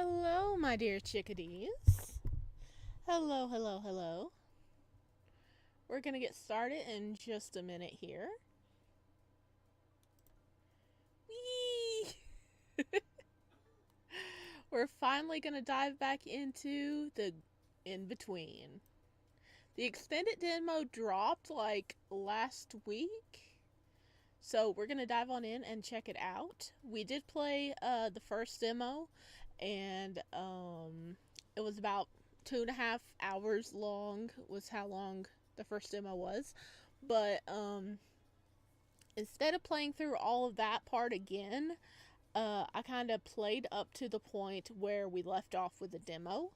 Hello, my dear chickadees. Hello, hello, hello. We're gonna get started in just a minute here. Whee! We're finally gonna dive back into the in between. The extended demo dropped like last week, so we're gonna dive on in and check it out. We did play the first demo, and it was about 2.5 hours long. Was how long the first demo was, but instead of playing through all of that part again, I kind of played up to the point where we left off with the demo,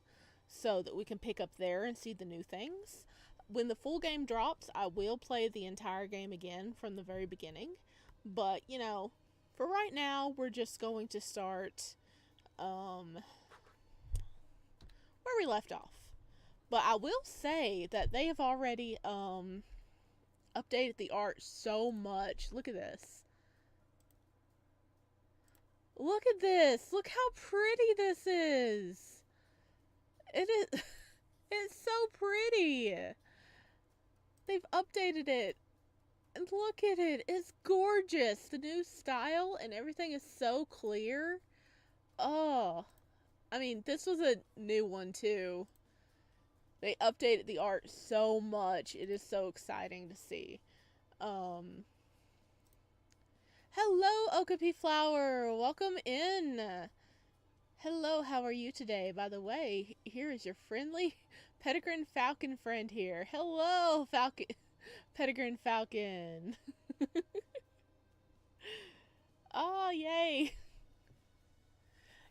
so that we can pick up there and see the new things. When the full game drops, I will play the entire game again from the very beginning. But, for right now, we're just going to start where we left off. But I will say that they have already updated the art so much. Look at this. Look at this. Look how pretty this is. It is it's so pretty. They've updated it. And look at it. It's gorgeous. The new style and everything is so clear. Oh, I mean, this was a new one too. They updated the art so much. It is so exciting to see. Um Hello, Okapi Flower. Welcome in. Hello, how are you today? By the way, here is your friendly Pettigrew Falcon friend here. Hello, Falcon. Pettigrew Falcon. Oh, yay.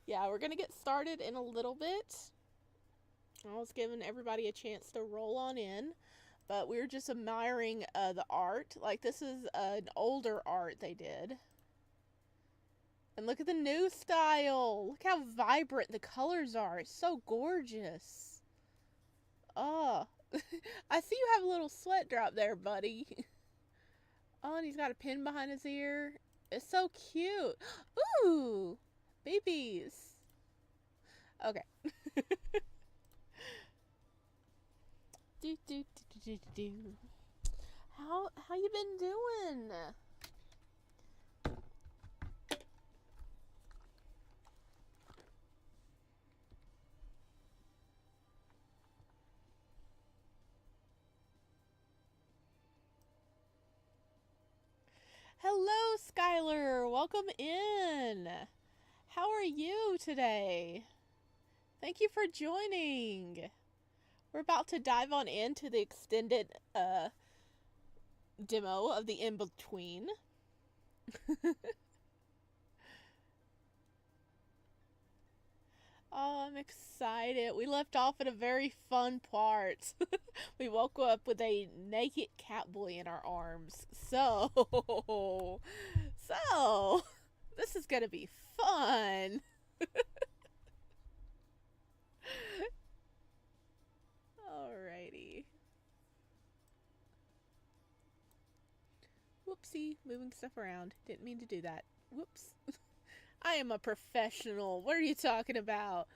Yeah, we're going to get started in a little bit. I was giving everybody a chance to roll on in, but we were just admiring the art. Like, this is an older art they did. And look at the new style. Look how vibrant the colors are. It's so gorgeous. Oh, I see you have a little sweat drop there, buddy. Oh, and he's got a pin behind his ear. It's so cute. Ooh, babies. Okay. do, do, do, do, do, do. How you been doing? Hello, Skylar. Welcome in. How are you today? Thank you for joining. We're about to dive on into the extended demo of the in between. Oh, I'm excited. We left off at a very fun part. We woke up with a naked catboy in our arms. So, this is gonna be fun. Alrighty. Whoopsie, moving stuff around. Didn't mean to do that. Whoops. I am a professional. What are you talking about?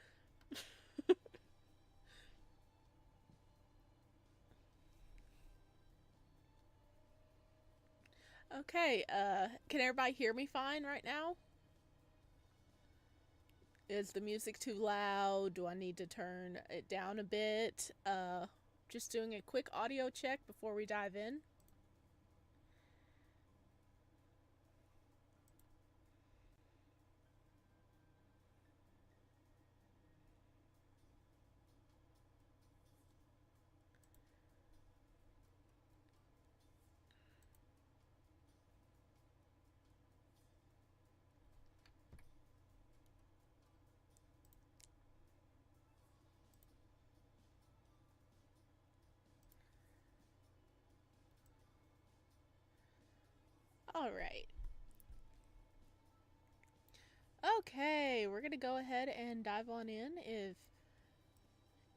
Okay, can everybody hear me fine right now? Is the music too loud? Do I need to turn it down a bit? Just doing a quick audio check before we dive in. All right. Okay, we're gonna go ahead and dive on in. If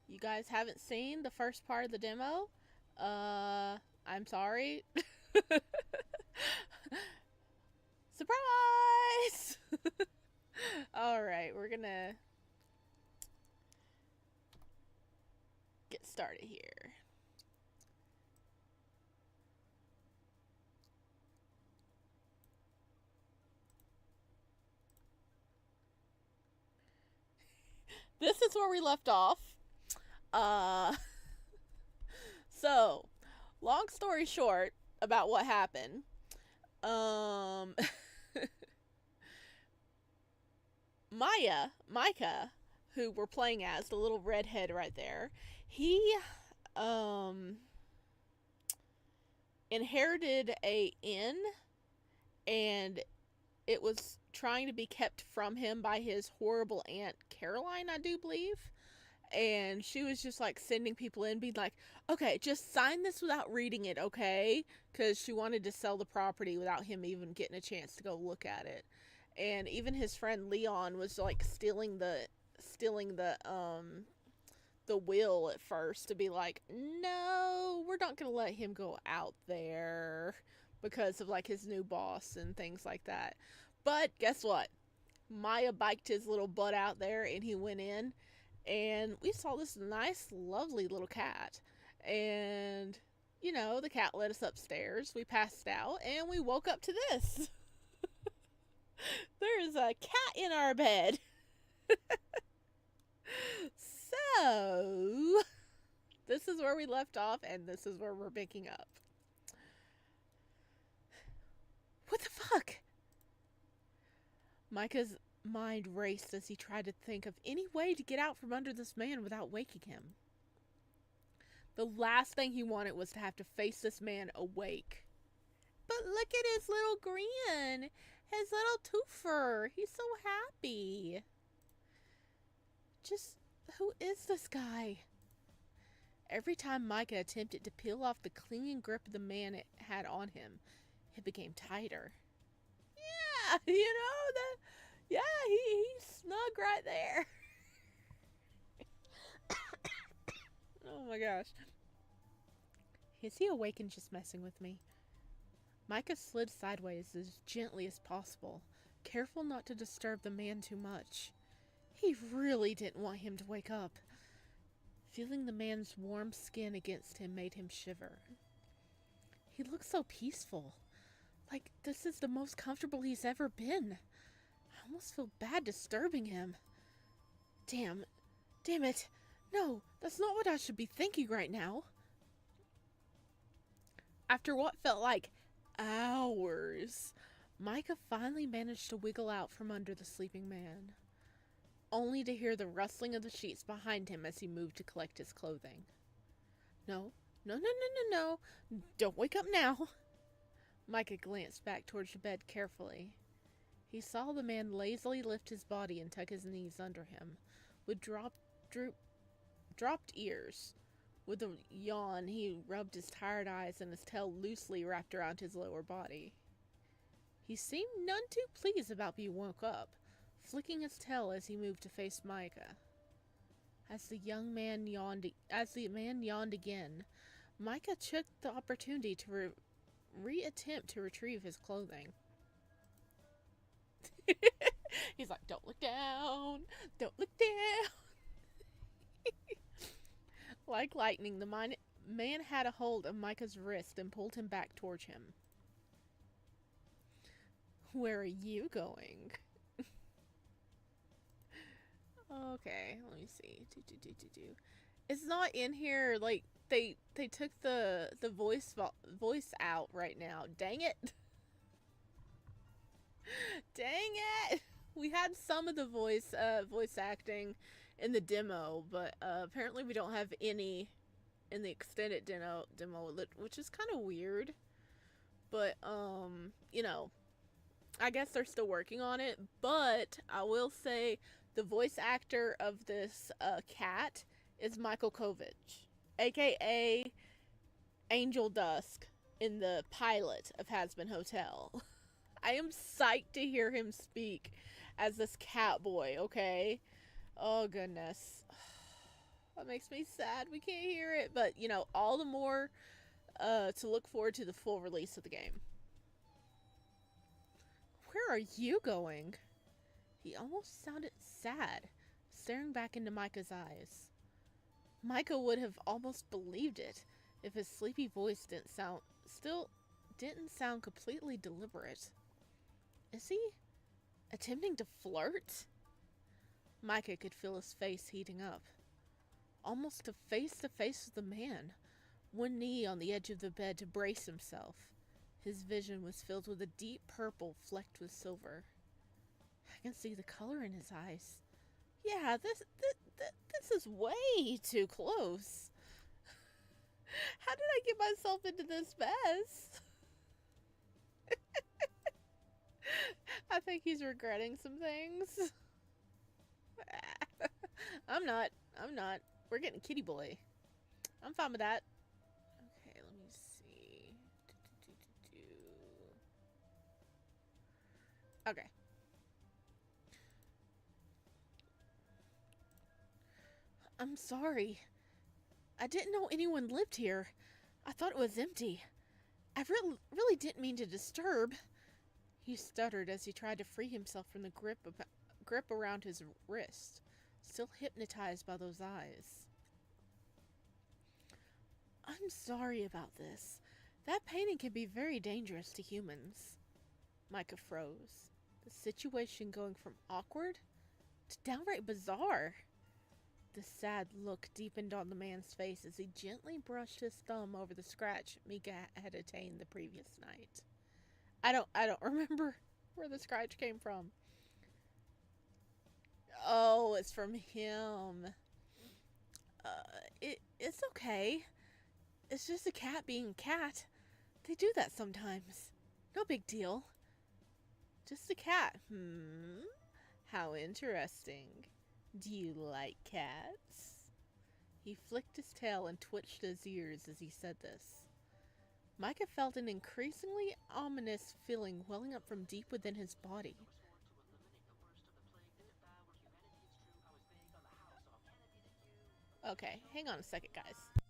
you guys haven't seen the first part of the demo, I'm sorry. Surprise! All right, we're gonna get started here. This is where we left off. Uh, so, long story short about what happened. Um, Micah, who we're playing as, the little redhead right there, he, um, inherited a inn, and it was trying to be kept from him by his horrible aunt Caroline, I do believe. And she was just like sending people in, being like, okay, just sign this without reading it, okay? Because she wanted to sell the property without him even getting a chance to go look at it. And even his friend Leon was like stealing the will at first, to be like, no, we're not gonna let him go out there because of like his new boss and things like that. But guess what? Maya biked his little butt out there, and he went in, and we saw this nice, lovely little cat. And, you know, the cat led us upstairs. We passed out, and we woke up to this. There is a cat in our bed. So, this is where we left off, and this is where we're picking up. What the fuck? Micah's mind raced as he tried to think of any way to get out from under this man without waking him. The last thing he wanted was to have to face this man awake. But look at his little grin. His little twofer. He's so happy. Just, who is this guy? Every time Micah attempted to peel off the clinging grip the man had on him, it became tighter. Yeah, you know, he's snug right there. Oh my gosh. Is he awake and just messing with me? Micah slid sideways as gently as possible, careful not to disturb the man too much. He really didn't want him to wake up. Feeling the man's warm skin against him made him shiver. He looked so peaceful. Like this is the most comfortable he's ever been. I almost feel bad disturbing him. Damn it. No, that's not what I should be thinking right now. After what felt like hours, Micah finally managed to wiggle out from under the sleeping man, only to hear the rustling of the sheets behind him as he moved to collect his clothing. No. Don't wake up now. Micah glanced back towards the bed carefully. He saw the man lazily lift his body and tuck his knees under him, with dropped ears. With a yawn, he rubbed his tired eyes, and his tail loosely wrapped around his lower body. He seemed none too pleased about being woke up, flicking his tail as he moved to face Micah. As the man yawned again, Micah took the opportunity to re-attempt to retrieve his clothing. He's like, don't look down. Don't look down. Like lightning, the man had a hold of Micah's wrist and pulled him back towards him. Where are you going? Okay, let me see. It's not in here. Like they took the voice out right now. Dang it. Dang it. We had some of the voice acting in the demo, but apparently we don't have any in the extended demo, which is kind of weird. But you know, I guess they're still working on it. But I will say the voice actor of this cat is Michael Kovich, aka Angel Dusk in the pilot of Hazbin Hotel. I am psyched to hear him speak as this cat boy, okay? Oh, goodness. That makes me sad. We can't hear it. But, you know, all the more to look forward to the full release of the game. Where are you going? He almost sounded sad, staring back into Micah's eyes. Micah would have almost believed it if his sleepy voice didn't sound completely deliberate. Is he attempting to flirt? Micah could feel his face heating up, almost to face with the man, one knee on the edge of the bed to brace himself. His vision was filled with a deep purple flecked with silver. I can see the color in his eyes. Yeah, this is way too close. How did I get myself into this mess? I think he's regretting some things. I'm not. We're getting kitty boy. I'm fine with that. Okay, let me see. Okay. I'm sorry. I didn't know anyone lived here. I thought it was empty. I really didn't mean to disturb. He stuttered as he tried to free himself from the grip around his wrist, still hypnotized by those eyes. I'm sorry about this. That painting can be very dangerous to humans. Micah froze, the situation going from awkward to downright bizarre. The sad look deepened on the man's face as he gently brushed his thumb over the scratch Micah had attained the previous night. I don't remember where the scratch came from. Oh, it's from him. It's okay. It's just a cat being a cat. They do that sometimes. No big deal. Just a cat. How interesting. Do you like cats? He flicked his tail and twitched his ears as he said this. Micah felt an increasingly ominous feeling welling up from deep within his body. Okay, hang on a second, guys.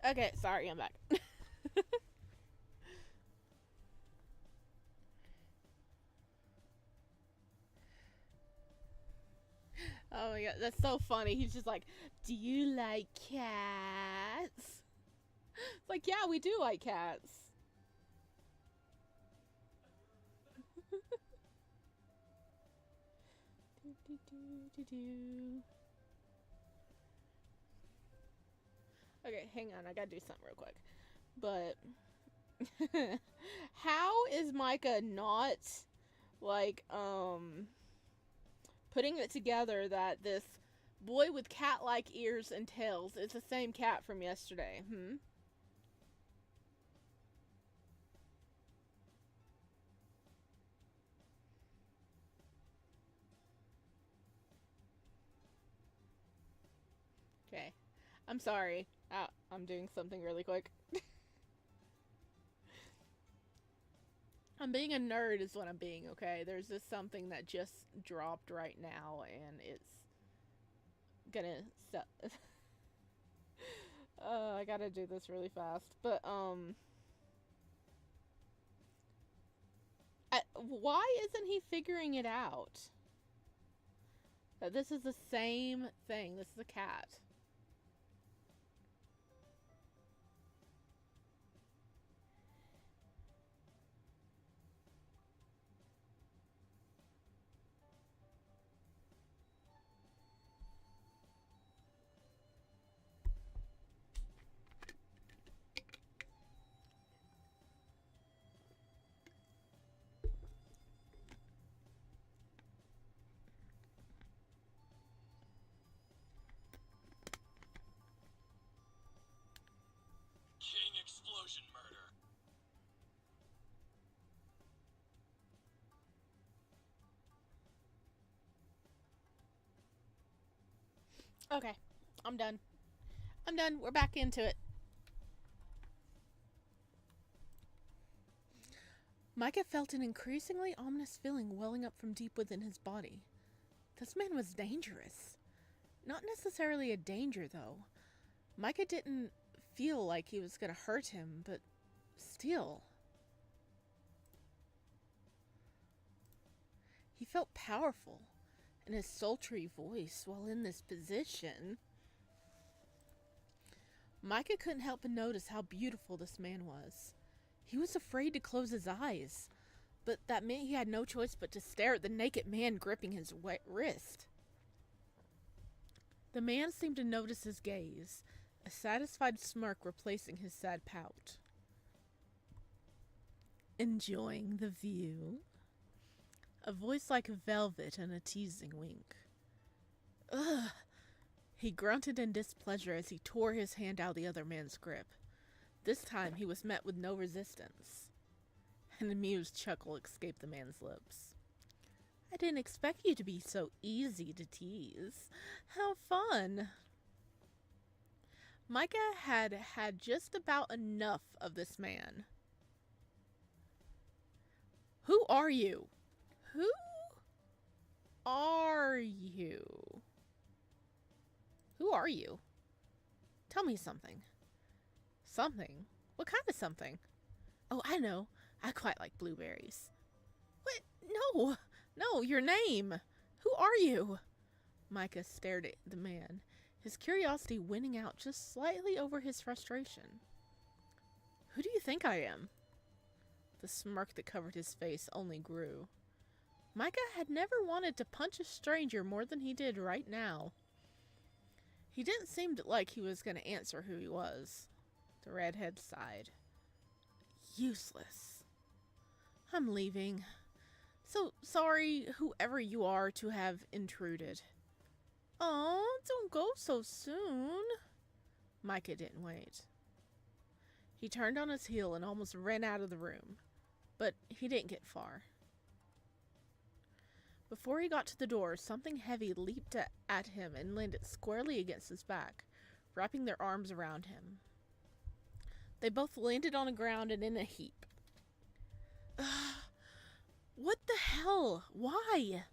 Okay, sorry, I'm back. Oh my god, that's so funny. He's just like, do you like cats? It's like, yeah, we do like cats. Okay, hang on, I gotta do something real quick. But how is Micah not like putting it together that this boy with cat-like ears and tails is the same cat from yesterday? Okay. I'm sorry. I'm doing something really quick. I'm being a nerd is what I'm being, okay? There's just something that just dropped right now and it's gonna I gotta do this really fast. But why isn't he figuring it out? That this is the same thing. This is a cat. King Explosion Murder. Okay, I'm done. I'm done. We're back into it. Micah felt an increasingly ominous feeling welling up from deep within his body. This man was dangerous. Not necessarily a danger, though. Micah didn't feel like he was going to hurt him, but still. He felt powerful, and his sultry voice while in this position. Micah couldn't help but notice how beautiful this man was. He was afraid to close his eyes, but that meant he had no choice but to stare at the naked man gripping his wet wrist. The man seemed to notice his gaze, a satisfied smirk replacing his sad pout. Enjoying the view? A voice like velvet and a teasing wink. Ugh! He grunted in displeasure as he tore his hand out of the other man's grip. This time he was met with no resistance. An amused chuckle escaped the man's lips. I didn't expect you to be so easy to tease. How fun! Micah had had just about enough of this man. Who are you? Who are you? Who are you? Tell me something. Something? What kind of something? Oh, I know. I quite like blueberries. What? No! No, your name! Who are you? Micah stared at the man, his curiosity winning out just slightly over his frustration. Who do you think I am? The smirk that covered his face only grew. Micah had never wanted to punch a stranger more than he did right now. He didn't seem like he was going to answer who he was. The redhead sighed. Useless. I'm leaving. So sorry, whoever you are, to have intruded. Oh, don't go so soon. Micah didn't wait. He turned on his heel and almost ran out of the room, but he didn't get far. Before he got to the door, something heavy leaped at him and landed squarely against his back, wrapping their arms around him. They both landed on the ground and in a heap. What the hell? Why?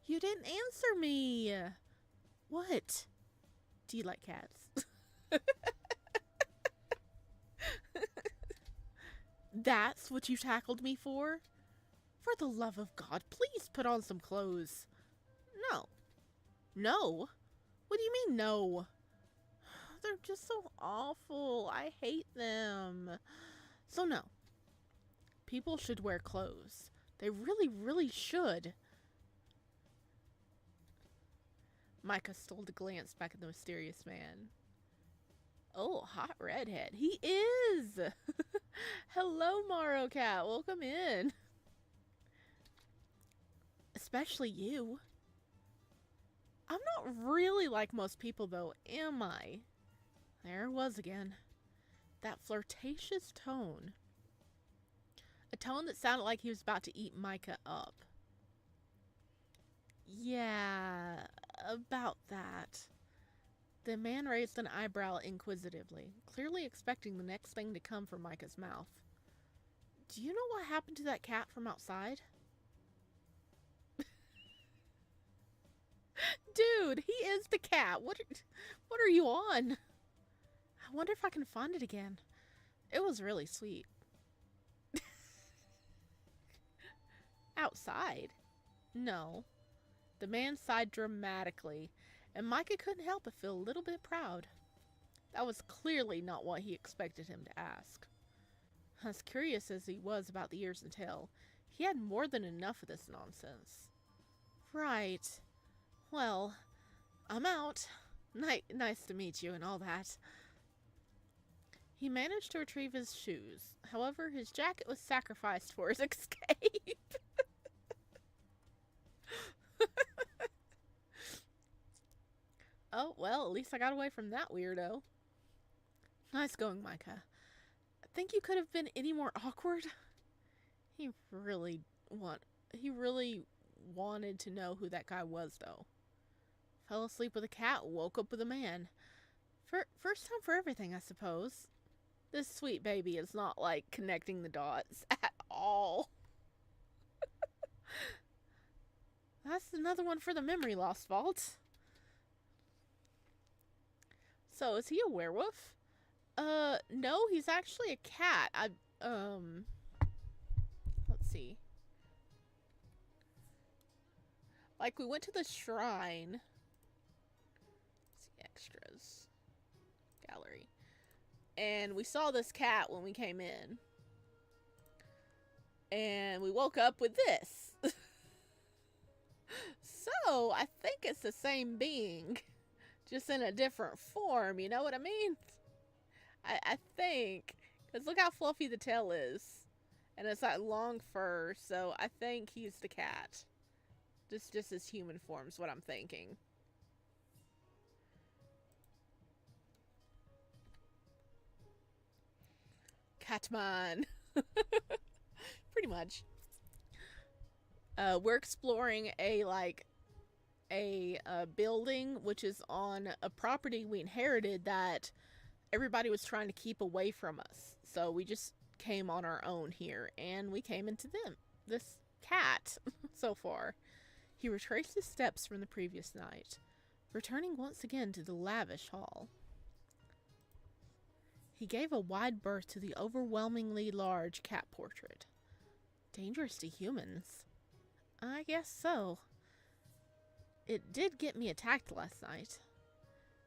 You didn't answer me. What? Do you like cats? That's what you tackled me for? For the love of God, please put on some clothes. No. No? What do you mean, no? They're just so awful. I hate them. So no. People should wear clothes. They really, really should. Micah stole a glance back at the mysterious man. Oh, hot redhead. He is! Hello, Morrow Cat. Welcome in. Especially you. I'm not really like most people, though, am I? There it was again. That flirtatious tone. A tone that sounded like he was about to eat Micah up. Yeah, about that. The man raised an eyebrow inquisitively, clearly expecting the next thing to come from Micah's mouth. Do you know what happened to that cat from outside? Dude, he is the cat. What are you on? I wonder if I can find it again. It was really sweet. Outside? No. The man sighed dramatically, and Micah couldn't help but feel a little bit proud. That was clearly not what he expected him to ask. As curious as he was about the ears and tail, he had more than enough of this nonsense. Right. Well, I'm out. Nice to meet you and all that. He managed to retrieve his shoes. However, his jacket was sacrificed for his escape. Oh, well, at least I got away from that weirdo. Nice going, Micah. Think you could have been any more awkward? He really wanted to know who that guy was, though. Fell asleep with a cat, woke up with a man. First time for everything, I suppose. This sweet baby is not like connecting the dots at all. That's another one for the memory loss vault. So, is he a werewolf? No, he's actually a cat. Let's see. Like, we went to the shrine. Let's see, extras. Gallery. And we saw this cat when we came in. And we woke up with this. So, I think it's the same being. Just in a different form, you know what I mean? I think. Because look how fluffy the tail is. And it's like long fur, so I think he's the cat. Just his human form is what I'm thinking. Catman. Pretty much. We're exploring a building which is on a property we inherited that everybody was trying to keep away from us. So we just came on our own here, and we came into this cat so far. He retraced his steps from the previous night, returning once again to the lavish hall. He gave a wide berth to the overwhelmingly large cat portrait. Dangerous to humans? I guess so. It did get me attacked last night.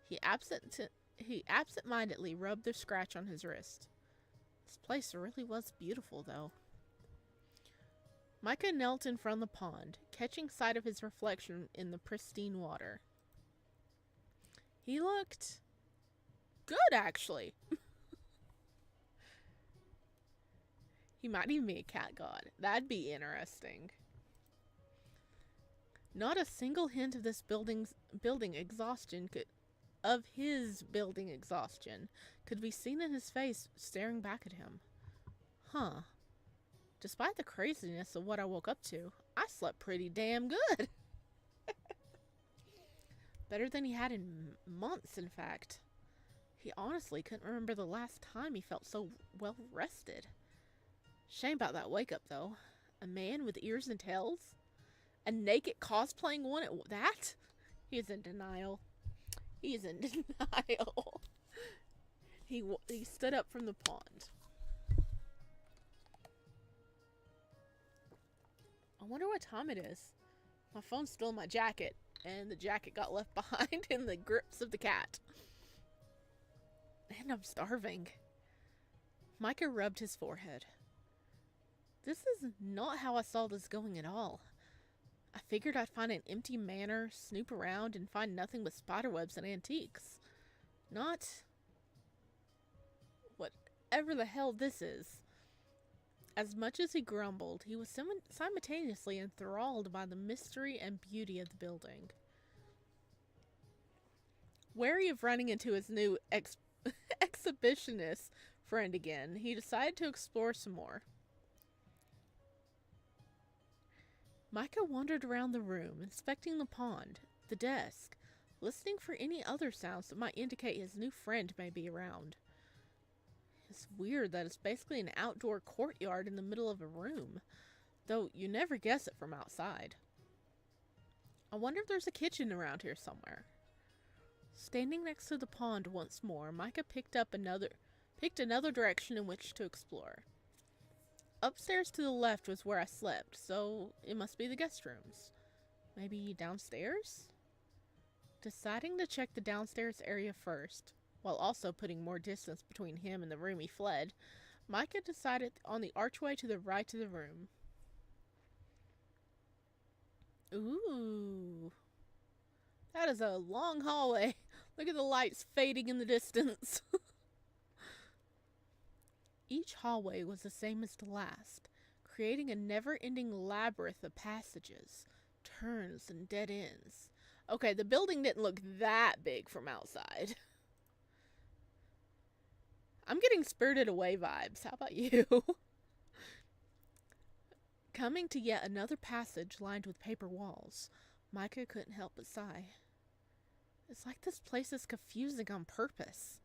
He absent-mindedly rubbed the scratch on his wrist. This place really was beautiful, though. Micah knelt in front of the pond, catching sight of his reflection in the pristine water. He looked good, actually. He might even be a cat god. That'd be interesting. Not a single hint of this building exhaustion could be seen in his face staring back at him. Huh. Despite the craziness of what I woke up to, I slept pretty damn good. Better than he had in months, in fact. He honestly couldn't remember the last time he felt so well rested. Shame about that wake up, though. A man with ears and tails? A naked cosplaying one at that? He's in denial. He's in denial. He stood up from the pond. I wonder what time it is. My phone's still in my jacket, and the jacket got left behind in the grips of the cat. And I'm starving. Micah rubbed his forehead. This is not how I saw this going at all. I figured I'd find an empty manor, snoop around, and find nothing but spiderwebs and antiques. Not whatever the hell this is. As much as he grumbled, he was simultaneously enthralled by the mystery and beauty of the building. Wary of running into his new exhibitionist friend again, he decided to explore some more. Micah wandered around the room, inspecting the pond, the desk, listening for any other sounds that might indicate his new friend may be around. It's weird that it's basically an outdoor courtyard in the middle of a room, though you never guess it from outside. I wonder if there's a kitchen around here somewhere. Standing next to the pond once more, Micah picked another direction in which to explore. Upstairs to the left was where I slept, so it must be the guest rooms. Maybe downstairs? Deciding to check the downstairs area first, while also putting more distance between him and the room he fled, Micah decided on the archway to the right of the room. Ooh. That is a long hallway. Look at the lights fading in the distance. Each hallway was the same as the last, creating a never-ending labyrinth of passages, turns, and dead ends. Okay, the building didn't look that big from outside. I'm getting Spirited Away vibes. How about you? Coming to yet another passage lined with paper walls, Micah couldn't help but sigh. It's like this place is confusing on purpose.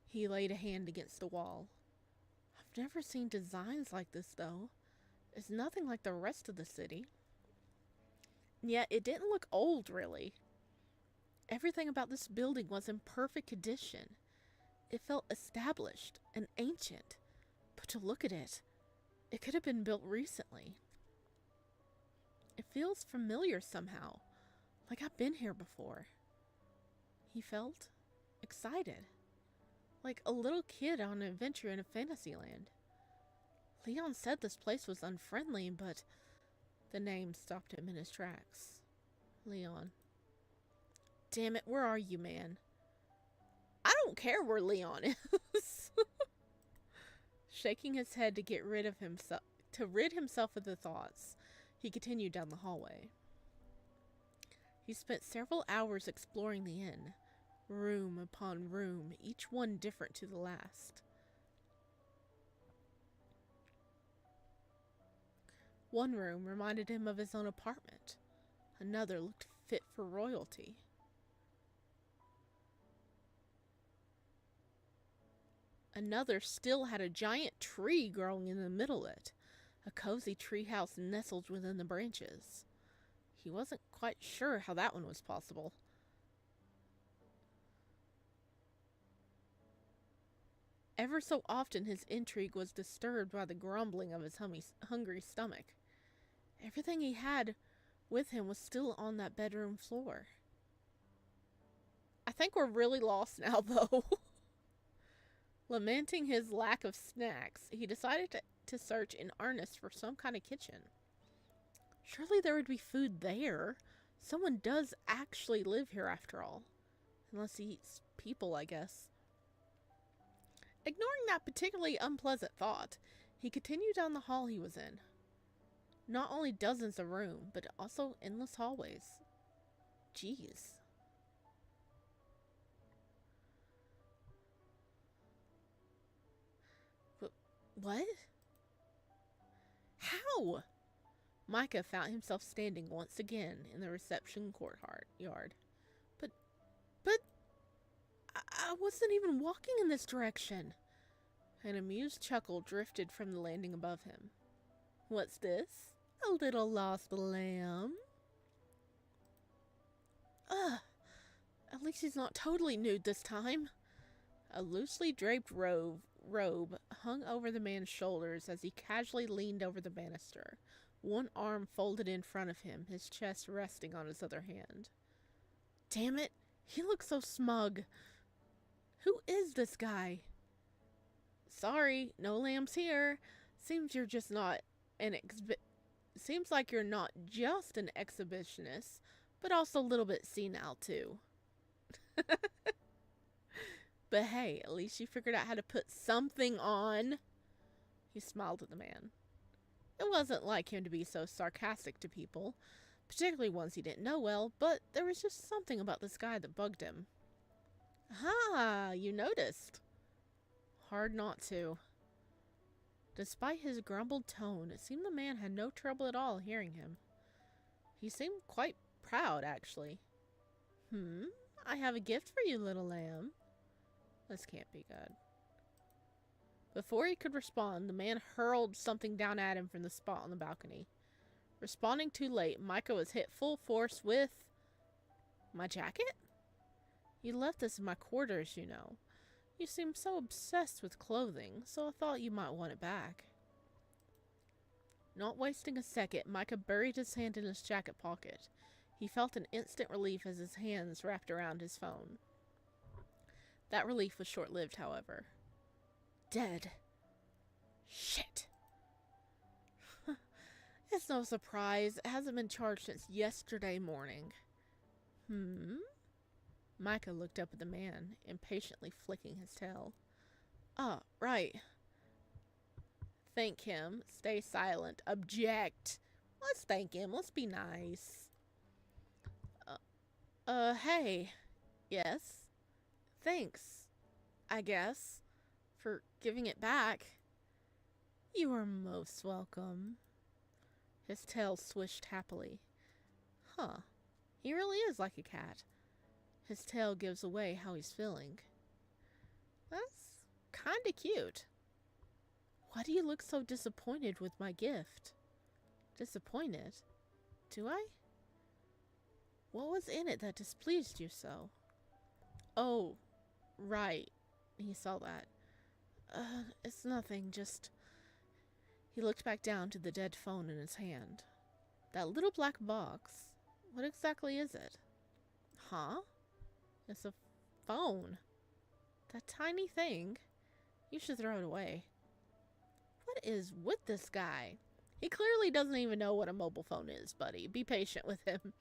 He laid a hand against the wall. I've never seen designs like this, though. It's nothing like the rest of the city. Yet it didn't look old, really. Everything about this building was in perfect condition. It felt established and ancient. But to look at it, it could have been built recently. It feels familiar somehow, like I've been here before. He felt excited, like a little kid on an adventure in a fantasy land. Leon said this place was unfriendly, but the name stopped him in his tracks. Leon. Damn it, where are you, man? I don't care where Leon is. Shaking his head to rid himself of the thoughts, he continued down the hallway. He spent several hours exploring the inn, room upon room, each one different to the last. One room reminded him of his own apartment. Another looked fit for royalty. Another still had a giant tree growing in the middle of it, a cozy treehouse nestled within the branches. He wasn't quite sure how that one was possible. Ever so often his intrigue was disturbed by the grumbling of his hungry stomach. Everything he had with him was still on that bedroom floor. I think we're really lost now, though. Lamenting his lack of snacks, he decided to search in earnest for some kind of kitchen. Surely there would be food there. Someone does actually live here after all. Unless he eats people, I guess. Ignoring that particularly unpleasant thought, he continued down the hall he was in. Not only dozens of rooms, but also endless hallways. Jeez. What? How? Micah found himself standing once again in the reception courtyard. But I wasn't even walking in this direction. An amused chuckle drifted from the landing above him. What's this? A little lost lamb? At least he's not totally nude this time. A loosely draped robe hung over the man's shoulders as he casually leaned over the banister, one arm folded in front of him, his chest resting on his other hand. Damn it, he looks so smug. Who is this guy? Sorry, no lambs here. Seems like you're not just an exhibitionist, but also a little bit senile too. But hey, at least you figured out how to put something on. He smiled at the man. It wasn't like him to be so sarcastic to people, particularly ones he didn't know well, but there was just something about this guy that bugged him. Ah, you noticed. Hard not to. Despite his grumbled tone, it seemed the man had no trouble at all hearing him. He seemed quite proud, actually. I have a gift for you, little lamb. This can't be good. Before he could respond, the man hurled something down at him from the spot on the balcony. Responding too late, Micah was hit full force with... My jacket? You left this in my quarters, you know. You seem so obsessed with clothing, so I thought you might want it back. Not wasting a second, Micah buried his hand in his jacket pocket. He felt an instant relief as his hands wrapped around his phone. That relief was short-lived, however. Dead. Shit. It's no surprise. It hasn't been charged since yesterday morning. Micah looked up at the man, impatiently flicking his tail. Oh, right. Thank him. Stay silent. Object. Let's thank him. Let's be nice. Hey. Yes? Thanks, I guess, for giving it back. You are most welcome. His tail swished happily. Huh. He really is like a cat. His tail gives away how he's feeling. That's kinda cute. Why do you look so disappointed with my gift? Disappointed? Do I? What was in it that displeased you so? Oh, right. He saw that. It's nothing, just... He looked back down to the dead phone in his hand. That little black box. What exactly is it? Huh? It's a phone. That tiny thing. You should throw it away. What is with this guy? He clearly doesn't even know what a mobile phone is, buddy. Be patient with him.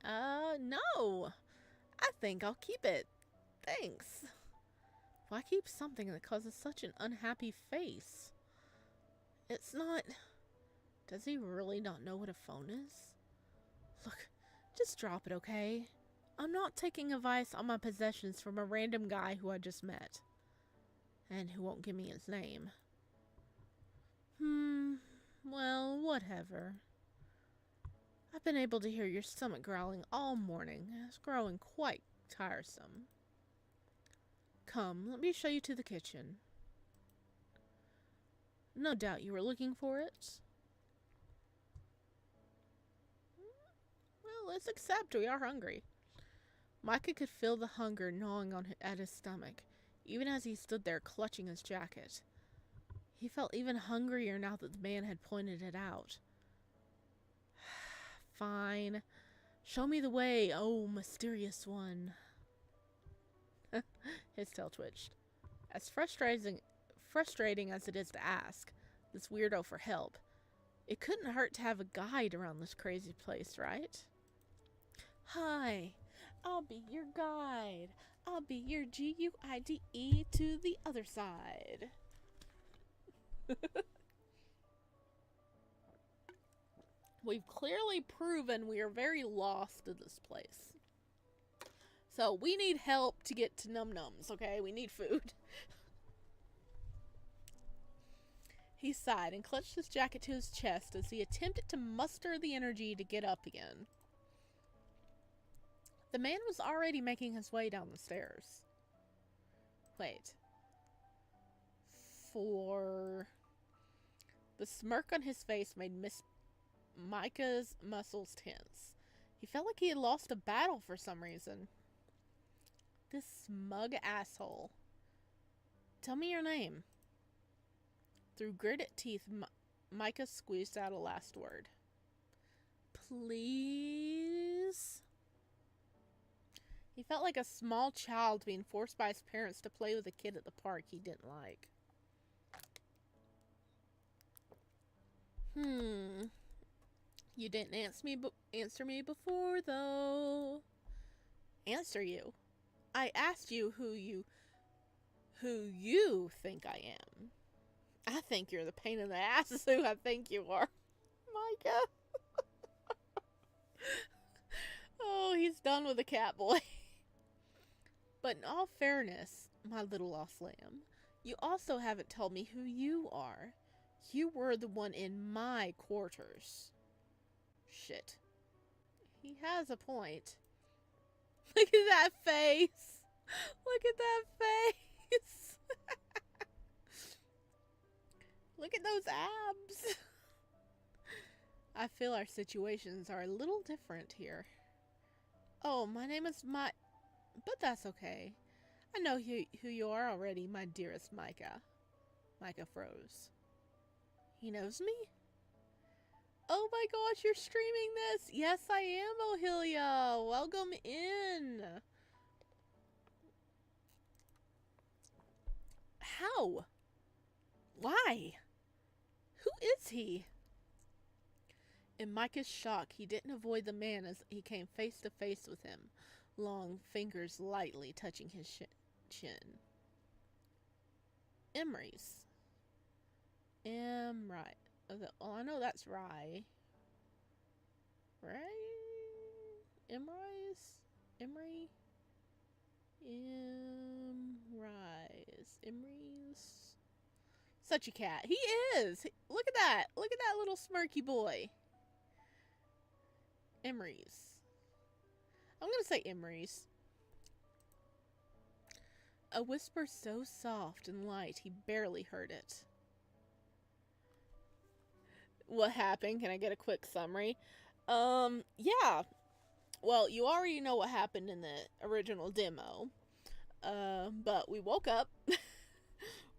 No. I think I'll keep it. Thanks. Why keep something that causes such an unhappy face? It's not... Does he really not know what a phone is? Look, just drop it, okay? I'm not taking advice on my possessions from a random guy who I just met. And who won't give me his name. Well, whatever. I've been able to hear your stomach growling all morning. It's growing quite tiresome. Come, let me show you to the kitchen. No doubt you were looking for it. Well, let's accept we are hungry. Micah could feel the hunger gnawing at his stomach, even as he stood there clutching his jacket. He felt even hungrier now that the man had pointed it out. Fine. Show me the way, oh mysterious one. His tail twitched. As frustrating as it is to ask this weirdo for help, it couldn't hurt to have a guide around this crazy place, right? Hi, I'll be your guide. I'll be your G-U-I-D-E to the other side. We've clearly proven we are very lost in this place. So we need help to get to Num Nums, okay? We need food. He sighed and clutched his jacket to his chest as he attempted to muster the energy to get up again. The man was already making his way down the stairs. Wait. The smirk on his face made Micah's muscles tense. He felt like he had lost a battle for some reason. This smug asshole. Tell me your name. Through gritted teeth, Micah squeezed out a last word. Please? He felt like a small child being forced by his parents to play with a kid at the park he didn't like. You didn't answer me before, though. Answer you? I asked you who you think I am. I think you're the pain in the ass is who I think you are. Micah. Oh, he's done with the cat boy. But in all fairness, my little lost lamb, you also haven't told me who you are. You were the one in my quarters. Shit. He has a point. Look at that face. Look at that face. Look at those abs. I feel our situations are a little different here. Oh, my name is but that's okay. I know who you are already, my dearest Micah. Micah froze. He knows me? Oh my gosh, you're streaming this! Yes, I am, Ohilia! Welcome in! How? Why? Who is he? In Micah's shock, he didn't avoid the man as he came face to face with him, long fingers lightly touching his chin. Emery's. Right. Oh, I know that's Rye. Right? Emery's? Emery's? Such a cat. He is! Look at that! Look at that little smirky boy. Emery's. I'm gonna say Emery's. A whisper so soft and light he barely heard it. What happened? Can I get a quick summary? Yeah. Well, you already know what happened in the original demo. But we woke up.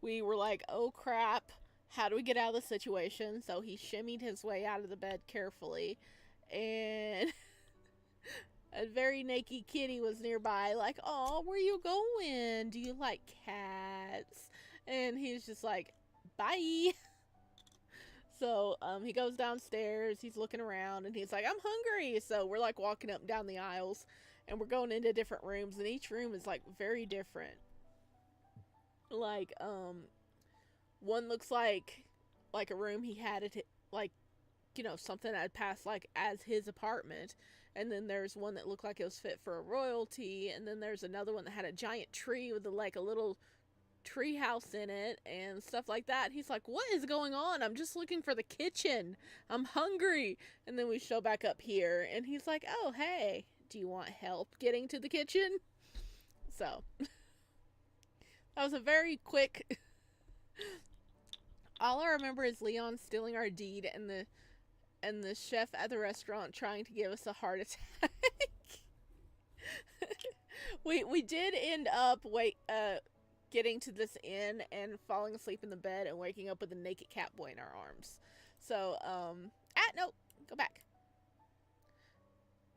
We were like, oh crap, how do we get out of the situation? So he shimmied his way out of the bed carefully, and a very naked kitty was nearby, like, oh, where you going? Do you like cats? And he's just like, bye. So he goes downstairs, he's looking around, and he's like, I'm hungry. So we're like walking up and down the aisles, and we're going into different rooms, and each room is like very different. Like, one looks like a room he had at, like, you know, something that had passed like as his apartment. And then there's one that looked like it was fit for a royalty, and then there's another one that had a giant tree with like a little tree house in it and stuff like that. He's like, what is going on? I'm just looking for the kitchen, I'm hungry. And then we show back up here, and he's like, oh hey, do you want help getting to the kitchen? So that was a very quick. All I remember is Leon stealing our deed, and the chef at the restaurant trying to give us a heart attack. we did end up getting to this inn and falling asleep in the bed and waking up with a naked cat boy in our arms. So no, go back.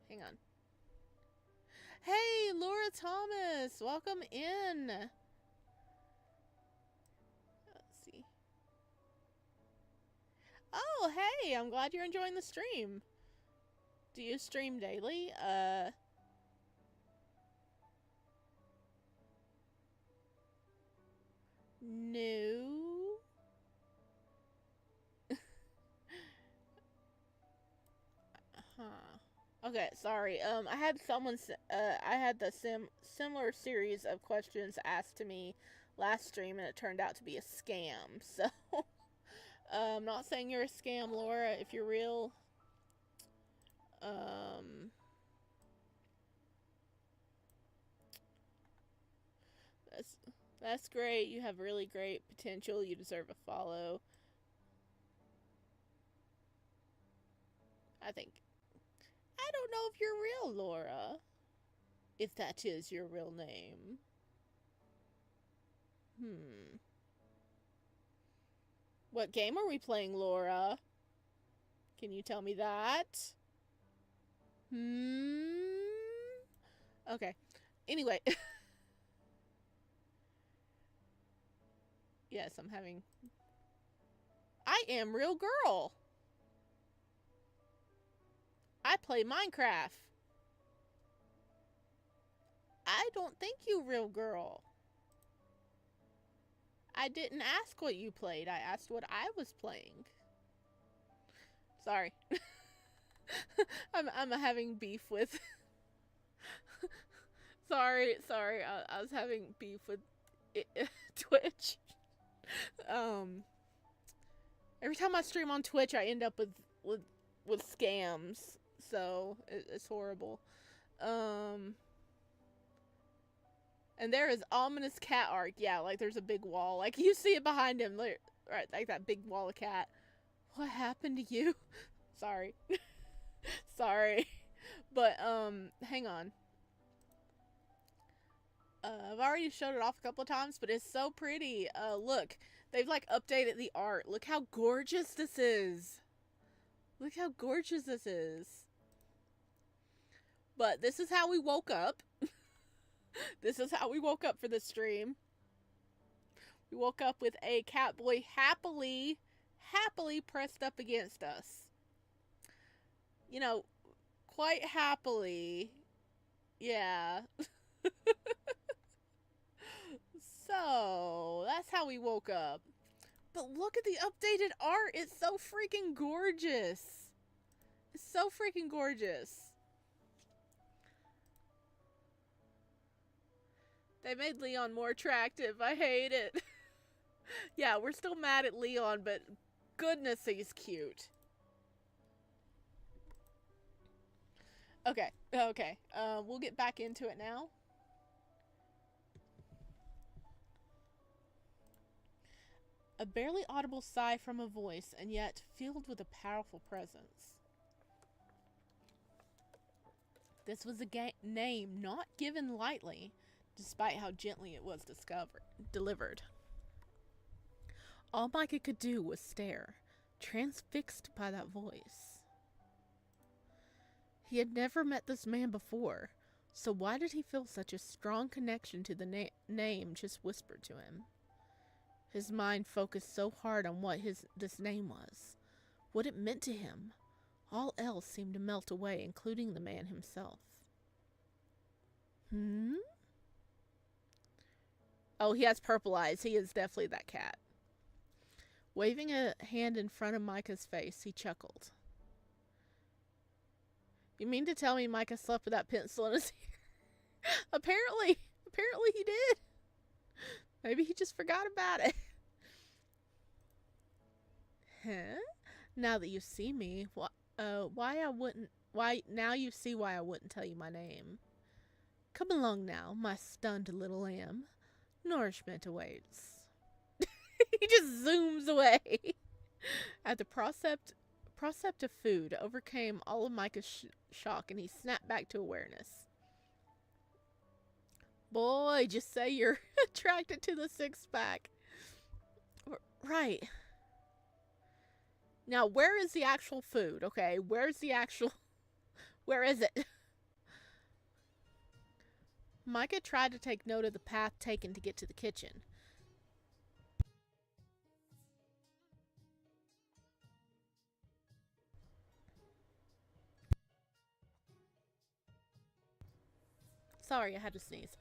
Hang on. Hey, Laura Thomas, welcome in. Oh, hey, I'm glad you're enjoying the stream. Do you stream daily? No. Huh. Okay, sorry. I had I had the similar series of questions asked to me last stream, and it turned out to be a scam, so... I'm not saying you're a scam, Laura. If you're real, that's great. You have really great potential. You deserve a follow. I don't know if you're real, Laura. If that is your real name. What game are we playing, Laura? Can you tell me that? Okay. Anyway. Yes, I'm having... I am real girl. I play Minecraft. I don't think you real girl. I didn't ask what you played. I asked what I was playing. Sorry. I'm having beef with... sorry. I was having beef with Twitch. Every time I stream on Twitch, I end up with scams. So, it's horrible. And there is ominous cat art. Yeah, like there's a big wall. Like you see it behind him. Right, like that big wall of cat. What happened to you? Sorry. Sorry. But, hang on. I've already showed it off a couple of times, but it's so pretty. Look. They've, like, updated the art. Look how gorgeous this is. Look how gorgeous this is. But this is how we woke up. This is how we woke up for this stream. We woke up with a cat boy happily pressed up against us. You know, quite happily. Yeah. So, that's how we woke up. But look at the updated art. It's so freaking gorgeous. It's so freaking gorgeous. They made Leon more attractive. I hate it. Yeah, we're still mad at Leon, but goodness, he's cute. Okay, okay. We'll get back into it now. A barely audible sigh from a voice, and yet filled with a powerful presence. This was a name not given lightly, despite how gently it was delivered. All Micah could do was stare, transfixed by that voice. He had never met this man before, so why did he feel such a strong connection to the name just whispered to him? His mind focused so hard on what this name was, what it meant to him. All else seemed to melt away, including the man himself. Oh, he has purple eyes. He is definitely that cat. Waving a hand in front of Micah's face, he chuckled. You mean to tell me Micah slept with that pencil in his ear? Apparently he did. Maybe he just forgot about it. Huh? Now that you see me, now you see why I wouldn't tell you my name. Come along now, my stunned little lamb. Nourishment awaits. He just zooms away. At the prospect of food overcame all of Micah's shock, and he snapped back to awareness. Boy, just say you're attracted to the six-pack. Right. Now, where is the actual food? Okay, where is it? Micah tried to take note of the path taken to get to the kitchen. Sorry, I had to sneeze.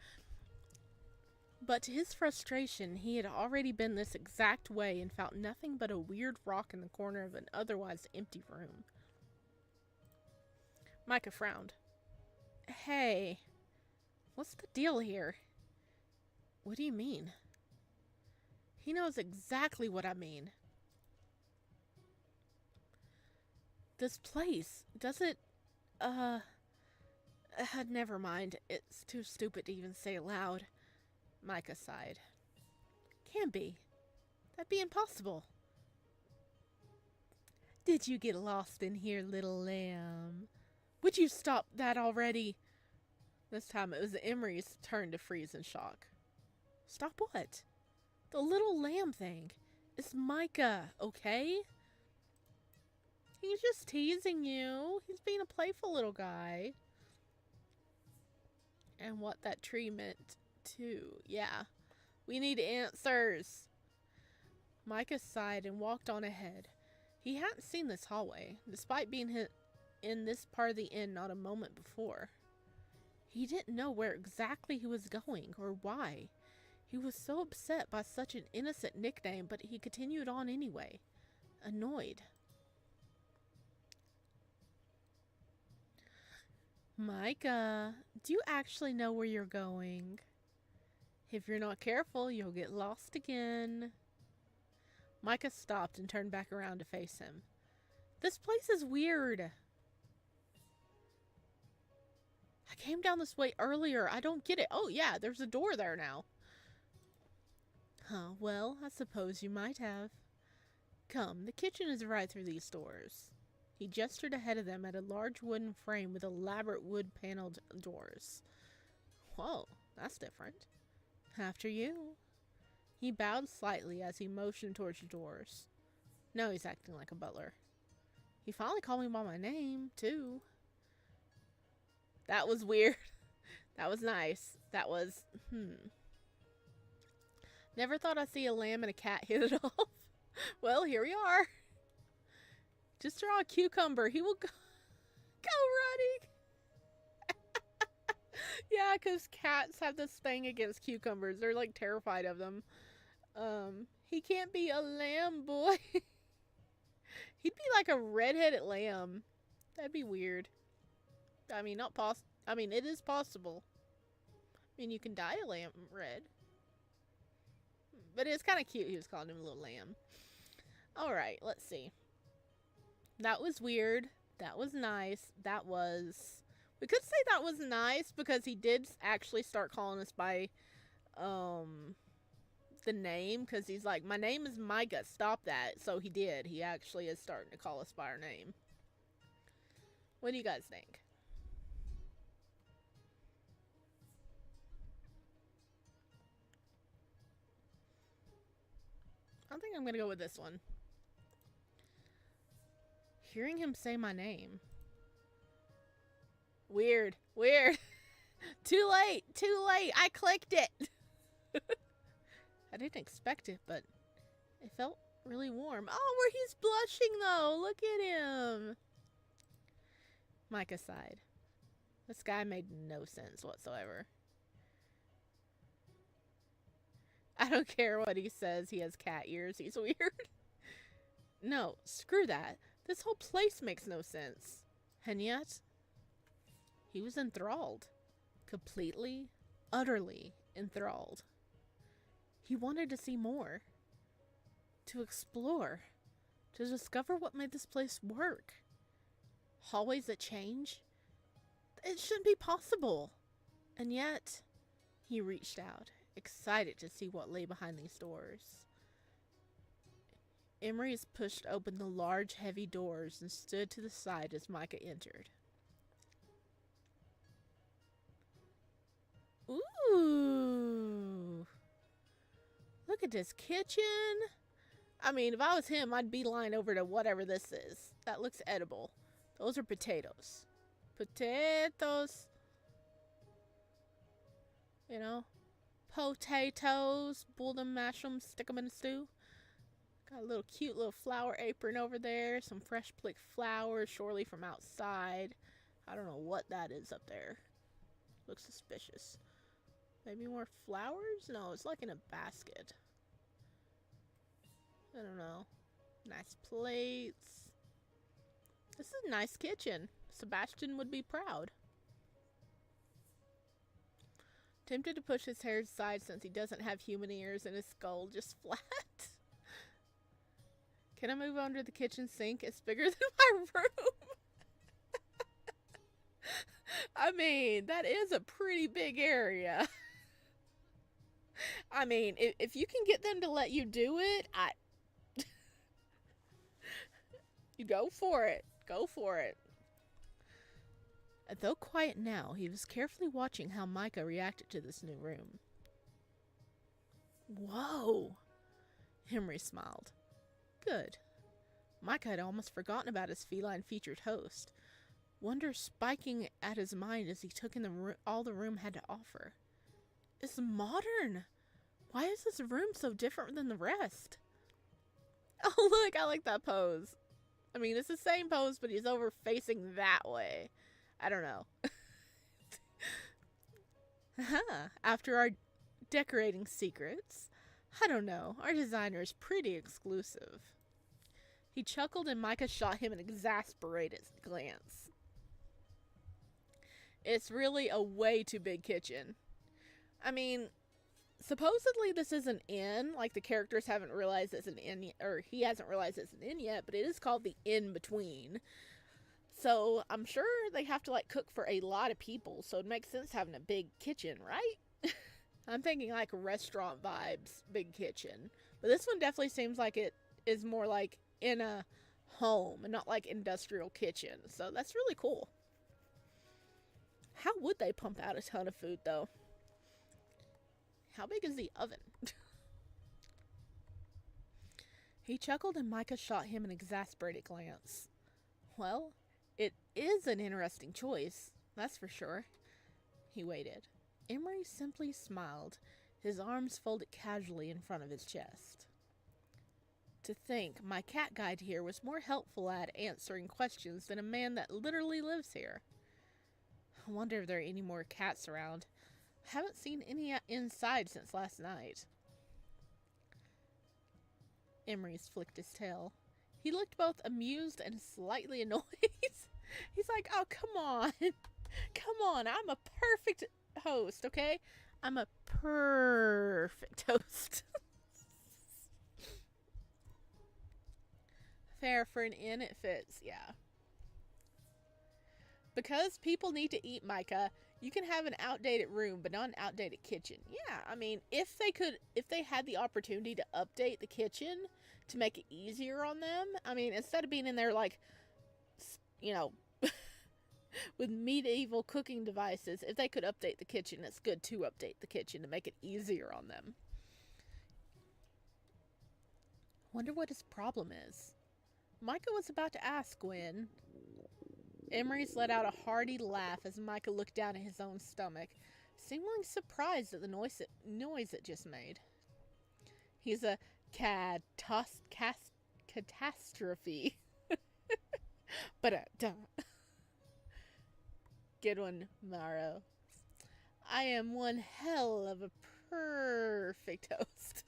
But to his frustration, he had already been this exact way and found nothing but a weird rock in the corner of an otherwise empty room. Micah frowned. Hey, what's the deal here? What do you mean? He knows exactly what I mean. This place, does it, never mind. It's too stupid to even say aloud. Micah sighed. Can't be. That'd be impossible. Did you get lost in here, little lamb? Would you stop that already? This time it was Emery's turn to freeze in shock. Stop what? The little lamb thing. It's Micah, okay? He's just teasing you. He's being a playful little guy. And what that tree meant, too. Yeah. We need answers. Micah sighed and walked on ahead. He hadn't seen this hallway, despite being in this part of the inn not a moment before. He didn't know where exactly he was going or why. He was so upset by such an innocent nickname, but he continued on anyway, annoyed. Micah, do you actually know where you're going? If you're not careful, you'll get lost again. Micah stopped and turned back around to face him. This place is weird. I came down this way earlier. I don't get it. Oh, yeah, there's a door there now. Huh, well, I suppose you might have. Come, the kitchen is right through these doors. He gestured ahead of them at a large wooden frame with elaborate wood-paneled doors. Whoa, that's different. After you. He bowed slightly as he motioned towards the doors. Now he's acting like a butler. He finally called me by my name, too. That was weird. That was nice. That was, Never thought I'd see a lamb and a cat hit it off. Well, here we are. Just draw a cucumber. He will go running. Yeah, because cats have this thing against cucumbers. They're like terrified of them. He can't be a lamb boy. He'd be like a redheaded lamb. That'd be weird. I mean, it is possible. I mean, you can dye a lamb red. But it's kind of cute he was calling him a little lamb. Alright, let's see. That was weird. That was nice. We could say that was nice because he did actually start calling us by um the name, because he's like, my name is Micah, stop that. So he did. He actually is starting to call us by our name. What do you guys think? I think I'm gonna go with this one. Hearing him say my name. Weird. Weird. Too late. Too late. I clicked it. I didn't expect it, but it felt really warm. Oh, where he's blushing though. Look at him. Micah sighed. This guy made no sense whatsoever. I don't care what he says. He has cat ears. He's weird. No, screw that. This whole place makes no sense. And yet, he was enthralled. Completely, utterly enthralled. He wanted to see more. To explore. To discover what made this place work. Hallways that change? It shouldn't be possible. And yet, he reached out, excited to see what lay behind these doors. Emery's pushed open the large, heavy doors and stood to the side as Micah entered. Ooh! Look at this kitchen. I mean, if I was him, I'd beeline over to whatever this is. That looks edible. Those are potatoes. Potatoes. You know? Potatoes. Boil them, mash them, stick them in a stew. Got a little cute little flower apron over there. Some fresh picked flowers, surely from outside. I don't know what that is up there. Looks suspicious. Maybe more flowers? No, it's like in a basket. I don't know. Nice plates. This is a nice kitchen. Sebastian would be proud. Tempted to push his hair aside since he doesn't have human ears and his skull just flat. Can I move under the kitchen sink? It's bigger than my room. I mean, that is a pretty big area. I mean, if you can get them to let you do it, you go for it. Go for it. Though quiet now, he was carefully watching how Micah reacted to this new room. Whoa! Henry smiled. Good. Micah had almost forgotten about his feline-featured host. Wonder spiking at his mind as he took in all the room had to offer. It's modern! Why is this room so different than the rest? Oh, look, I like that pose. I mean, it's the same pose, but he's over facing that way. I don't know. After our decorating secrets, I don't know. Our designer is pretty exclusive. He chuckled and Micah shot him an exasperated glance. It's really a way too big kitchen. I mean, supposedly this is an inn. Like, the characters haven't realized it's an inn, or he hasn't realized it's an inn yet, but it is called the In-Between. So I'm sure they have to, like, cook for a lot of people, so it makes sense having a big kitchen, right? I'm thinking, like, restaurant vibes, big kitchen. But this one definitely seems like it is more like in a home and not like industrial kitchen. So that's really cool. How would they pump out a ton of food, though? How big is the oven? He chuckled and Micah shot him an exasperated glance. Well, it is an interesting choice, that's for sure. He waited. Emery simply smiled, his arms folded casually in front of his chest. To think my cat guide here was more helpful at answering questions than a man that literally lives here. I wonder if there are any more cats around. I haven't seen any inside since last night. Emery flicked his tail. He looked both amused and slightly annoyed. He's like, oh, come on. Come on, I'm a perfect host, okay? I'm a perfect host. Fair for an inn, it fits, yeah. Because people need to eat, Micah, you can have an outdated room, but not an outdated kitchen. Yeah, I mean, if they had the opportunity to update the kitchen to make it easier on them, I mean, instead of being in there like, you know, with medieval cooking devices, if they could update the kitchen, it's good to update the kitchen to make it easier on them. Wonder what his problem is. Micah was about to ask Gwen. Emery's let out a hearty laugh as Micah looked down at his own stomach, seemingly surprised at the noise it just made. He's a catastrophe. But good one, Maro. I am one hell of a perfect host.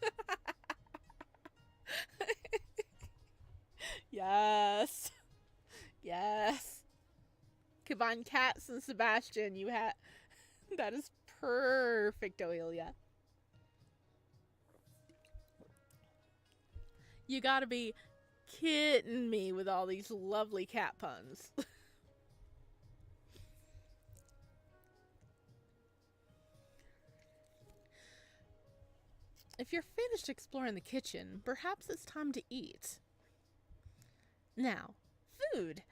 Yes. Yes. Combine Cats and Sebastian, you had. That is perfect, Oelia. You gotta be kidding me with all these lovely cat puns. If you're finished exploring the kitchen, perhaps it's time to eat. Now, food.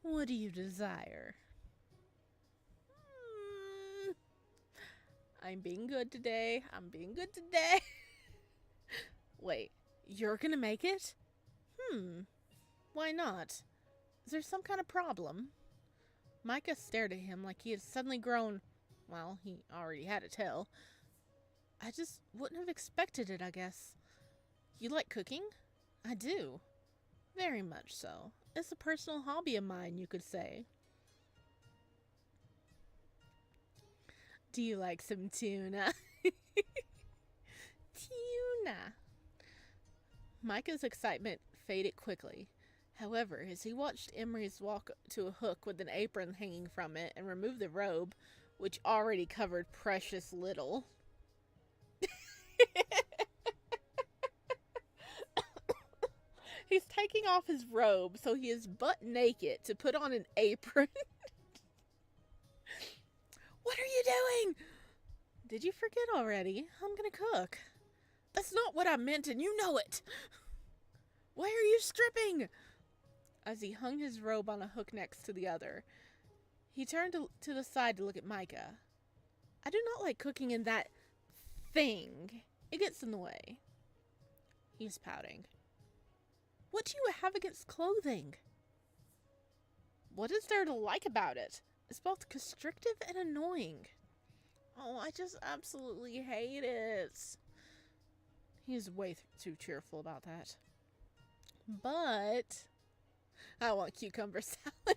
What do you desire? I'm being good today. Wait, you're gonna make it? Why not? Is there some kind of problem? Micah stared at him like he had suddenly grown. Well, he already had a tail. I just wouldn't have expected it, I guess. You like cooking? I do. Very much so. It's a personal hobby of mine, you could say. Do you like some tuna? Tuna. Micah's excitement faded quickly. However, as he watched Emery's walk to a hook with an apron hanging from it and remove the robe, which already covered precious little. He's taking off his robe, so he is butt naked to put on an apron. What are you doing? Did you forget already? I'm gonna cook. That's not what I meant, and you know it. Why are you stripping? As he hung his robe on a hook next to the other, he turned to the side to look at Micah. I do not like cooking in that thing. It gets in the way. He's pouting. What do you have against clothing? What is there to like about it? It's both constrictive and annoying. Oh, I just absolutely hate it. He's way too cheerful about that. But I want cucumber salad.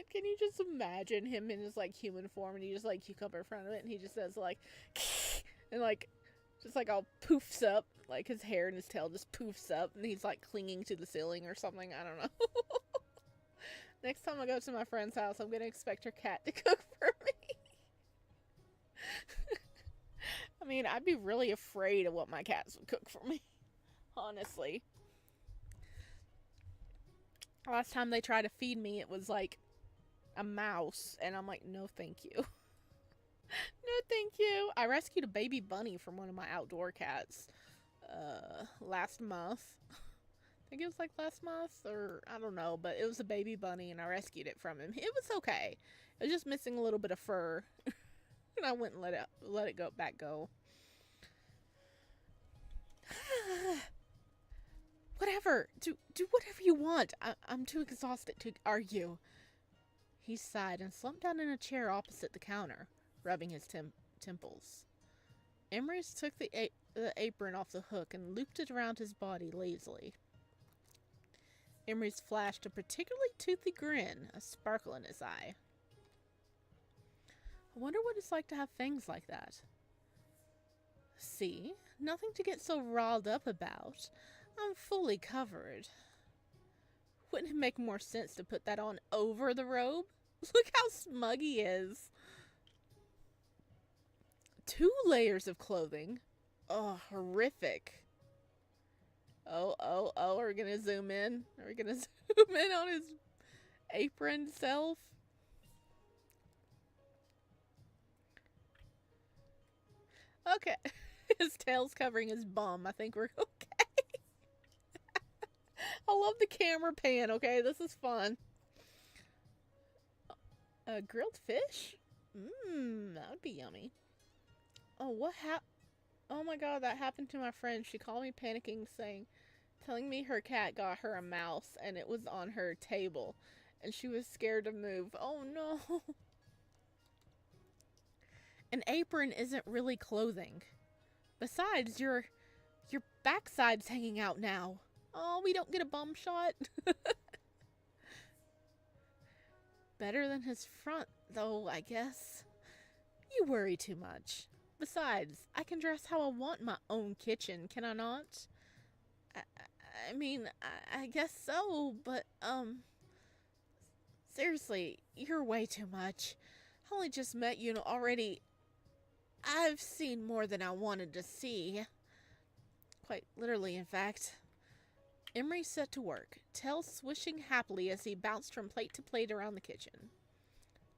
Can you just imagine him in his like human form and he just like cucumber in front of it and he just says like and like just like all poofs up, like his hair and his tail just poofs up and he's like clinging to the ceiling or something. I don't know. Next time I go to my friend's house, I'm gonna expect her cat to cook for me. I mean, I'd be really afraid of what my cats would cook for me. Honestly. Last time they tried to feed me, it was like a mouse, and I'm like, no thank you. No thank you. I rescued a baby bunny from one of my outdoor cats last month. I think it was like last month, or I don't know, but it was a baby bunny and I rescued it from him. It was okay. It was just missing a little bit of fur. And I wouldn't let it go. Whatever. Do whatever you want. I'm too exhausted to argue. He sighed and slumped down in a chair opposite the counter, rubbing his temples. Emery's took the apron off the hook and looped it around his body lazily. Emery's flashed a particularly toothy grin, a sparkle in his eye. I wonder what it's like to have fangs like that. See? Nothing to get so riled up about. I'm fully covered. Wouldn't it make more sense to put that on over the robe? Look how smug he is. 2 layers of clothing. Oh, horrific. Oh, are we gonna zoom in? Are we gonna zoom in on his apron self? Okay. His tail's covering his bum. I think we're okay. I love the camera pan, okay? This is fun. Grilled fish? That would be yummy. Oh, what happened? Oh my god, that happened to my friend. She called me panicking, telling me her cat got her a mouse and it was on her table and she was scared to move. Oh no. An apron isn't really clothing. Besides, your backside's hanging out now. Oh, we don't get a bum shot. Better than his front, though, I guess. You worry too much. Besides, I can dress how I want in my own kitchen, can I not? I mean, I guess so, but, seriously, you're way too much. I only just met you and already I've seen more than I wanted to see. Quite literally, in fact. Emery set to work, tail swishing happily as he bounced from plate to plate around the kitchen.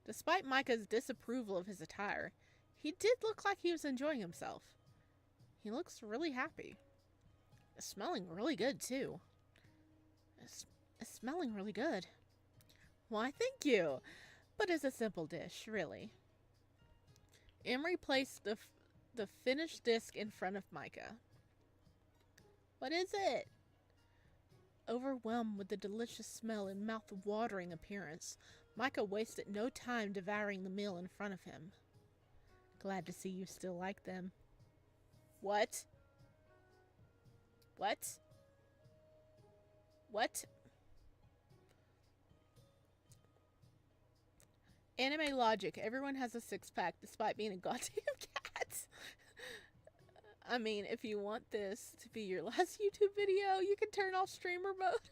Despite Micah's disapproval of his attire, he did look like he was enjoying himself. He looks really happy. It's smelling really good, too. It's smelling really good. Why, thank you. But it's a simple dish, really. Emery placed the finished disc in front of Micah. What is it? Overwhelmed with the delicious smell and mouth-watering appearance, Micah wasted no time devouring the meal in front of him. Glad to see you still like them. What? What? What? Anime logic. Everyone has a six-pack despite being a goddamn cat. I mean, if you want this to be your last YouTube video, you can turn off streamer mode.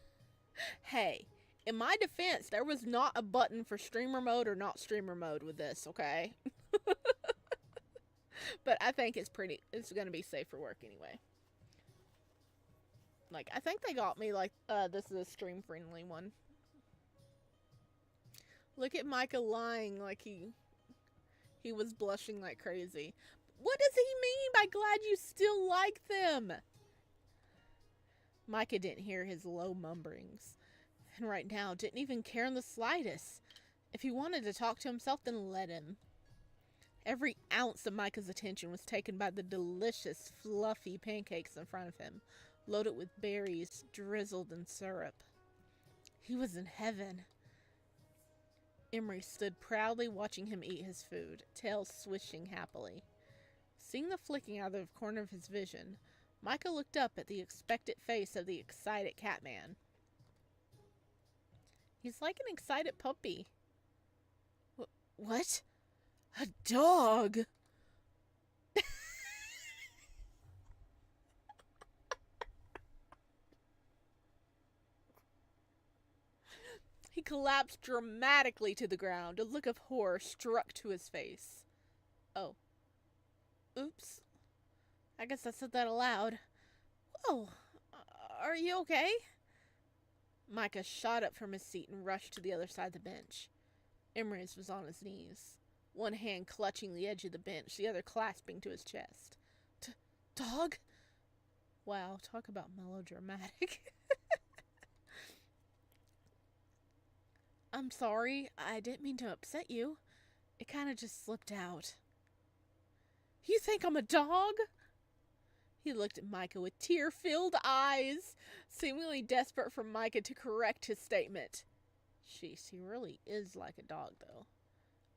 Hey, in my defense, there was not a button for streamer mode or not streamer mode with this, okay? But I think it's gonna be safe for work anyway. Like, I think they got me, like, this is a stream-friendly one. Look at Micah lying like he was blushing like crazy. What does he mean by glad you still like them? Micah didn't hear his low mumblings, and right now didn't even care in the slightest. If he wanted to talk to himself, then let him. Every ounce of Micah's attention was taken by the delicious, fluffy pancakes in front of him, loaded with berries drizzled in syrup. He was in heaven. Emery stood proudly watching him eat his food, tail swishing happily. Seeing the flicking out of the corner of his vision, Micah looked up at the expectant face of the excited Catman. He's like an excited puppy. What? A dog? He collapsed dramatically to the ground, a look of horror struck to his face. Oh. Oops. I guess I said that aloud. Whoa. Are you okay? Micah shot up from his seat and rushed to the other side of the bench. Emery's was on his knees, one hand clutching the edge of the bench, the other clasping to his chest. Dog? Wow, talk about melodramatic. I'm sorry, I didn't mean to upset you. It kind of just slipped out. You think I'm a dog? He looked at Micah with tear-filled eyes, seemingly desperate for Micah to correct his statement. Jeez, he really is like a dog, though.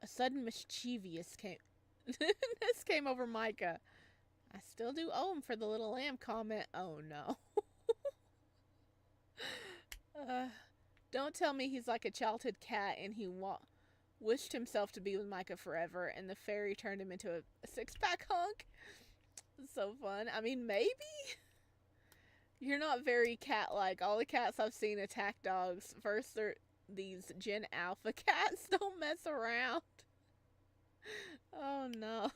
A sudden mischievousness came over Micah. I still do owe him for the little lamb comment. Oh, no. Don't tell me he's like a childhood cat and he wished himself to be with Micah forever and the fairy turned him into a six-pack hunk. So fun. I mean, maybe? You're not very cat-like. All the cats I've seen attack dogs. First, they're these Gen Alpha cats. Don't mess around. Oh, no.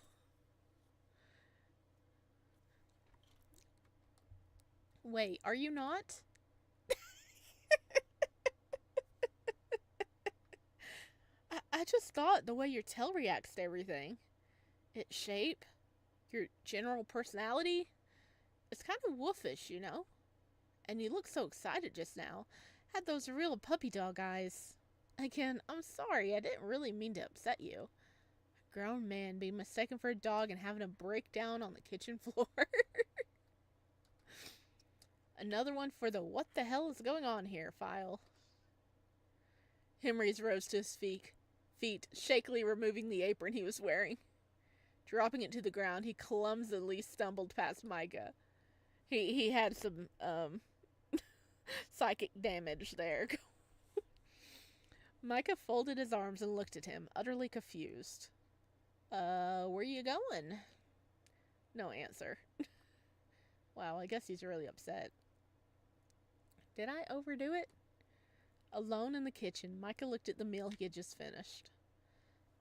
Wait, are you not? I just thought the way your tail reacts to everything, its shape, your general personality, it's kind of wolfish, you know? And you look so excited just now. Had those real puppy dog eyes. Again, I'm sorry, I didn't really mean to upset you. A grown man being mistaken for a dog and having a breakdown on the kitchen floor. Another one for the what the hell is going on here file. Henry's rose to his feet, shakily removing the apron he was wearing. Dropping it to the ground, he clumsily stumbled past Micah. He had some psychic damage there. Micah folded his arms and looked at him, utterly confused. Where you going? No answer. Wow, I guess he's really upset. Did I overdo it? Alone in the kitchen, Micah looked at the meal he had just finished.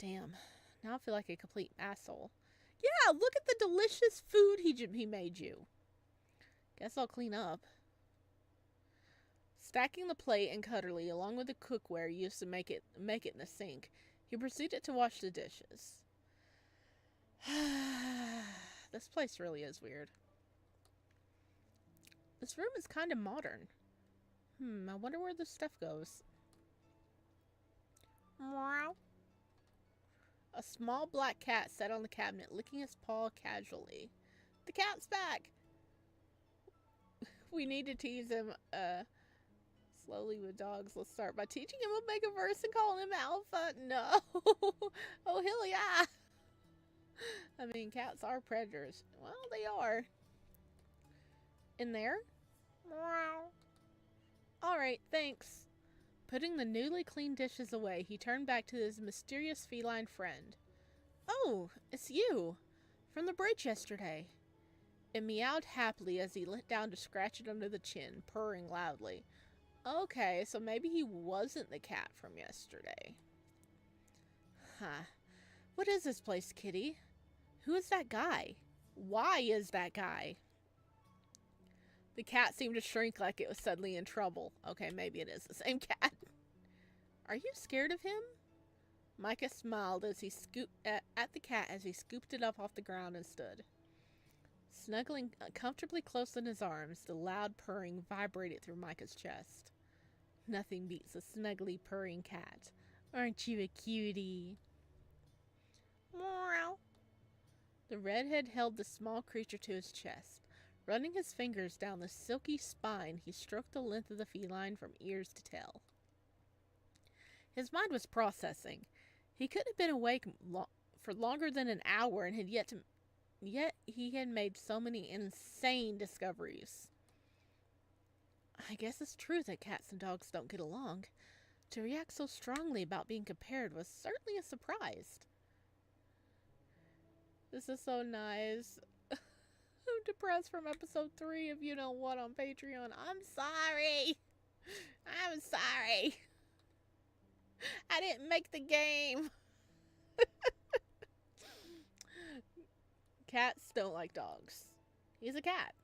Damn, now I feel like a complete asshole. Yeah, look at the delicious food he made you. Guess I'll clean up. Stacking the plate and cutlery along with the cookware used to make it in the sink, he proceeded to wash the dishes. This place really is weird. This room is kind of modern. I wonder where this stuff goes. Meow. A small black cat sat on the cabinet, licking his paw casually. The cat's back! We need to tease him, slowly with dogs. Let's start by teaching him a mega verse and calling him Alpha. No! Oh, hell yeah! I mean, cats are predators. Well, they are. In there? Meow. Alright, thanks. Putting the newly cleaned dishes away, he turned back to his mysterious feline friend. Oh, it's you. From the bridge yesterday. It meowed happily as he leant down to scratch it under the chin, purring loudly. Okay, so maybe he wasn't the cat from yesterday. Huh. What is this place, kitty? Who is that guy? Why is that guy? The cat seemed to shrink like it was suddenly in trouble. Okay, maybe it is the same cat. Are you scared of him? Micah smiled as he scooped at the cat as he scooped it up off the ground and stood. Snuggling comfortably close in his arms, the loud purring vibrated through Micah's chest. Nothing beats a snuggly purring cat. Aren't you a cutie? Meow. The redhead held the small creature to his chest. Running his fingers down the silky spine, he stroked the length of the feline from ears to tail. His mind was processing. He couldn't have been awake for longer than an hour and yet he had made so many insane discoveries. I guess it's true that cats and dogs don't get along. To react so strongly about being compared was certainly a surprise. This is so nice. I'm depressed from episode 3 of You Know What on Patreon. I'm sorry. I'm sorry. I didn't make the game. Cats don't like dogs. He's a cat.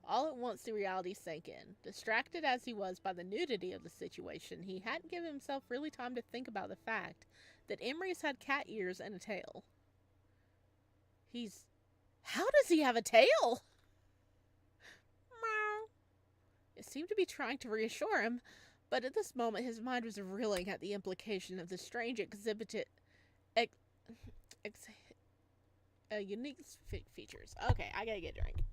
All at once the reality sank in. Distracted as he was by the nudity of the situation, he hadn't given himself really time to think about the fact that Emery's had cat ears and a tail. How does he have a tail? Meow. It seemed to be trying to reassure him, but at this moment his mind was reeling at the implication of the strange unique features. Okay, I gotta get a drink.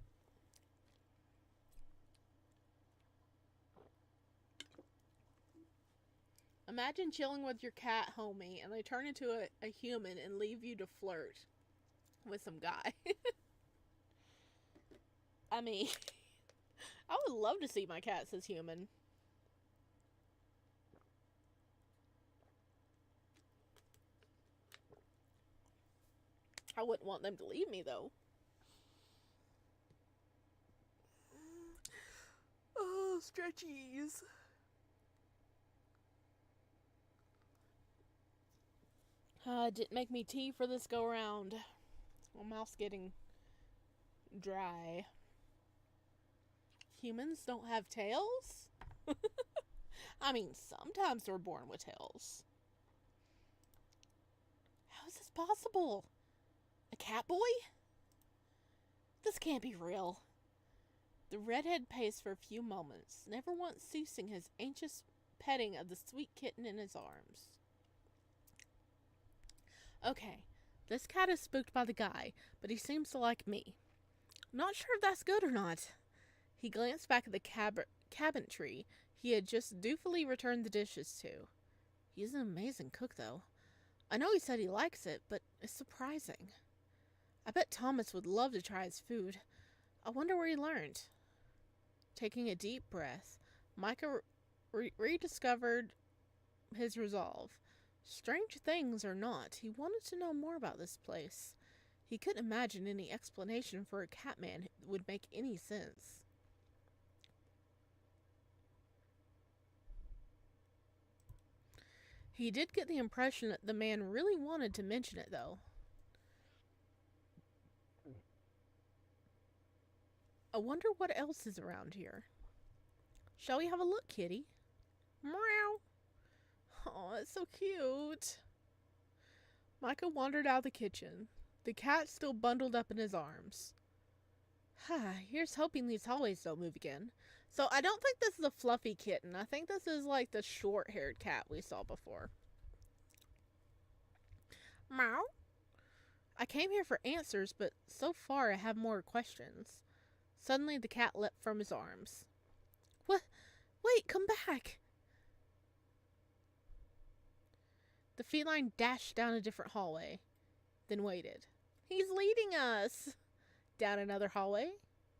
Imagine chilling with your cat homie and they turn into a human and leave you to flirt with some guy. I mean, I would love to see my cats as human. I wouldn't want them to leave me, though. Oh, stretchies. Didn't make me tea for this go round. My mouth's getting dry. Humans don't have tails? I mean, sometimes we're born with tails. How is this possible? A cat boy? This can't be real. The redhead paced for a few moments, never once ceasing his anxious petting of the sweet kitten in his arms. Okay, this cat is spooked by the guy, but he seems to like me. Not sure if that's good or not. He glanced back at the cabinetry he had just dutifully returned the dishes to. He's an amazing cook, though. I know he said he likes it, but it's surprising. I bet Thomas would love to try his food. I wonder where he learned. Taking a deep breath, Micah rediscovered his resolve. Strange things or not, he wanted to know more about this place. He couldn't imagine any explanation for a catman would make any sense. He did get the impression that the man really wanted to mention it, though. I wonder what else is around here. Shall we have a look, kitty? Meow. Oh, it's so cute. Micah wandered out of the kitchen, the cat still bundled up in his arms. Here's hoping these hallways don't move again. So I don't think this is a fluffy kitten. I think this is like the short-haired cat we saw before. Meow. I came here for answers, but so far I have more questions. Suddenly the cat leapt from his arms. What? Wait, come back! The feline dashed down a different hallway, then waited. He's leading us! Down another hallway,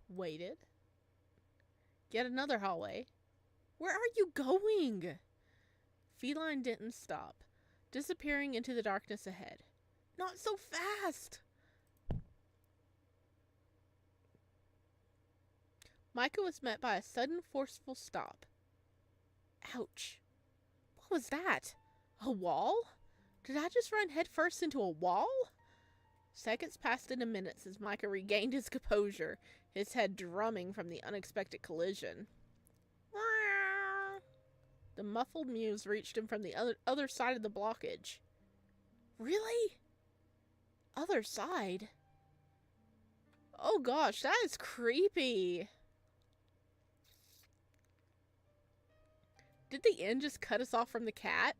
waited. Yet another hallway. Where are you going? Feline didn't stop, disappearing into the darkness ahead. Not so fast! Micah was met by a sudden forceful stop. Ouch. What was that? A wall? Did I just run headfirst into a wall? Seconds passed into minutes as Micah regained his composure, his head drumming from the unexpected collision. The muffled mews reached him from the other side of the blockage. Really? Other side? Oh gosh, that is creepy. Did the inn just cut us off from the cat?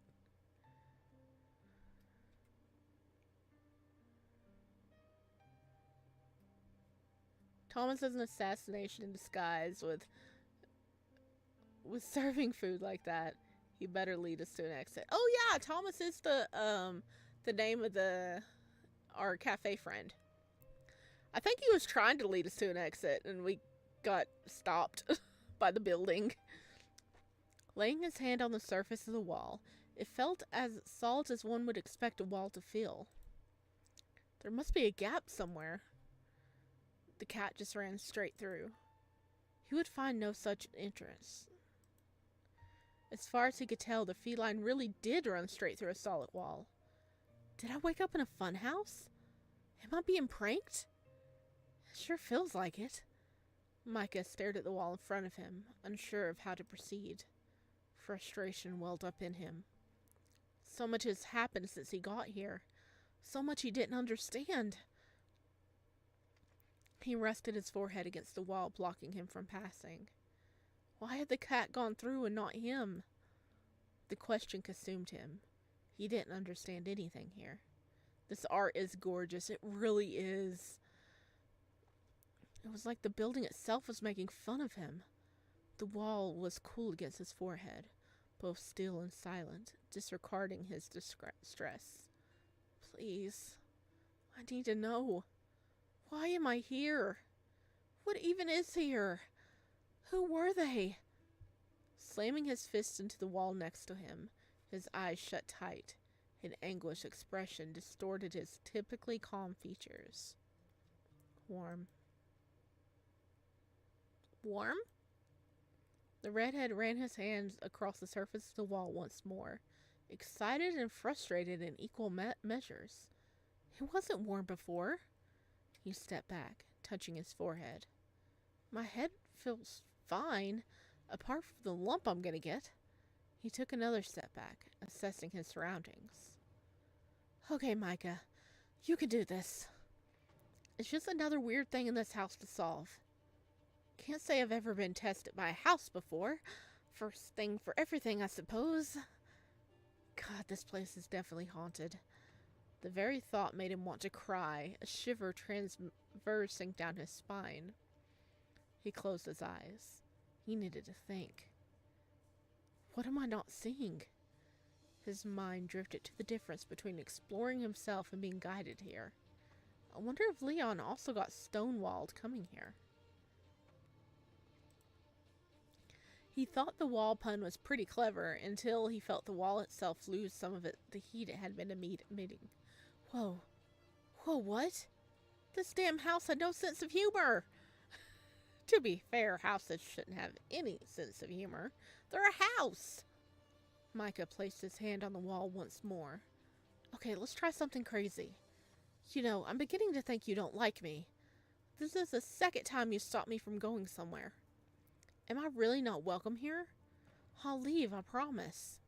Thomas is an assassination in disguise with serving food like that. He better lead us to an exit. Oh yeah, Thomas is the name of our cafe friend. I think he was trying to lead us to an exit and we got stopped by the building. Laying his hand on the surface of the wall, it felt as solid as one would expect a wall to feel. There must be a gap somewhere. The cat just ran straight through. He would find no such entrance. As far as he could tell, the feline really did run straight through a solid wall. Did I wake up in a funhouse? Am I being pranked? It sure feels like it. Micah stared at the wall in front of him, unsure of how to proceed. Frustration welled up in him. So much has happened since he got here. So much he didn't understand. He rested his forehead against the wall, blocking him from passing. Why had the cat gone through and not him? The question consumed him. He didn't understand anything here. This art is gorgeous. It really is. It was like the building itself was making fun of him. The wall was cool against his forehead, both still and silent, disregarding his distress. Please, I need to know. Why am I here? What even is here? Who were they? Slamming his fist into the wall next to him, his eyes shut tight, an anguished expression distorted his typically calm features. Warm. Warm? The redhead ran his hands across the surface of the wall once more, excited and frustrated in equal measures. It wasn't warm before. He stepped back, touching his forehead. My head feels fine, apart from the lump I'm gonna get. He took another step back, assessing his surroundings. Okay, Micah, you can do this. It's just another weird thing in this house to solve. Can't say I've ever been tested by a house before. First thing for everything, I suppose. God, this place is definitely haunted. The very thought made him want to cry, a shiver transversing down his spine. He closed his eyes. He needed to think. What am I not seeing? His mind drifted to the difference between exploring himself and being guided here. I wonder if Leon also got stonewalled coming here. He thought the wall pun was pretty clever until he felt the wall itself lose some of the heat it had been emitting. Whoa. Whoa, what? This damn house had no sense of humor. To be fair, houses shouldn't have any sense of humor. They're a house. Micah placed his hand on the wall once more. Okay, let's try something crazy. You know, I'm beginning to think you don't like me. This is the second time you stopped me from going somewhere. Am I really not welcome here? I'll leave, I promise.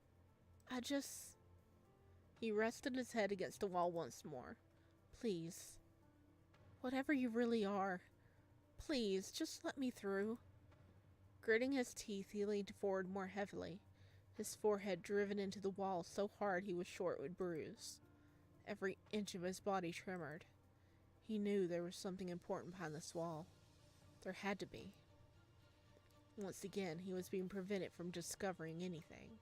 He rested his head against the wall once more. Please. Whatever you really are. Please, just let me through. Gritting his teeth, he leaned forward more heavily, his forehead driven into the wall so hard he was sure it would bruise. Every inch of his body tremored. He knew there was something important behind this wall. There had to be. Once again, he was being prevented from discovering anything.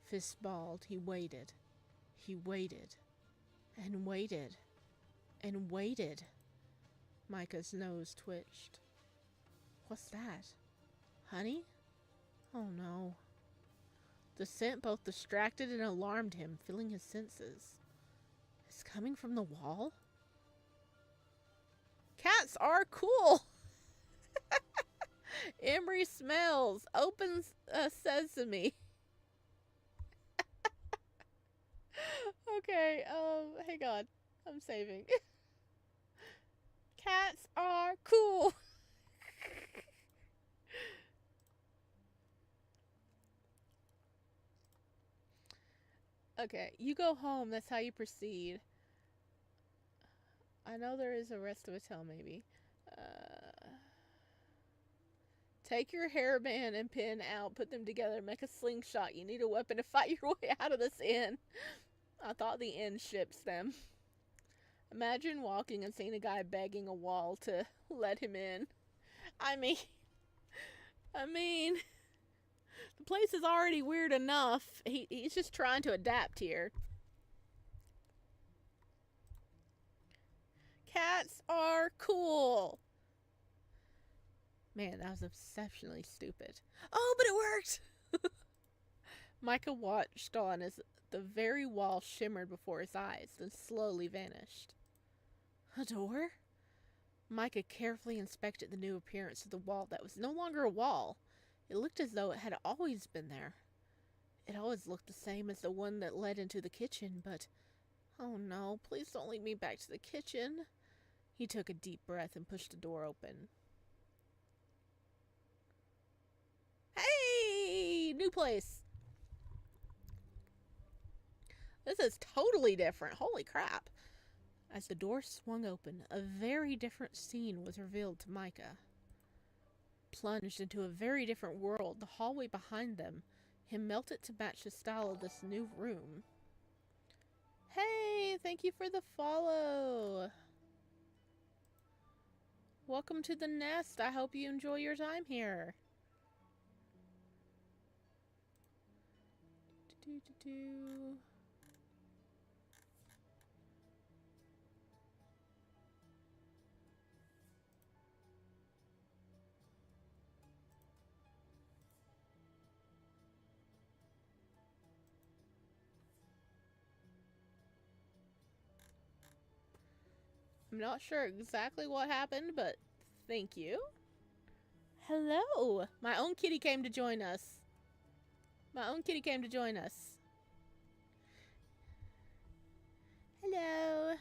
Fists balled, he waited. He waited. And waited. And waited. Micah's nose twitched. What's that? Honey? Oh no. The scent both distracted and alarmed him, filling his senses. It's coming from the wall? Cats are cool! Emery smells. Open sesame. Okay, hang on. I'm saving. Cats are cool. Okay, you go home. That's how you proceed. I know there is a rest of a tale, maybe. Take your hairband and pin out. Put them together. Make a slingshot. You need a weapon to fight your way out of this inn. I thought the inn ships them. Imagine walking and seeing a guy begging a wall to let him in. I mean, the place is already weird enough. He's just trying to adapt here. Cats are cool. Man, that was exceptionally stupid. Oh, but it worked! Micah watched on as the very wall shimmered before his eyes, then slowly vanished. A door? Micah carefully inspected the new appearance of the wall that was no longer a wall. It looked as though it had always been there. It always looked the same as the one that led into the kitchen, but... Oh no, please don't lead me back to the kitchen. He took a deep breath and pushed the door open. Hey! New place! This is totally different. Holy crap. As the door swung open, a very different scene was revealed to Micah. Plunged into a very different world, the hallway behind them, him melted to match the style of this new room. Hey, thank you for the follow. Welcome to the nest. I hope you enjoy your time here. I'm not sure exactly what happened, but thank you. Hello! My own kitty came to join us. My own kitty came to join us. Hello!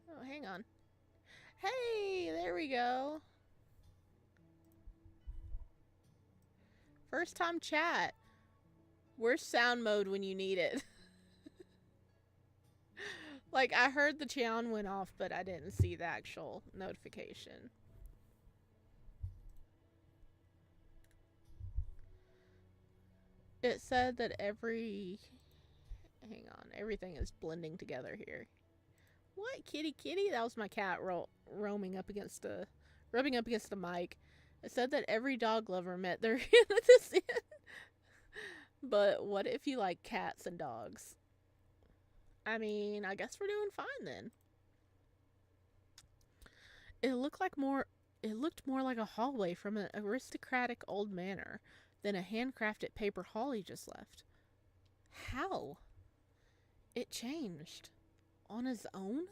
Oh, hang on. Hey, there we go. First time chat. Where's sound mode when you need it? Like, I heard the chime went off, but I didn't see the actual notification. It said that hang on, everything is blending together here. What, kitty kitty? That was my cat rubbing up against the mic. It said that every dog lover met their end at this end. But what if you like cats and dogs? I mean, I guess we're doing fine then. It looked more like a hallway from an aristocratic old manor than a handcrafted paper hall he just left. How? It changed. On his own?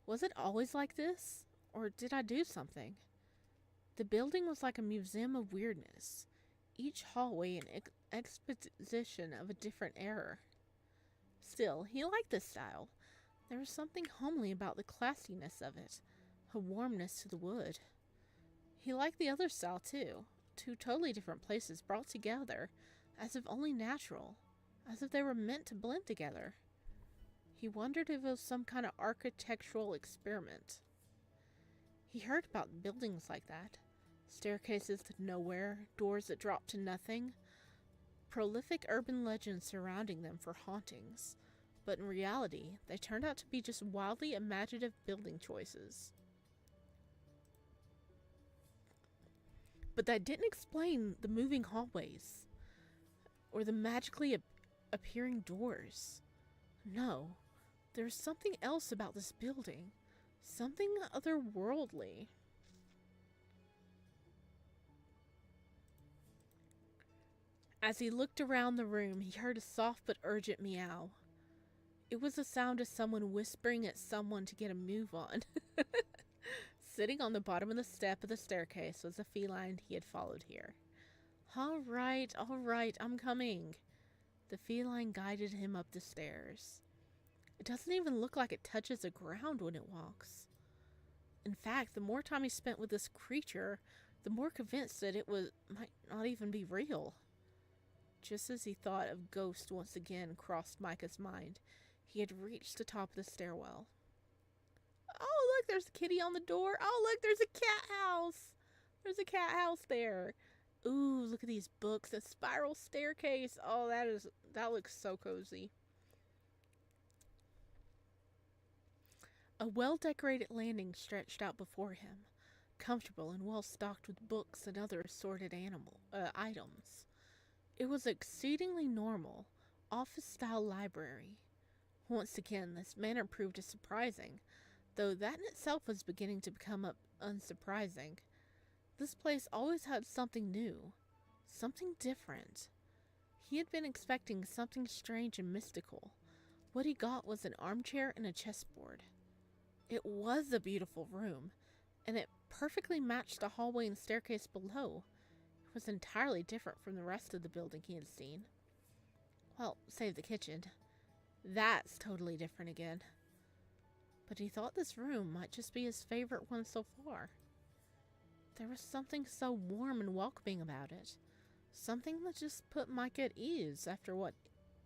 Was it always like this? Or did I do something? The building was like a museum of weirdness. Each hallway an exposition of a different era. Still, he liked this style. There was something homely about the classiness of it, a warmness to the wood. He liked the other style too. Two totally different places brought together, as if only natural, as if they were meant to blend together. He wondered if it was some kind of architectural experiment. He heard about buildings like that. Staircases to nowhere, doors that drop to nothing. Prolific urban legends surrounding them for hauntings. But in reality, they turned out to be just wildly imaginative building choices. But that didn't explain the moving hallways. Or the magically appearing doors. No, there's something else about this building. Something otherworldly. As he looked around the room, he heard a soft but urgent meow. It was the sound of someone whispering at someone to get a move on. Sitting on the bottom of the step of the staircase was a feline he had followed here. All right, I'm coming. The feline guided him up the stairs. It doesn't even look like it touches the ground when it walks. In fact, the more time he spent with this creature, the more convinced that might not even be real. Just as he thought of ghost once again crossed Micah's mind, he had reached the top of the stairwell. Oh, look, there's a kitty on the door. Oh, look, there's a cat house. There's a cat house there. Ooh, look at these books. A spiral staircase. Oh, that looks so cozy. A well-decorated landing stretched out before him, comfortable and well-stocked with books and other assorted items. It was an exceedingly normal, office-style library. Once again, this manner proved as surprising, though that in itself was beginning to become unsurprising. This place always had something new, something different. He had been expecting something strange and mystical. What he got was an armchair and a chessboard. It was a beautiful room, and it perfectly matched the hallway and staircase below. It was entirely different from the rest of the building he had seen. Well, save the kitchen. That's totally different again. But he thought this room might just be his favorite one so far. There was something so warm and welcoming about it. Something that just put Micah at ease after what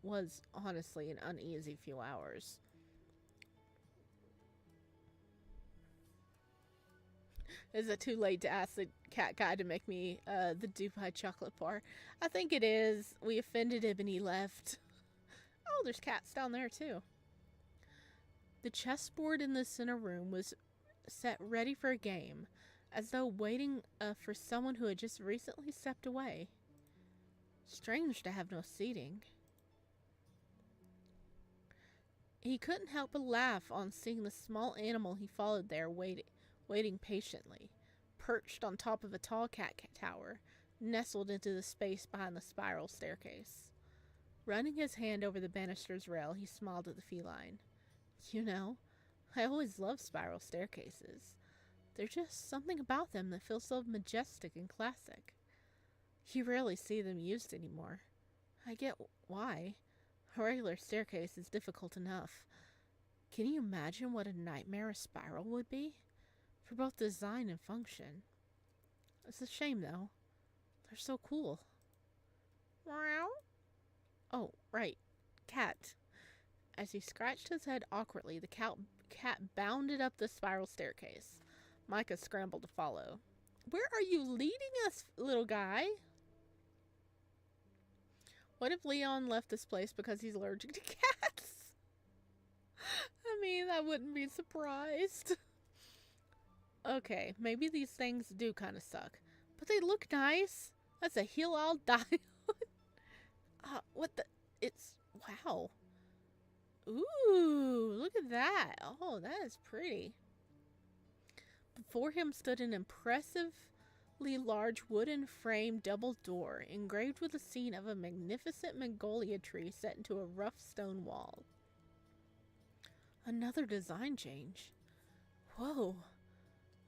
was honestly an uneasy few hours. Is it too late to ask the cat guy to make me the Dubai chocolate bar? I think it is. We offended him and he left. Oh, there's cats down there too. The chessboard in the center room was set ready for a game, as though waiting for someone who had just recently stepped away. Strange to have no seating. He couldn't help but laugh on seeing the small animal he followed there waiting patiently, perched on top of a tall cat tower, nestled into the space behind the spiral staircase. Running his hand over the banister's rail, he smiled at the feline. You know, I always loved spiral staircases. There's just something about them that feels so majestic and classic. You rarely see them used anymore. I get why. A regular staircase is difficult enough. Can you imagine what a nightmare a spiral would be? For both design and function. It's a shame, though. They're so cool. Meow. Oh, right. Cat. As he scratched his head awkwardly, the cat bounded up the spiral staircase. Micah scrambled to follow. Where are you leading us, little guy? What if Leon left this place because he's allergic to cats? I mean, I wouldn't be surprised. Okay, maybe these things do kind of suck. But they look nice. That's a hill I'll die on. What the? It's... Wow. Ooh, look at that. Oh, that is pretty. Before him stood an impressively large wooden frame double door, engraved with a scene of a magnificent magnolia tree set into a rough stone wall. Another design change. Whoa.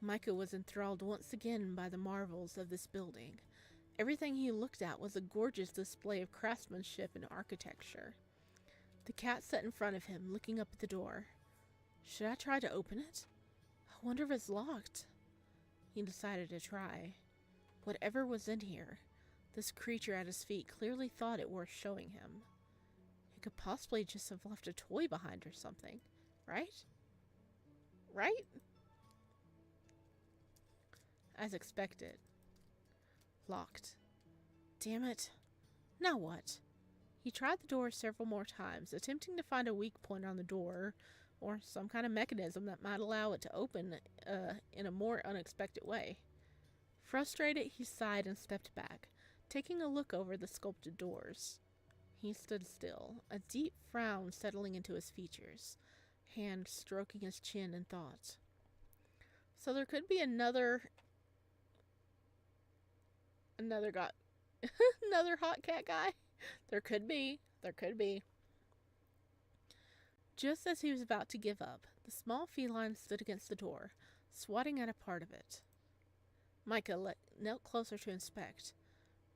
Micah was enthralled once again by the marvels of this building. Everything he looked at was a gorgeous display of craftsmanship and architecture. The cat sat in front of him, looking up at the door. Should I try to open it? I wonder if it's locked. He decided to try. Whatever was in here, this creature at his feet clearly thought it worth showing him. He could possibly just have left a toy behind or something, right? Right? As expected. Locked. Damn it. Now what? He tried the door several more times, attempting to find a weak point on the door, or some kind of mechanism that might allow it to open in a more unexpected way. Frustrated, he sighed and stepped back, taking a look over the sculpted doors. He stood still, a deep frown settling into his features, hand stroking his chin in thought. So there could be another hot cat guy. There could be. Just as he was about to give up, the small feline stood against the door, swatting at a part of it. Micah knelt closer to inspect.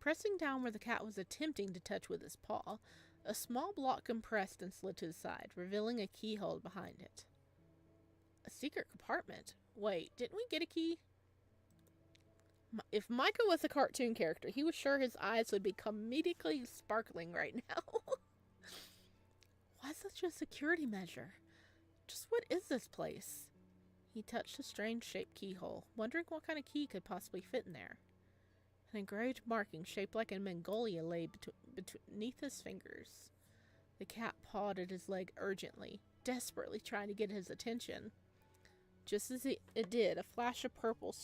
Pressing down where the cat was attempting to touch with his paw, a small block compressed and slid to the side, revealing a keyhole behind it. A secret compartment? Wait, didn't we get a key? If Micah was a cartoon character, he was sure his eyes would be comedically sparkling right now. Why such a security measure? Just what is this place? He touched a strange-shaped keyhole, wondering what kind of key could possibly fit in there. An engraved marking shaped like a magnolia lay beneath his fingers. The cat pawed at his leg urgently, desperately trying to get his attention. Just as it did, a flash of purple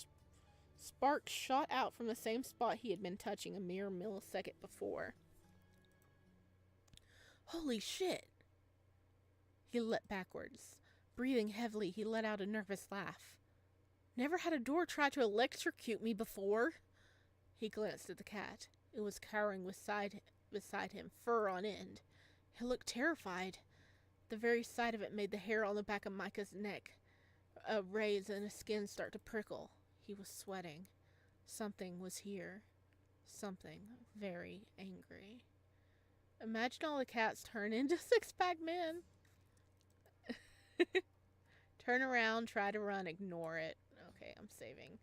sparks shot out from the same spot he had been touching a mere millisecond before. Holy shit! He leapt backwards. Breathing heavily, he let out a nervous laugh. Never had a door try to electrocute me before. He glanced at the cat. It was cowering beside him, fur on end. It looked terrified. The very sight of it made the hair on the back of Micah's neck raise and his skin start to prickle. He was sweating. Something was here. Something very angry. Imagine all the cats turn into six-pack men. Turn around, try to run, ignore it. Okay, I'm saving.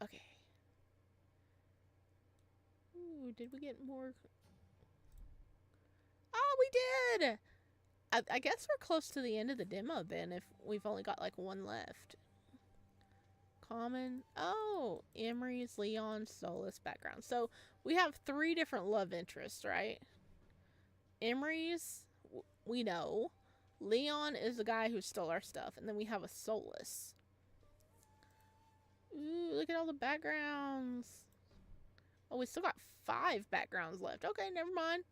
Okay. Ooh, did we get more? Oh, we did! I guess we're close to the end of the demo then, if we've only got like one left. Common. Oh, Emery's, Leon, Solus, background. So we have 3 different love interests, right? Emery's, we know. Leon is the guy who stole our stuff. And then we have a Solus. Ooh, look at all the backgrounds. Oh, we still got 5 backgrounds left. Okay, never mind.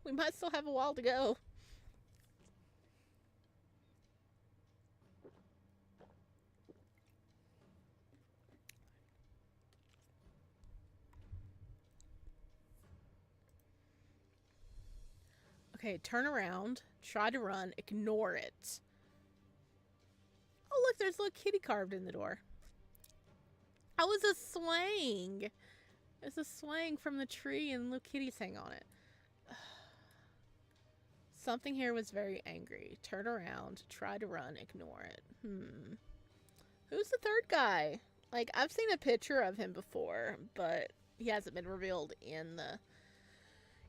We might still have a while to go. Okay, turn around, try to run, ignore it. Oh, look, there's a little kitty carved in the door. Oh, it's a swing. It's a swing from the tree and little kitties hang on it. Something here was very angry. Turn around, try to run, ignore it. Who's the third guy? Like, I've seen a picture of him before, but he hasn't been revealed in the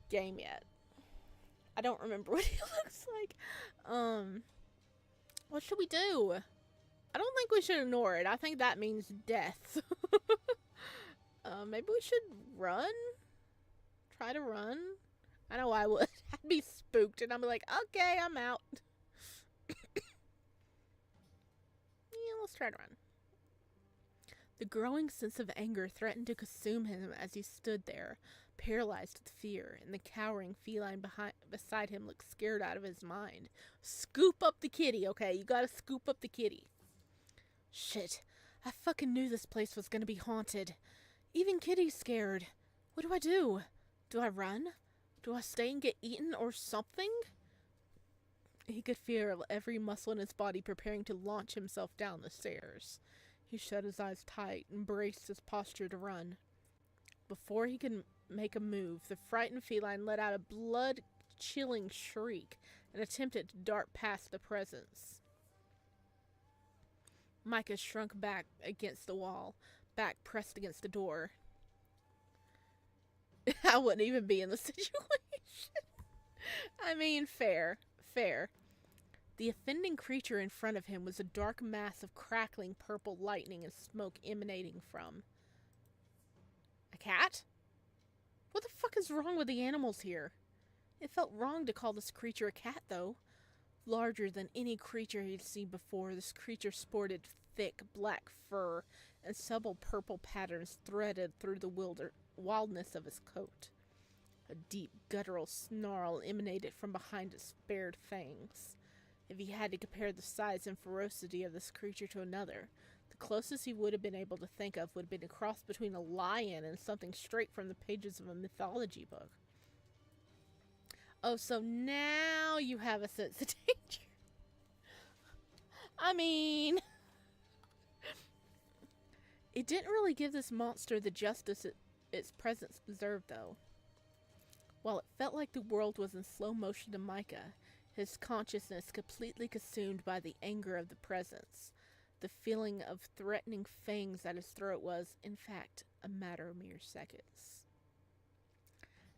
game yet. I don't remember what he looks like. What should we do? I don't think we should ignore it. I think that means death. Maybe we should run? Try to run? I know I would. I'd be spooked and I'd be like, okay, I'm out. Yeah, let's try to run. The growing sense of anger threatened to consume him as he stood there, paralyzed with fear, and the cowering feline beside him looked scared out of his mind. Scoop up the kitty, okay? You gotta scoop up the kitty. Shit. I fucking knew this place was gonna be haunted. Even Kitty's scared. What do I do? Do I run? Do I stay and get eaten or something? He could feel every muscle in his body preparing to launch himself down the stairs. He shut his eyes tight and braced his posture to run. Before he could make a move, the frightened feline let out a blood-chilling shriek and attempted to dart past the presence. Micah shrunk back against the wall, back pressed against the door. I wouldn't even be in the situation. I mean, fair. The offending creature in front of him was a dark mass of crackling purple lightning and smoke emanating from. A cat? What the fuck is wrong with the animals here? It felt wrong to call this creature a cat, though. Larger than any creature he'd seen before, this creature sported thick black fur and subtle purple patterns threaded through the wildness of his coat. A deep guttural snarl emanated from behind its bared fangs. If he had to compare the size and ferocity of this creature to another, the closest he would have been able to think of would have been a cross between a lion and something straight from the pages of a mythology book. Oh, so now you have a sense of danger. I mean, it didn't really give this monster the justice its presence deserved, though. While it felt like the world was in slow motion to Micah, his consciousness completely consumed by the anger of the presence. The feeling of threatening fangs at his throat was, in fact, a matter of mere seconds.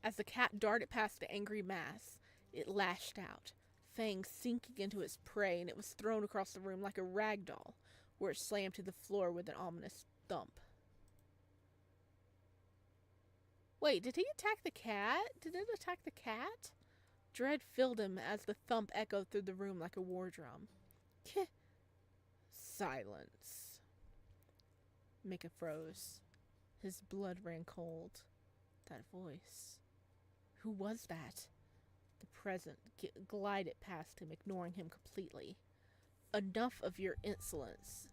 As the cat darted past the angry mass, it lashed out, fangs sinking into its prey, and it was thrown across the room like a rag doll, where it slammed to the floor with an ominous thump. Wait, did he attack the cat? Did it attack the cat? Dread filled him as the thump echoed through the room like a war drum. Silence. Micah froze. His blood ran cold. That voice. Who was that? The present glided past him, ignoring him completely. Enough of your insolence,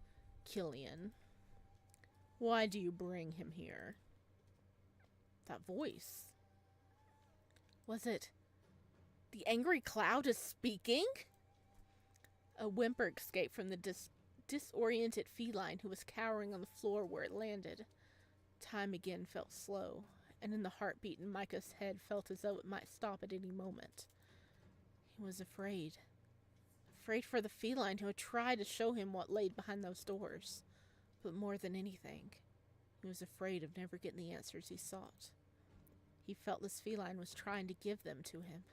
Killian. Why do you bring him here? That voice. Was it the angry cloud is speaking? A whimper escaped from the disoriented feline who was cowering on the floor where it landed. Time again felt slow, and in the heartbeat in Micah's head felt as though it might stop at any moment. He was afraid. Afraid for the feline who had tried to show him what lay behind those doors. But more than anything, he was afraid of never getting the answers he sought. He felt this feline was trying to give them to him.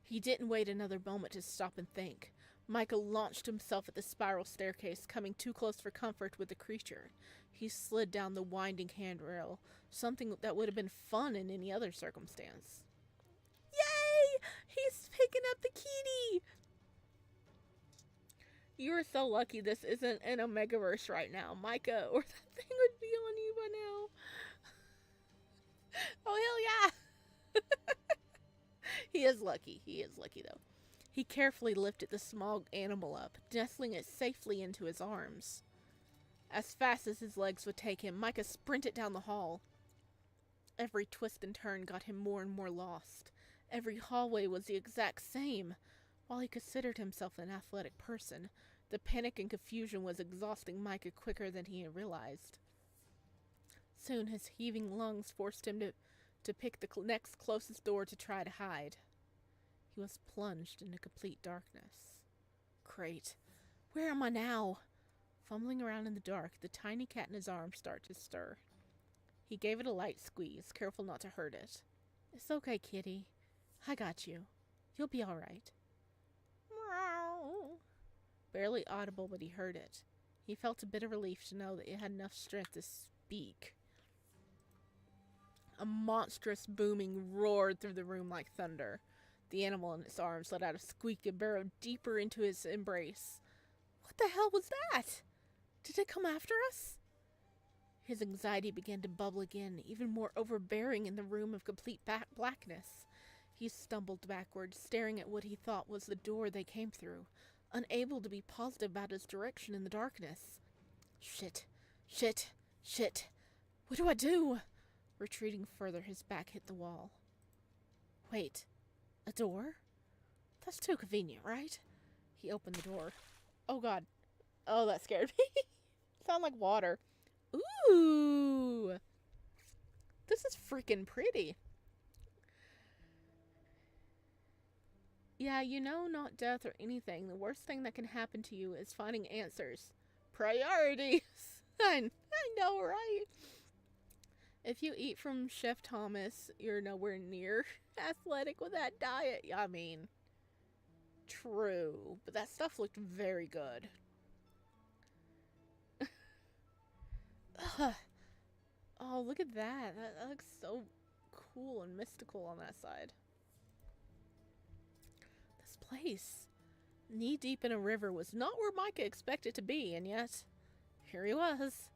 He didn't wait another moment to stop and think. Micah launched himself at the spiral staircase, coming too close for comfort with the creature. He slid down the winding handrail, something that would have been fun in any other circumstance. Yay! He's picking up the kitty! You're so lucky this isn't in Omegaverse right now, Micah, or that thing would be on you by now. Oh, hell yeah! He is lucky, though. He carefully lifted the small animal up, nestling it safely into his arms. As fast as his legs would take him, Micah sprinted down the hall. Every twist and turn got him more and more lost. Every hallway was the exact same. While he considered himself an athletic person, the panic and confusion was exhausting Micah quicker than he had realized. Soon his heaving lungs forced him to to pick the next closest door to try to hide. He was plunged into complete darkness. Great. Where am I now? Fumbling around in the dark, the tiny cat in his arms started to stir. He gave it a light squeeze, careful not to hurt it. It's okay, kitty. I got you. You'll be all right. Meow. Barely audible, but he heard it. He felt a bit of relief to know that it had enough strength to speak. A monstrous booming roared through the room like thunder. The animal in its arms let out a squeak and burrowed deeper into his embrace. What the hell was that? Did it come after us? His anxiety began to bubble again, even more overbearing in the room of complete blackness. He stumbled backward, staring at what he thought was the door they came through, unable to be positive about his direction in the darkness. Shit. What do I do? Retreating further, his back hit the wall. Wait, a door? That's too convenient, right? He opened the door. Oh god. Oh, that scared me. Sound like water. Ooh! This is freaking pretty. Yeah, you know, not death or anything. The worst thing that can happen to you is finding answers. Priorities! I know, right? If you eat from Chef Thomas, you're nowhere near athletic with that diet. I mean, true. But that stuff looked very good. Oh, look at that. That looks so cool and mystical on that side. This place, knee-deep in a river, was not where Micah expected to be, and yet, here he was.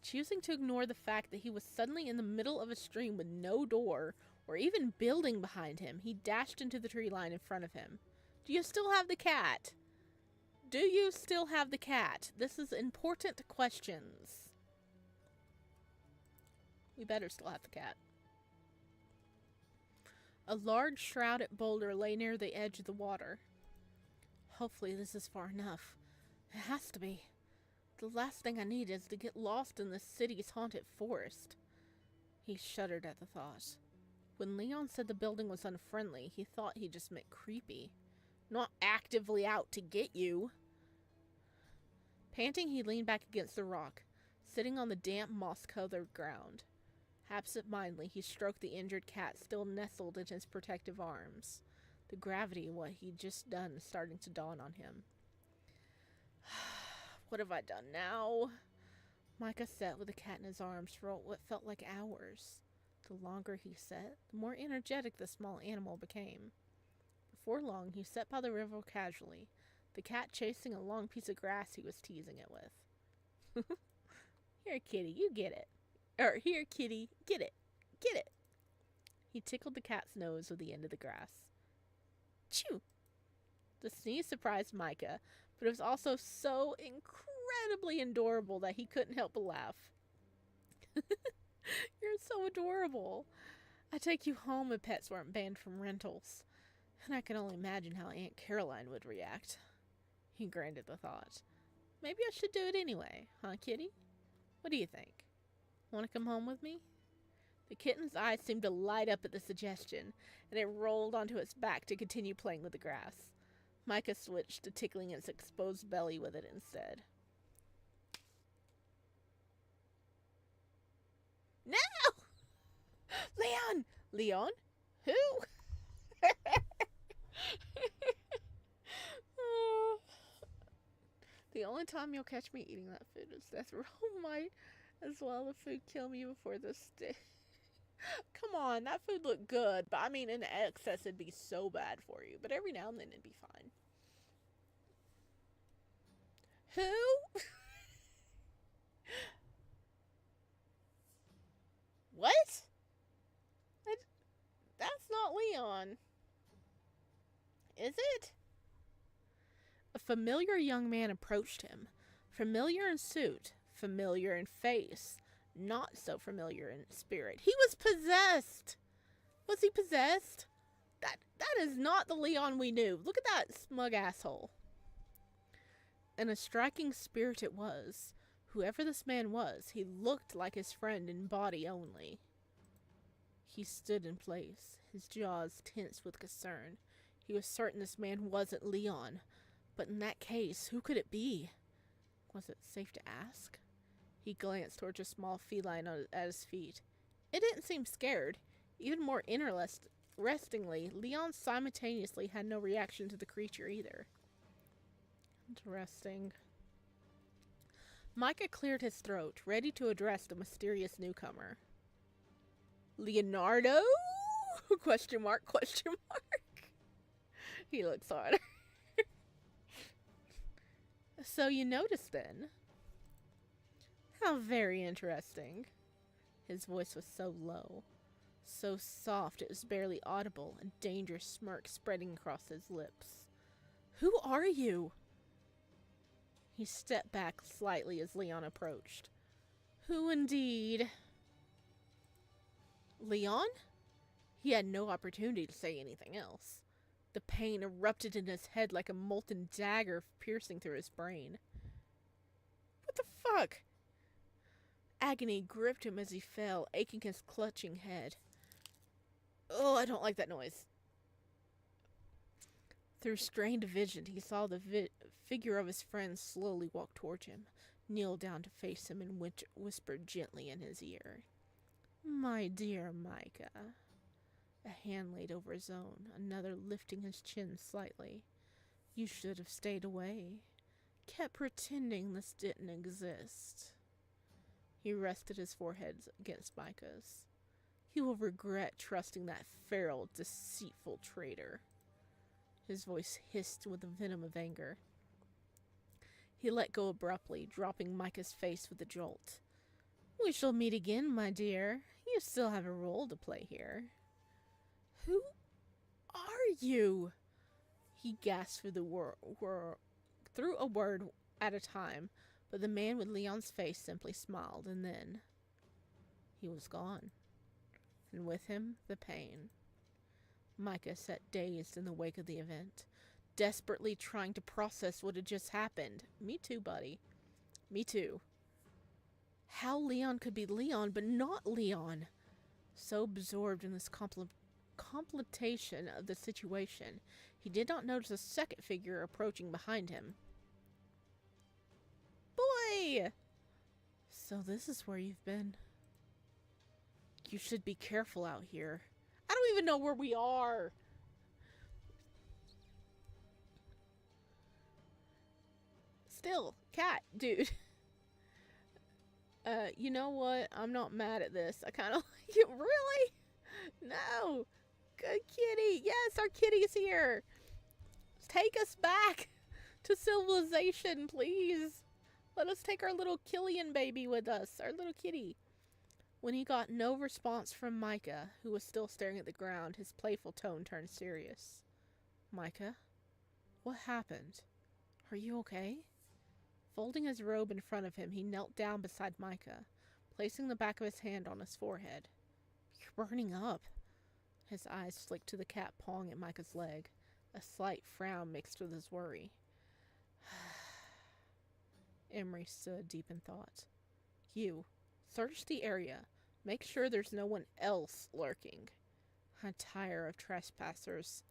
Choosing to ignore the fact that he was suddenly in the middle of a stream with no door or even building behind him, he dashed into the tree line in front of him. Do you still have the cat? Do you still have the cat? This is important questions. We better still have the cat. A large shrouded boulder lay near the edge of the water. Hopefully this is far enough. It has to be. The last thing I need is to get lost in the city's haunted forest. He shuddered at the thought. When Leon said the building was unfriendly, he thought he just meant creepy. Not actively out to get you. Panting, he leaned back against the rock, sitting on the damp, moss-covered ground. Absent-mindedly, he stroked the injured cat still nestled in his protective arms. The gravity of what he'd just done was starting to dawn on him. What have I done now? Micah sat with the cat in his arms for what felt like hours. The longer he sat, the more energetic the small animal became. Before long, he sat by the river casually, the cat chasing a long piece of grass he was teasing it with. Here, kitty, you get it. Or, here, kitty, get it. Get it. He tickled the cat's nose with the end of the grass. Chew! The sneeze surprised Micah, but it was also so incredibly adorable that he couldn't help but laugh. You're so adorable. I take you home if pets weren't banned from rentals. And I can only imagine how Aunt Caroline would react. He grinned at the thought. Maybe I should do it anyway, huh, kitty? What do you think? Want to come home with me? The kitten's eyes seemed to light up at the suggestion, and it rolled onto its back to continue playing with the grass. Micah switched to tickling its exposed belly with it instead. No! Leon! Leon? Who? The only time you'll catch me eating that food is death row might as well the food kill me before this day. Come on, that food looked good, but I mean in excess it'd be so bad for you, but every now and then it'd be fine. Who? What? That's not Leon. Is it? A familiar young man approached him. Familiar in suit, familiar in face, not so familiar in spirit. He was possessed. Was he possessed? That is not the Leon we knew. Look at that smug asshole. And a striking spirit it was. Whoever this man was, he looked like his friend in body only. He stood in place, his jaws tense with concern. He was certain this man wasn't Leon, but in that case, who could it be? Was it safe to ask? He glanced towards a small feline at his feet. It didn't seem scared. Even more interestingly, Leon simultaneously had no reaction to the creature either. Interesting. Micah cleared his throat, ready to address the mysterious newcomer. Leonardo? Question mark, question mark. He looks harder. So you noticed then? How very interesting. His voice was so low, so soft it was barely audible, a dangerous smirk spreading across his lips. Who are you? He stepped back slightly as Leon approached. Who indeed? Leon? He had no opportunity to say anything else. The pain erupted in his head like a molten dagger piercing through his brain. What the fuck? Agony gripped him as he fell, aching his clutching head. Oh, I don't like that noise. Through strained vision, he saw the figure of his friend slowly walk toward him, kneel down to face him, and whispered gently in his ear. My dear Micah. A hand laid over his own, another lifting his chin slightly. You should have stayed away. Kept pretending this didn't exist. He rested his forehead against Micah's. You will regret trusting that feral, deceitful traitor. His voice hissed with the venom of anger. He let go abruptly, dropping Micah's face with a jolt. We shall meet again, my dear. You still have a role to play here. Who are you? He gasped through a word at a time, but the man with Leon's face simply smiled, and then he was gone. And with him, the pain. Micah sat dazed in the wake of the event, desperately trying to process what had just happened. Me too, buddy. Me too. How Leon could be Leon, but not Leon? So absorbed in this complication of the situation, he did not notice a second figure approaching behind him. Boy! So this is where you've been. You should be careful out here. I don't even know where we are. Still, cat, dude. You know what? I'm not mad at this. I kind of like it. Really? No. Good kitty. Yes, our kitty's here. Take us back to civilization, please. Let us take our little Killian baby with us. Our little kitty. When he got no response from Micah, who was still staring at the ground, his playful tone turned serious. Micah? What happened? Are you okay? Folding his robe in front of him, he knelt down beside Micah, placing the back of his hand on his forehead. You're burning up. His eyes flicked to the cat pawing at Micah's leg, a slight frown mixed with his worry. Emery stood deep in thought. You, search the area. Make sure there's no one else lurking. I tire of trespassers.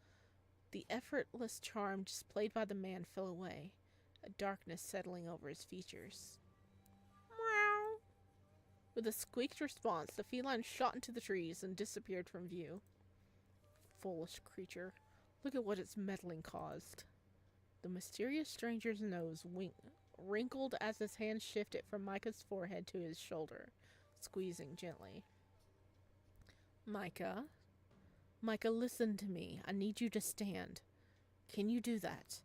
The effortless charm displayed by the man fell away, a darkness settling over his features. Meow. With a squeaked response, the feline shot into the trees and disappeared from view. Foolish creature. Look at what its meddling caused. The mysterious stranger's nose wrinkled as his hand shifted from Micah's forehead to his shoulder, squeezing gently. Micah? Micah, listen to me. I need you to stand. Can you do that?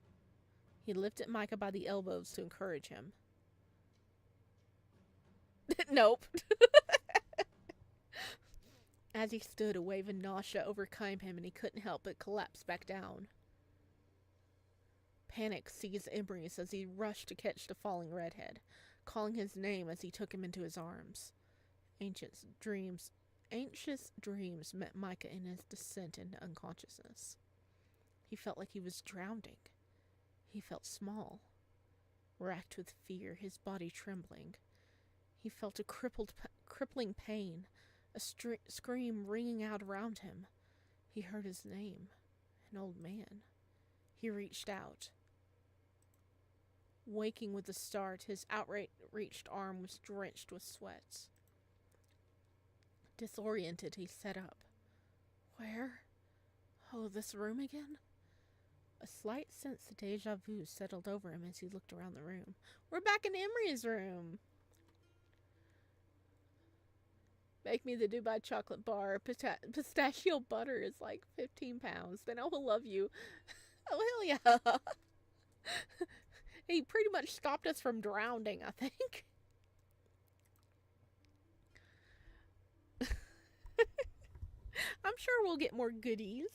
He lifted Micah by the elbows to encourage him. Nope. As he stood, a wave of nausea overcame him and he couldn't help but collapse back down. Panic seized Emery as he rushed to catch the falling redhead, calling his name as he took him into his arms. Anxious dreams met Micah in his descent into unconsciousness. He felt like he was drowning. He felt small, racked with fear, his body trembling. He felt a crippling pain, a scream ringing out around him. He heard his name. An old man. He reached out. Waking with the start, his outreached arm was drenched with sweat. Disoriented, he sat up. Where? Oh, this room again? A slight sense of deja vu settled over him as he looked around the room. We're back in Emery's room! Make me the Dubai chocolate bar. Pistachio butter is like 15 pounds. Then I will love you. Oh, hell yeah. He pretty much stopped us from drowning, I think. I'm sure we'll get more goodies.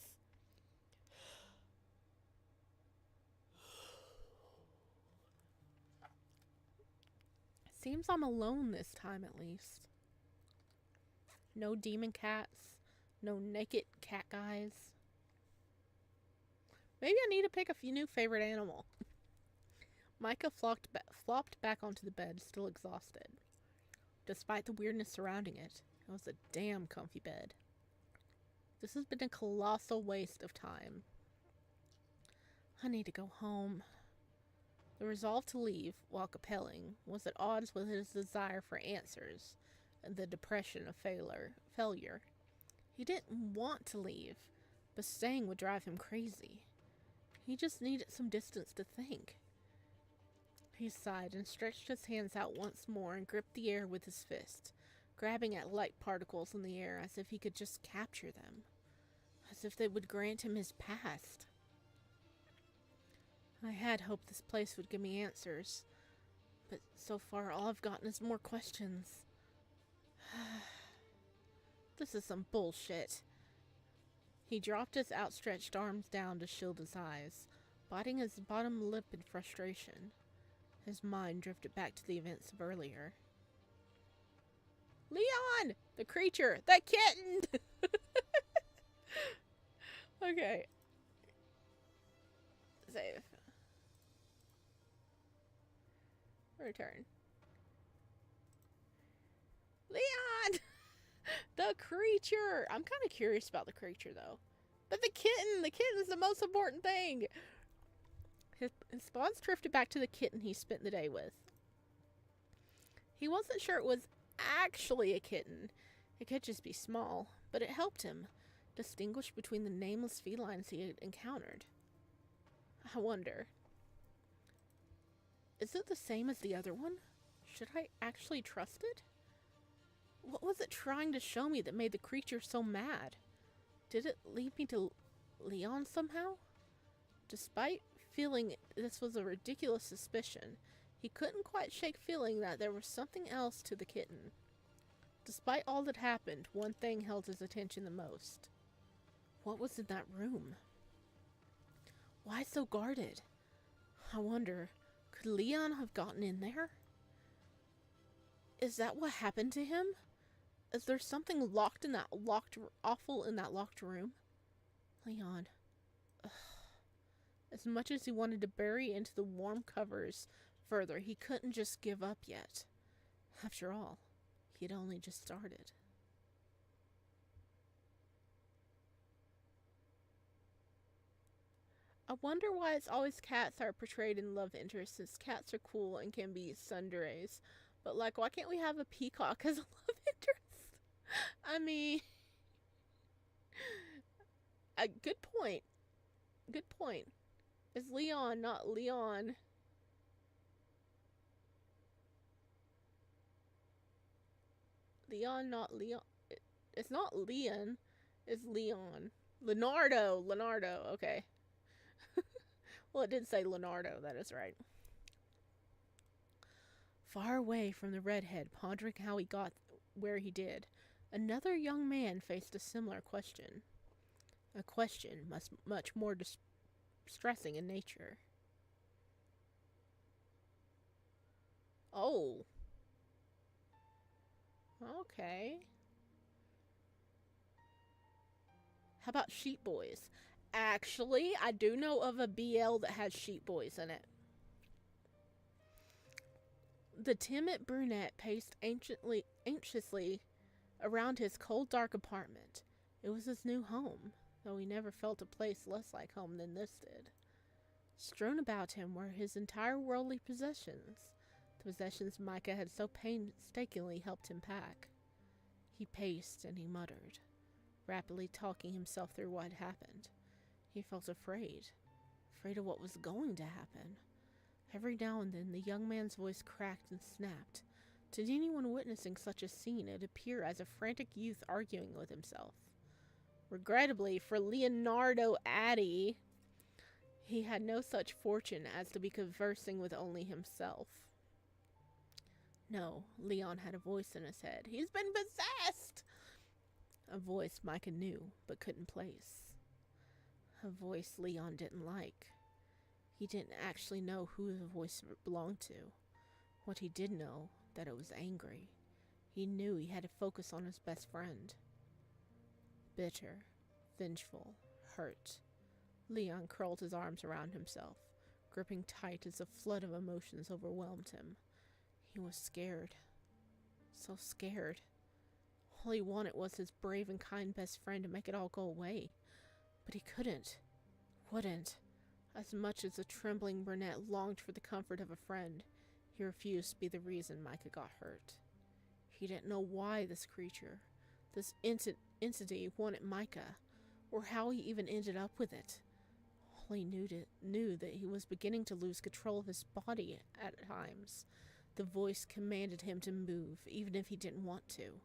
Seems I'm alone this time, at least. No demon cats. No naked cat guys. Maybe I need to pick a new favorite animal. Micah flopped back onto the bed, still exhausted. Despite the weirdness surrounding it, it was a damn comfy bed. This has been a colossal waste of time. I need to go home. The resolve to leave, while compelling, was at odds with his desire for answers and the depression of failure. He didn't want to leave, but staying would drive him crazy. He just needed some distance to think. He sighed and stretched his hands out once more and gripped the air with his fist, grabbing at light particles in the air as if he could just capture them, as if they would grant him his past. I had hoped this place would give me answers, but so far all I've gotten is more questions. This is some bullshit. He dropped his outstretched arms down to shield his eyes, biting his bottom lip in frustration. His mind drifted back to the events of earlier. Leon! The creature! That kitten! Okay. Save. Return. Leon! The creature! I'm kind of curious about the creature, though. But the kitten! The kitten's the most important thing! His thoughts drifted back to the kitten he spent the day with. He wasn't sure it was actually a kitten. It could just be small, but it helped him distinguish between the nameless felines he had encountered. I wonder, is it the same as the other one? Should I actually trust it? What was it trying to show me that made the creature so mad? Did it lead me to Leon somehow? Despite feeling this was a ridiculous suspicion, he couldn't quite shake feeling that there was something else to the kitten. Despite all that happened, one thing held his attention the most. What was in that room? Why so guarded? I wonder, could Leon have gotten in there? Is that what happened to him? Is there something awful in that locked room? Leon. Ugh. As much as he wanted to bury into the warm covers further, he couldn't just give up yet. After all, he had only just started. I wonder why it's always cats are portrayed in love interests, since cats are cool and can be sundays. But, like, why can't we have a peacock as a love interest? I mean... good point. Good point. It's Leon, not Leon. Leon, not Leon. It's not Leon. It's Leon. Leonardo. Okay. Well, it did say Leonardo. That is right. Far away from the redhead, pondering how he got where he did, another young man faced a similar question. A question much more distressing in nature. Oh. Okay. How about Sheep Boys? Actually, I do know of a BL that has Sheep Boys in it. The timid brunette paced anxiously around his cold, dark apartment. It was his new home, though he never felt a place less like home than this did. Strewn about him were his entire worldly possessions, the possessions Micah had so painstakingly helped him pack. He paced and he muttered, rapidly talking himself through what had happened. He felt afraid of what was going to happen. Every now and then the young man's voice cracked and snapped. To anyone witnessing such a scene, it appeared as a frantic youth arguing with himself. Regrettably for Leonardo Addy, he had no such fortune as to be conversing with only himself. No, Leon had a voice in his head. He's been possessed! A voice Micah knew, but couldn't place. A voice Leon didn't like. He didn't actually know who the voice belonged to. What he did know, that it was angry. He knew he had to focus on his best friend. Bitter, vengeful, hurt. Leon curled his arms around himself, gripping tight as a flood of emotions overwhelmed him. He was scared. So scared. All he wanted was his brave and kind best friend to make it all go away. But he couldn't. Wouldn't. As much as the trembling brunette longed for the comfort of a friend, he refused to be the reason Micah got hurt. He didn't know why this creature, this entity wanted Micah, or how he even ended up with it. All he knew that he was beginning to lose control of his body at times. The voice commanded him to move, even if he didn't want to.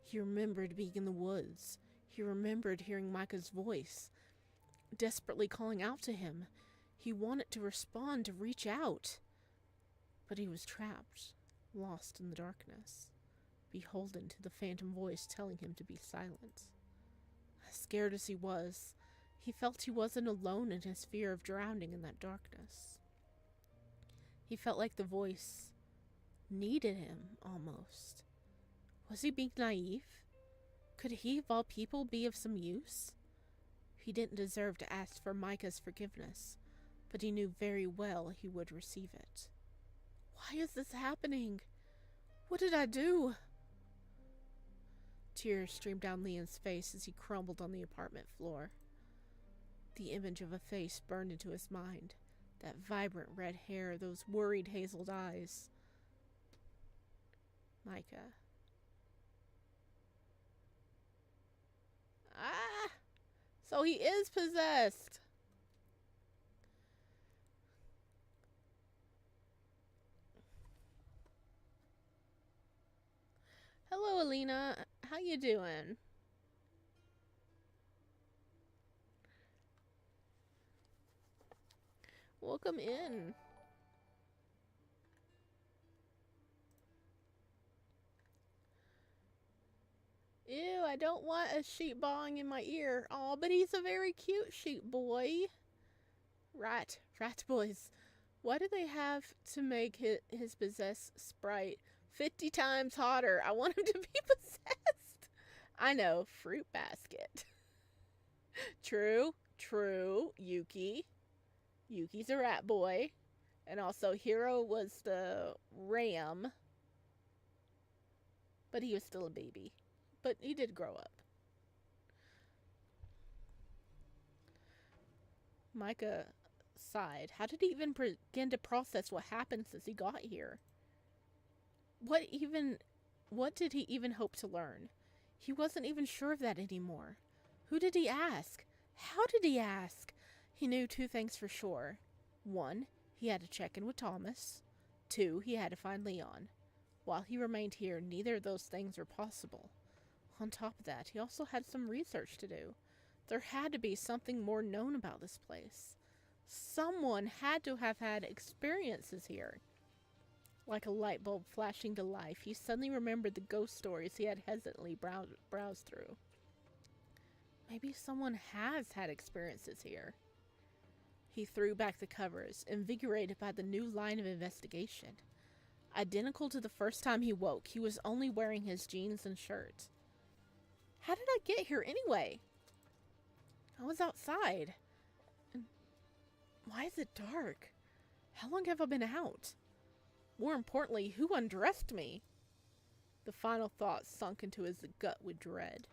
He remembered being in the woods. He remembered hearing Micah's voice, desperately calling out to him. He wanted to respond, to reach out. But he was trapped, lost in the darkness, beholden to the phantom voice telling him to be silent. As scared as he was, he felt he wasn't alone in his fear of drowning in that darkness. He felt like the voice needed him, almost. Was he being naive? Could he, of all people, be of some use? He didn't deserve to ask for Micah's forgiveness, but he knew very well he would receive it. Why is this happening? What did I do? Tears streamed down Leon's face as he crumbled on the apartment floor. The image of a face burned into his mind. That vibrant red hair, those worried hazel eyes. Micah. Ah! So he is possessed! Hello, Alina. How you doing? Welcome in. Ew, I don't want a sheep bawling in my ear. Aw, but he's a very cute sheep boy. Rat boys. Why do they have to make his possessed sprite 50 times hotter? I want him to be possessed. I know, fruit basket. True, Yuki. Yuki's a rat boy. And also, Hiro was the ram. But he was still a baby. But he did grow up. Micah sighed. How did he even begin to process what happened since he got here? What did he even hope to learn? He wasn't even sure of that anymore. Who did he ask? How did he ask? He knew two things for sure. 1, he had to check in with Thomas. 2, he had to find Leon. While he remained here, neither of those things were possible. On top of that, he also had some research to do. There had to be something more known about this place. Someone had to have had experiences here. Like a light bulb flashing to life, he suddenly remembered the ghost stories he had hesitantly browsed through. Maybe someone has had experiences here. He threw back the covers, invigorated by the new line of investigation. Identical to the first time he woke, he was only wearing his jeans and shirt. How did I get here anyway? I was outside. And why is it dark? How long have I been out? More importantly, who undressed me? The final thought sunk into his gut with dread.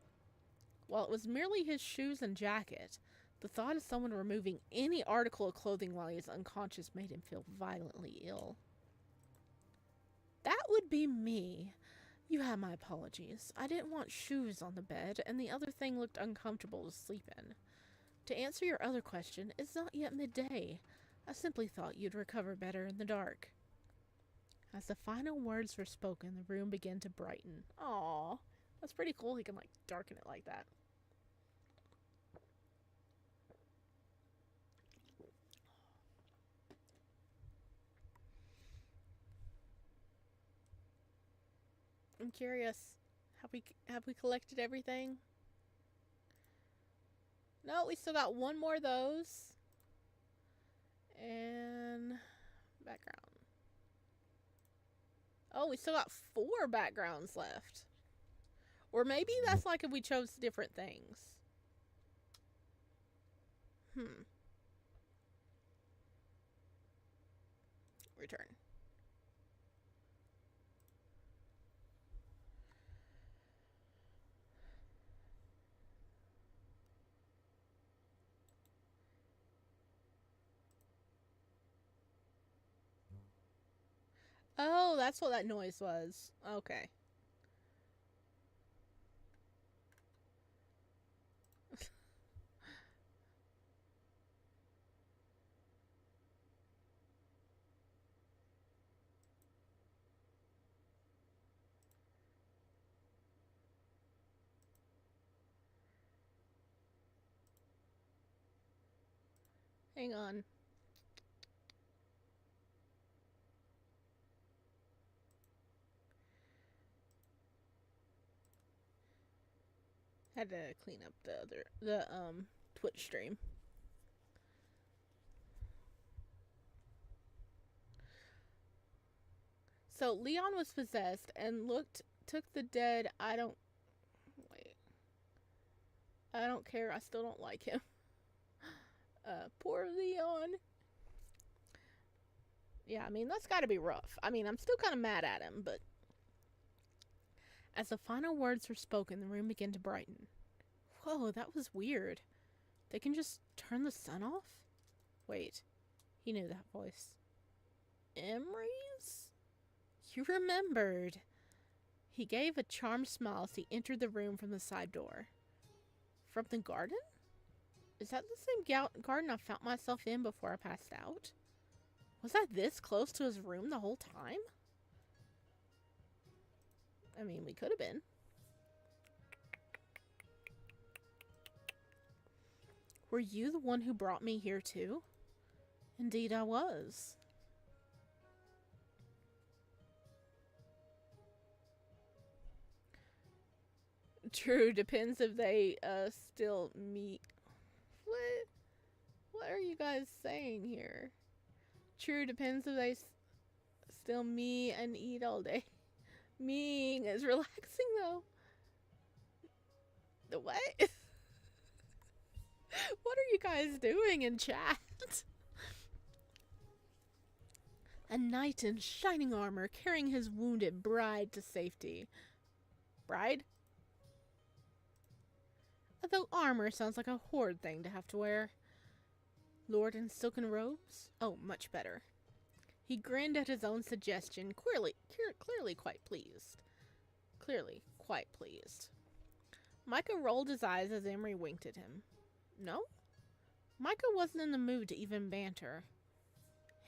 While it was merely his shoes and jacket, the thought of someone removing any article of clothing while he is unconscious made him feel violently ill. That would be me. You have my apologies. I didn't want shoes on the bed, and the other thing looked uncomfortable to sleep in. To answer your other question, it's not yet midday. I simply thought you'd recover better in the dark. As the final words were spoken, the room began to brighten. Aww, that's pretty cool. He can, like, darken it like that. I'm curious. Have we collected everything? No, we still got one more of those. And background. Oh, we still got 4 backgrounds left. Or maybe that's like if we chose different things. Return. Oh, that's what that noise was. Okay. Hang on. Had to clean up the Twitch stream. So Leon was possessed and took the dead. I don't care. I still don't like him. Poor Leon. Yeah, I mean, that's gotta be rough. I mean, I'm still kind of mad at him, but as the final words were spoken, the room began to brighten. Whoa, that was weird. They can just turn the sun off? Wait, he knew that voice. Emery's? You remembered. He gave a charmed smile as he entered the room from the side door. From the garden? Is that the same garden I found myself in before I passed out? Was I this close to his room the whole time? I mean, we could have been. Were you the one who brought me here too? Indeed I was. True, depends if they still meet. What are you guys saying here? True, depends if they still meet and eat all day. Meeing is relaxing though. The what? What are you guys doing in chat? A knight in shining armor carrying his wounded bride to safety. Bride? Although armor sounds like a horde thing to have to wear. Lord in silken robes? Oh, much better. He grinned at his own suggestion, clearly quite pleased. Clearly quite pleased. Micah rolled his eyes as Emery winked at him. No? Micah wasn't in the mood to even banter.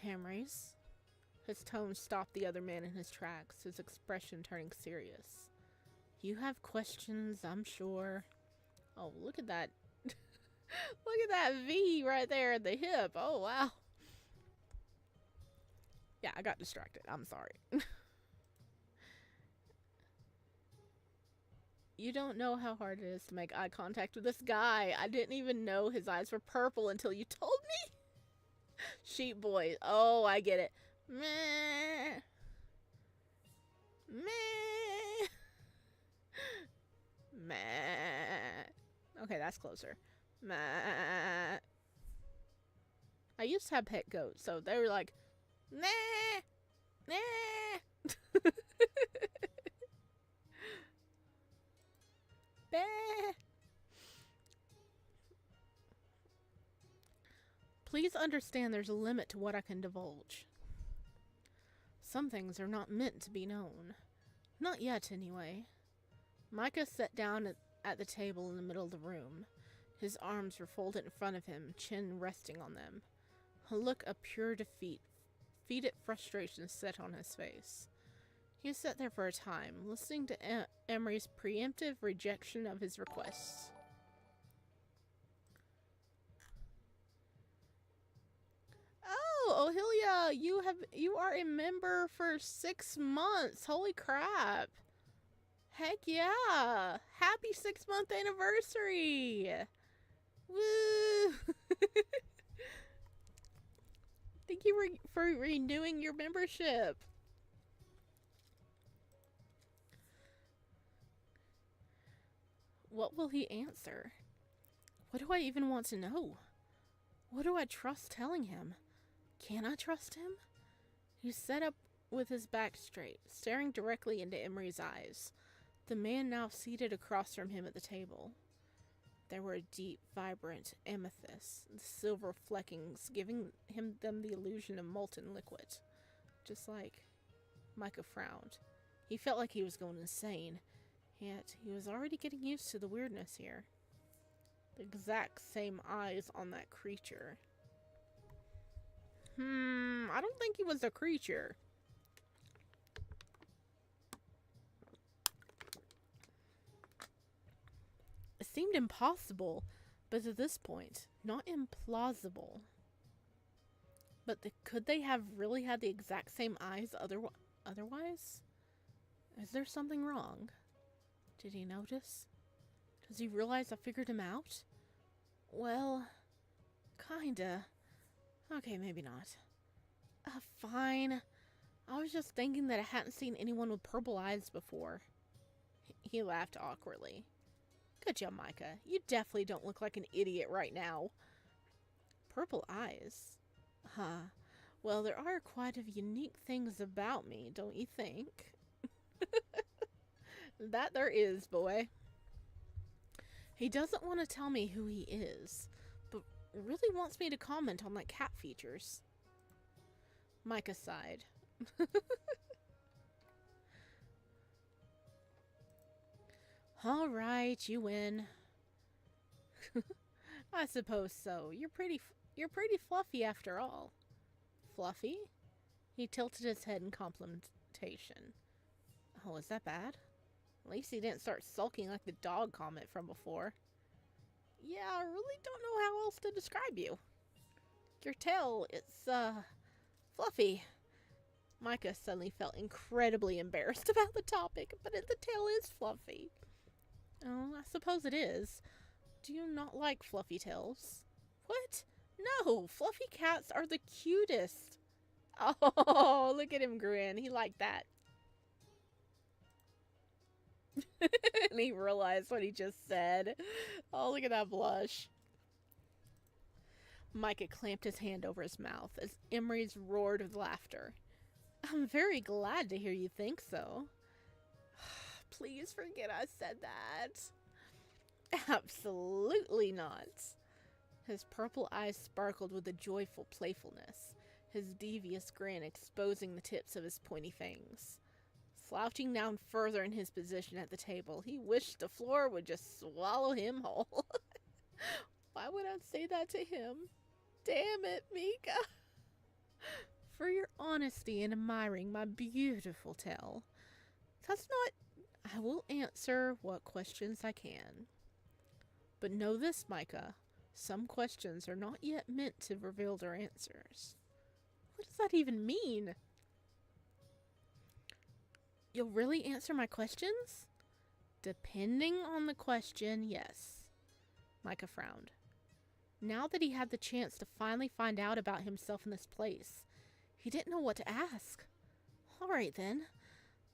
Hamrys? His tone stopped the other man in his tracks, his expression turning serious. You have questions, I'm sure. Oh, look at that. Look at that V right there at the hip. Oh, wow. Yeah, I got distracted. I'm sorry. You don't know how hard it is to make eye contact with this guy. I didn't even know his eyes were purple until you told me. Sheep boy. Oh, I get it. Meh. Meh. Meh. Okay, that's closer. Meh. I used to have pet goats, so they were like, nah, nah. Please understand there's a limit to what I can divulge. Some things are not meant to be known. Not yet, anyway. Micah sat down at the table in the middle of the room. His arms were folded in front of him, chin resting on them. A look of pure defeated frustration set on his face. He sat there for a time, listening to Emery's preemptive rejection of his requests. Oh, Ohilia, you are a member for 6 months. Holy crap. Heck yeah. Happy 6-month anniversary. Woo. Thank you for renewing your membership. What will he answer? What do I even want to know? What do I trust telling him? Can I trust him? He sat up with his back straight, staring directly into Emery's eyes, the man now seated across from him at the table. There were deep, vibrant amethysts, the silver fleckings giving them the illusion of molten liquid. Just like Micah frowned. He felt like he was going insane, yet he was already getting used to the weirdness here. The exact same eyes on that creature. I don't think he was a creature. It seemed impossible, but at this point, not implausible. But could they have really had the exact same eyes otherwise? Is there something wrong? Did he notice? Does he realize I figured him out? Well, kinda. Okay, maybe not. Fine. I was just thinking that I hadn't seen anyone with purple eyes before. He laughed awkwardly. Good job, Micah. You definitely don't look like an idiot right now. Purple eyes? Huh. Well, there are quite a unique things about me, don't you think? That there is, boy. He doesn't want to tell me who he is, but really wants me to comment on like cat features. Micah sighed. All right, you win. I suppose so. You're pretty fluffy after all. Fluffy? He tilted his head in complimentation. Oh, is that bad? At least he didn't start sulking like the dog comment from before. Yeah, I really don't know how else to describe you. Your tail, it's, fluffy. Micah suddenly felt incredibly embarrassed about the topic, but the tail is fluffy. Oh, I suppose it is. Do you not like fluffy tails? What? No, fluffy cats are the cutest. Oh, look at him grin. He liked that. And he realized what he just said. Oh, look at that blush. Micah clamped his hand over his mouth as Emery's roared with laughter. I'm very glad to hear you think so. Please forget I said that. Absolutely not. His purple eyes sparkled with a joyful playfulness, his devious grin exposing the tips of his pointy fangs. Slouching down further in his position at the table, he wished the floor would just swallow him whole. Why would I say that to him? Damn it, Mika. For your honesty in admiring my beautiful tail. That's not... I will answer what questions I can. But know this, Micah. Some questions are not yet meant to reveal their answers. What does that even mean? You'll really answer my questions? Depending on the question, yes. Micah frowned. Now that he had the chance to finally find out about himself in this place, he didn't know what to ask. All right, then.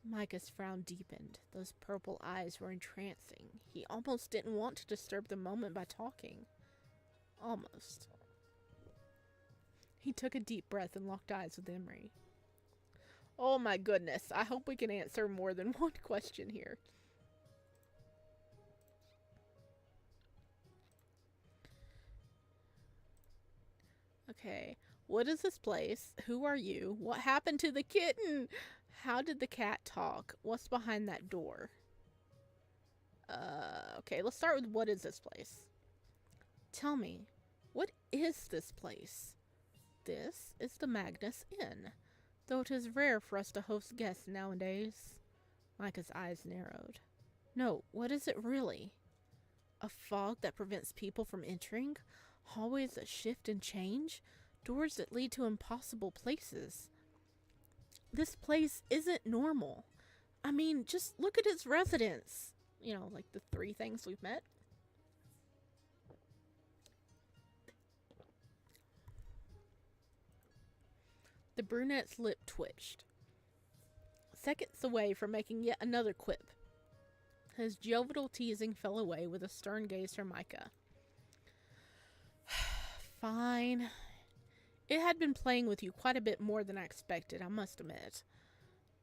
Micah's frown deepened. Those purple eyes were entrancing. He almost didn't want to disturb the moment by talking. Almost. He took a deep breath and locked eyes with Emery. Oh my goodness, I hope we can answer more than one question here. Okay. What is this place? Who are you? What happened to the kitten? How did the cat talk? What's behind that door? Okay, let's start with what is this place? Tell me, what is this place? This is the Magnus Inn, though it is rare for us to host guests nowadays. Micah's eyes narrowed. No, what is it really? A fog that prevents people from entering? Hallways that shift and change? Doors that lead to impossible places? This place isn't normal. I mean, just look at its residents. You know, like the 3 things we've met. The brunette's lip twitched, seconds away from making yet another quip. His jovial teasing fell away with a stern gaze from Micah. Fine. It had been playing with you quite a bit more than I expected, I must admit.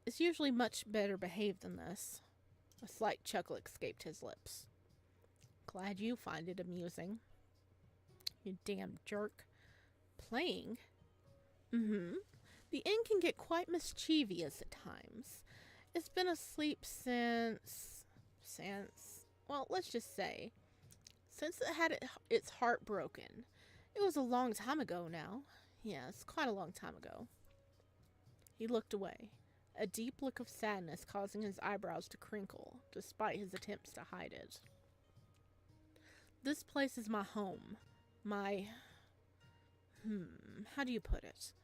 It's usually much better behaved than this. A slight chuckle escaped his lips. Glad you find it amusing. You damn jerk. Playing? Mm-hmm. The inn can get quite mischievous at times. It's been asleep well, let's just say, since it had its heart broken. It was a long time ago now. Yes, quite a long time ago. He looked away, a deep look of sadness causing his eyebrows to crinkle, despite his attempts to hide it. This place is my home. How do you put it?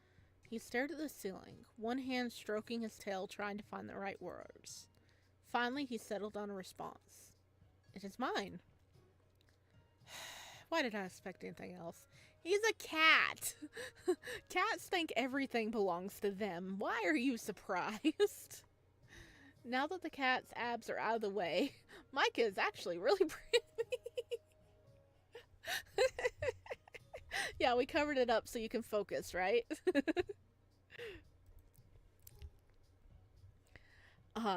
He stared at the ceiling, one hand stroking his tail, trying to find the right words. Finally, he settled on a response. It is mine. Why did I expect anything else? He's a cat. Cats think everything belongs to them. Why are you surprised? Now that the cat's abs are out of the way, Micah is actually really pretty. Yeah, we covered it up so you can focus, right?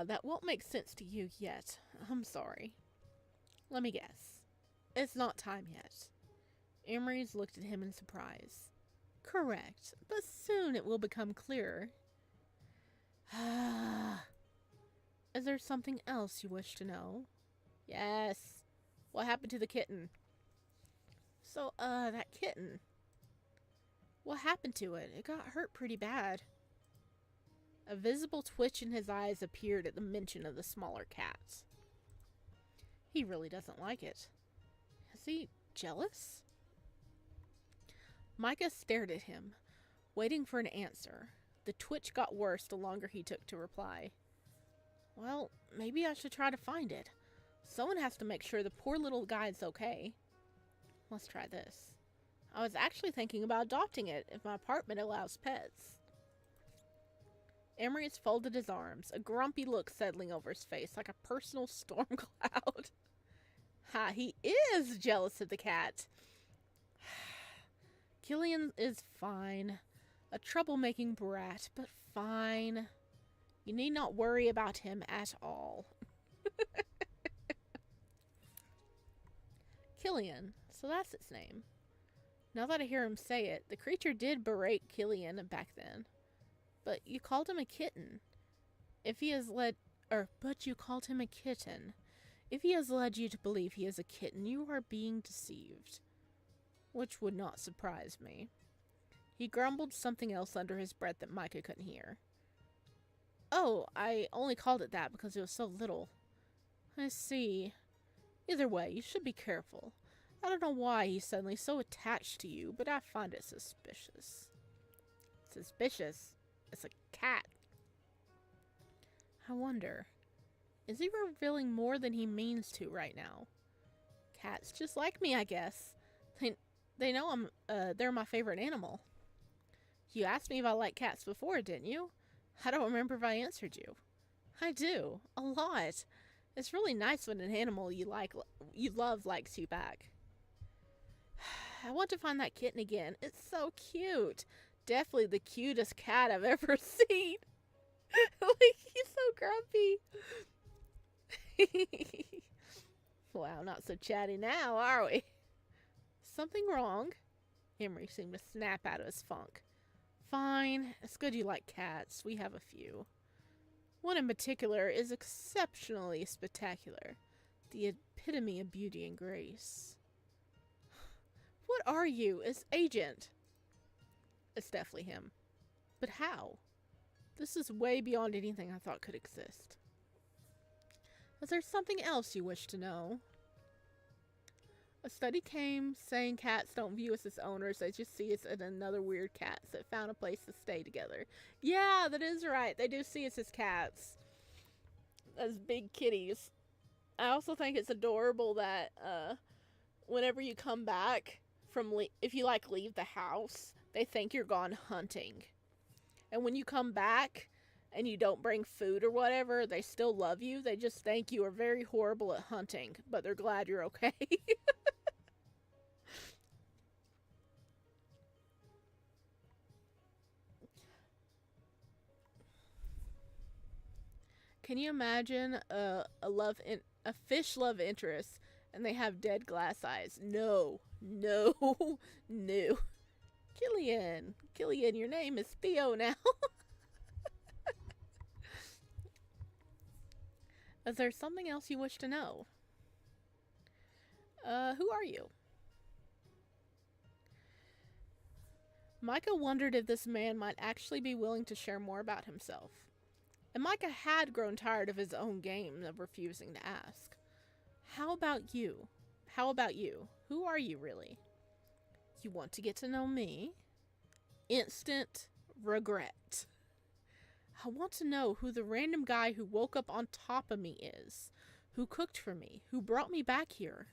That won't make sense to you yet. I'm sorry. Let me guess. It's not time yet. Emery's looked at him in surprise. Correct, but soon it will become clearer. Is there something else you wish to know? Yes. What happened to the kitten? So, that kitten. What happened to it? It got hurt pretty bad. A visible twitch in his eyes appeared at the mention of the smaller cat. He really doesn't like it. Is he jealous? Micah stared at him, waiting for an answer. The twitch got worse the longer he took to reply. Well, maybe I should try to find it. Someone has to make sure the poor little guy's okay. Let's try this. I was actually thinking about adopting it if my apartment allows pets. Emery's folded his arms, a grumpy look settling over his face like a personal storm cloud. Ha, he is jealous of the cat. Killian is fine. A troublemaking brat, but fine. You need not worry about him at all. Killian, so that's its name. Now that I hear him say it, the creature did berate Killian back then. But you called him a kitten. But you called him a kitten. If he has led you to believe he is a kitten, you are being deceived. Which would not surprise me. He grumbled something else under his breath that Micah couldn't hear. Oh, I only called it that because it was so little. I see. Either way, you should be careful. I don't know why he's suddenly so attached to you, but I find it suspicious. Suspicious? It's a cat. I wonder, is he revealing more than he means to right now? Cats just like me, I guess. They know they're my favorite animal. You asked me if I like cats before, didn't you? I don't remember if I answered you. I do, a lot. It's really nice when an animal you love likes you back. I want to find that kitten again. It's so cute. Definitely the cutest cat I've ever seen. Like, he's so grumpy. Wow, not so chatty now, are we? Something wrong? Emery seemed to snap out of his funk. Fine, it's good you like cats. We have a few. One in particular is exceptionally spectacular. The epitome of beauty and grace. What are you? It's Agent. It's definitely him. But how? This is way beyond anything I thought could exist. Is there something else you wish to know? A study came saying cats don't view us as owners, they just see us as another weird cats that found a place to stay together. Yeah, that is right. They do see us as cats. As big kitties. I also think it's adorable that whenever you come back from if you like leave the house, they think you're gone hunting. And when you come back and you don't bring food or whatever, they still love you. They just think you are very horrible at hunting, but they're glad you're okay. Can you imagine a fish love interest and they have dead glass eyes? No, no, no. Killian, your name is Theo now. Is there something else you wish to know? Who are you? Micah wondered if this man might actually be willing to share more about himself. And Micah had grown tired of his own game of refusing to ask. How about you? How about you? Who are you really? You want to get to know me? Instant regret. I want to know who the random guy who woke up on top of me is, who cooked for me, who brought me back here.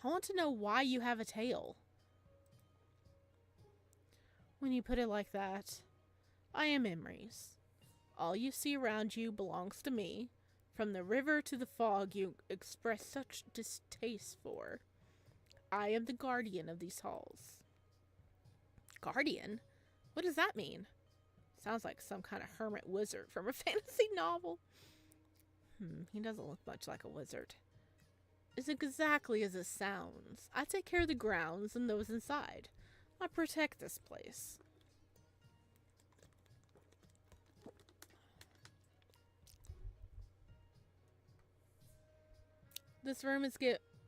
I want to know why you have a tail. When you put it like that, I am Emery's. All you see around you belongs to me, from the river to the fog you express such distaste for. I am the guardian of these halls. Guardian? What does that mean? Sounds like some kind of hermit wizard from a fantasy novel. He doesn't look much like a wizard. It's exactly as it sounds. I take care of the grounds and those inside. I protect this place. This room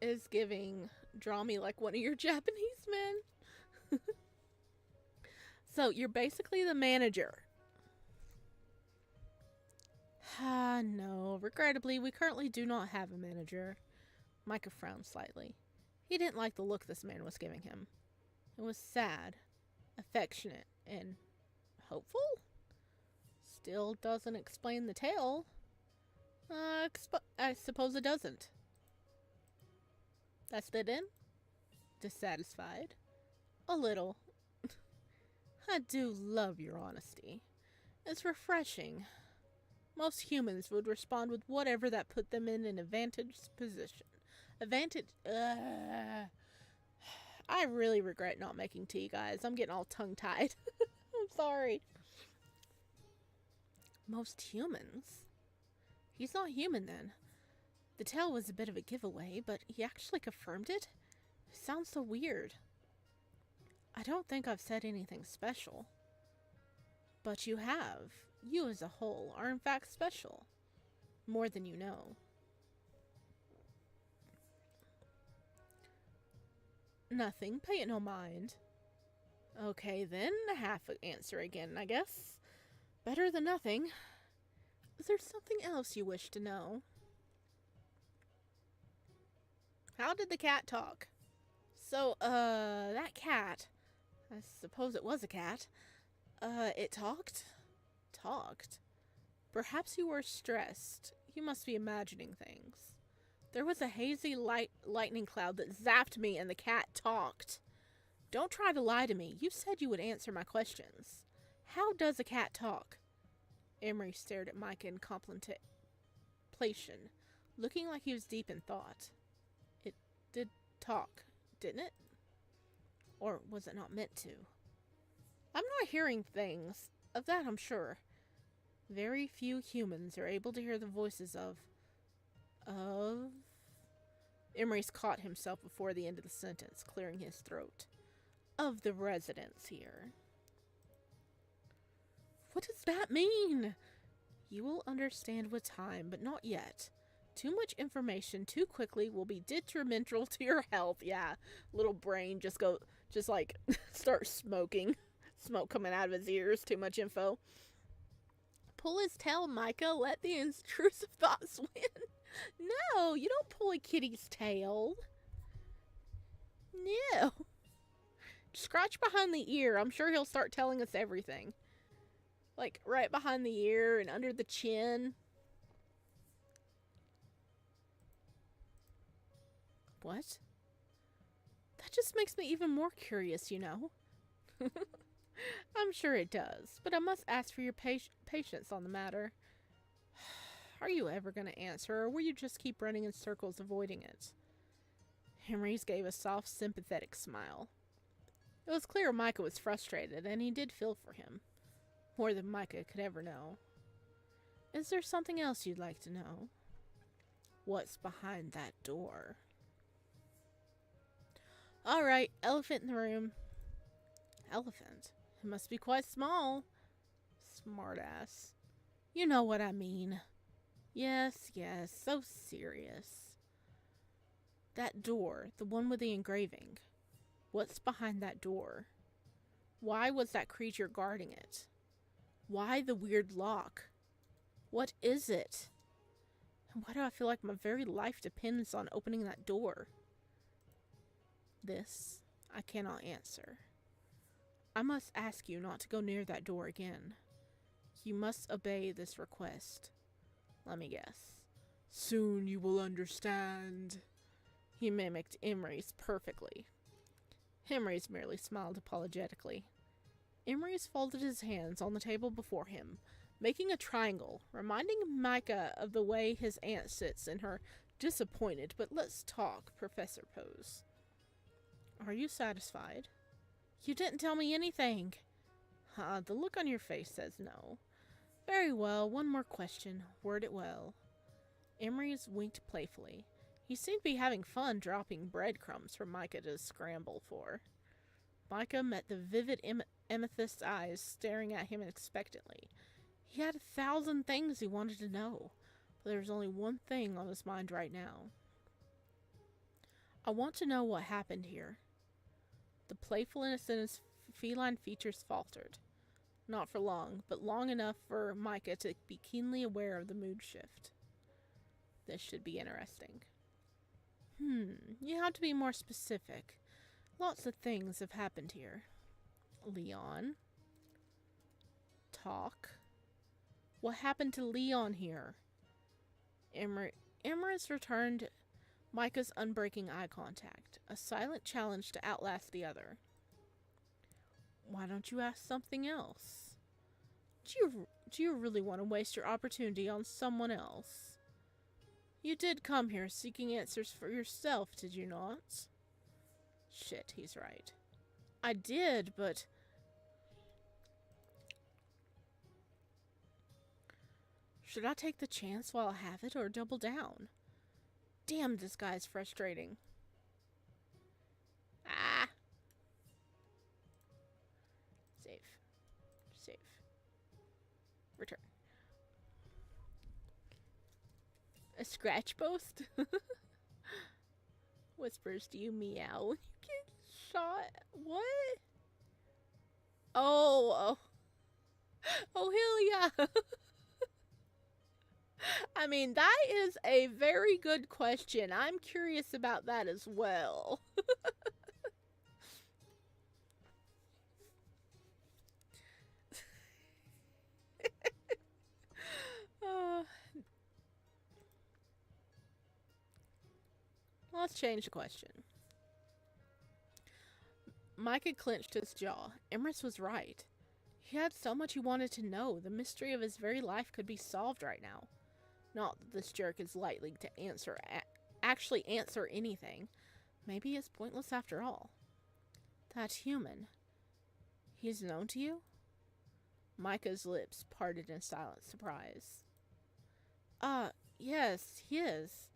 is giving draw me like one of your Japanese men. So, you're basically the manager. No. Regrettably, we currently do not have a manager. Micah frowned slightly. He didn't like the look this man was giving him. It was sad, affectionate, and hopeful? Still doesn't explain the tale. I suppose it doesn't. That's it in? Dissatisfied? A little. I do love your honesty. It's refreshing. Most humans would respond with whatever that put them in an advantaged position. I really regret not making tea, guys. I'm getting all tongue-tied. I'm sorry. Most humans? He's not human, then. The tale was a bit of a giveaway, but he actually confirmed it? It sounds so weird. I don't think I've said anything special. But you have. You as a whole are in fact special. More than you know. Nothing. Pay it no mind. Okay, then. A half answer again, I guess. Better than nothing. Is there something else you wish to know? How did the cat talk? So, that cat, I suppose it was a cat, it talked? Talked? Perhaps you were stressed. You must be imagining things. There was a hazy lightning cloud that zapped me and the cat talked. Don't try to lie to me. You said you would answer my questions. How does a cat talk? Emery stared at Micah in contemplation, looking like he was deep in thought. It did talk, didn't it? Or was it not meant to? I'm not hearing things. Of that I'm sure. Very few humans are able to hear the voices of... Emery's caught himself before the end of the sentence, clearing his throat. of the residents here. What does that mean? You will understand with time, but not yet. Too much information too quickly will be detrimental to your health. Yeah, little brain just like start smoking. Smoke coming out of his ears. Too much info. Pull his tail, Micah. Let the intrusive thoughts win. No, you don't pull a kitty's tail. No. Scratch behind the ear. I'm sure he'll start telling us everything. Like, right behind the ear and under the chin. What? That just makes me even more curious, you know. I'm sure it does, but I must ask for your patience on the matter. Are you ever going to answer, or will you just keep running in circles avoiding it? Henry's gave a soft, sympathetic smile. It was clear Micah was frustrated, and he did feel for him. More than Micah could ever know. Is there something else you'd like to know? What's behind that door? Alright, elephant in the room. Elephant? It must be quite small. Smartass. You know what I mean. Yes, so serious. That door, the one with the engraving. What's behind that door? Why was that creature guarding it? Why the weird lock? What is it? And why do I feel like my very life depends on opening that door? This I cannot answer. I must ask you not to go near that door again. You must obey this request. Let me guess. Soon you will understand. He mimicked Emery's perfectly. Emery's merely smiled apologetically. Emery's folded his hands on the table before him, making a triangle, reminding Micah of the way his aunt sits in her disappointed but let's talk professor pose. Are you satisfied? You didn't tell me anything. The look on your face says no. Very well, one more question. Word it well. Emery's winked playfully. He seemed to be having fun dropping breadcrumbs for Micah to scramble for. Micah met the vivid amethyst eyes staring at him expectantly. He had 1,000 things he wanted to know, but there was only one thing on his mind right now. I want to know what happened here. The playfulness in his feline features faltered. Not for long, but long enough for Micah to be keenly aware of the mood shift. This should be interesting. You have to be more specific. Lots of things have happened here. Leon. Talk. What happened to Leon here? Emrys returned Micah's unbreaking eye contact, a silent challenge to outlast the other. Why don't you ask something else? Do you really want to waste your opportunity on someone else? You did come here seeking answers for yourself, did you not? Shit, he's right. I did, but... Should I take the chance while I have it, or double down? Damn, this guy's frustrating. Ah! Save. Save. Return. A scratch post? Whispers, do you meow when you get shot? What? Oh, hell yeah. I mean, that is a very good question. I'm curious about that as well. Let's change the question. Micah clenched his jaw. Emrys was right. He had so much he wanted to know. The mystery of his very life could be solved right now. Not that this jerk is likely to actually answer anything. Maybe it's pointless after all. That human. He's known to you? Micah's lips parted in silent surprise. Yes, he is.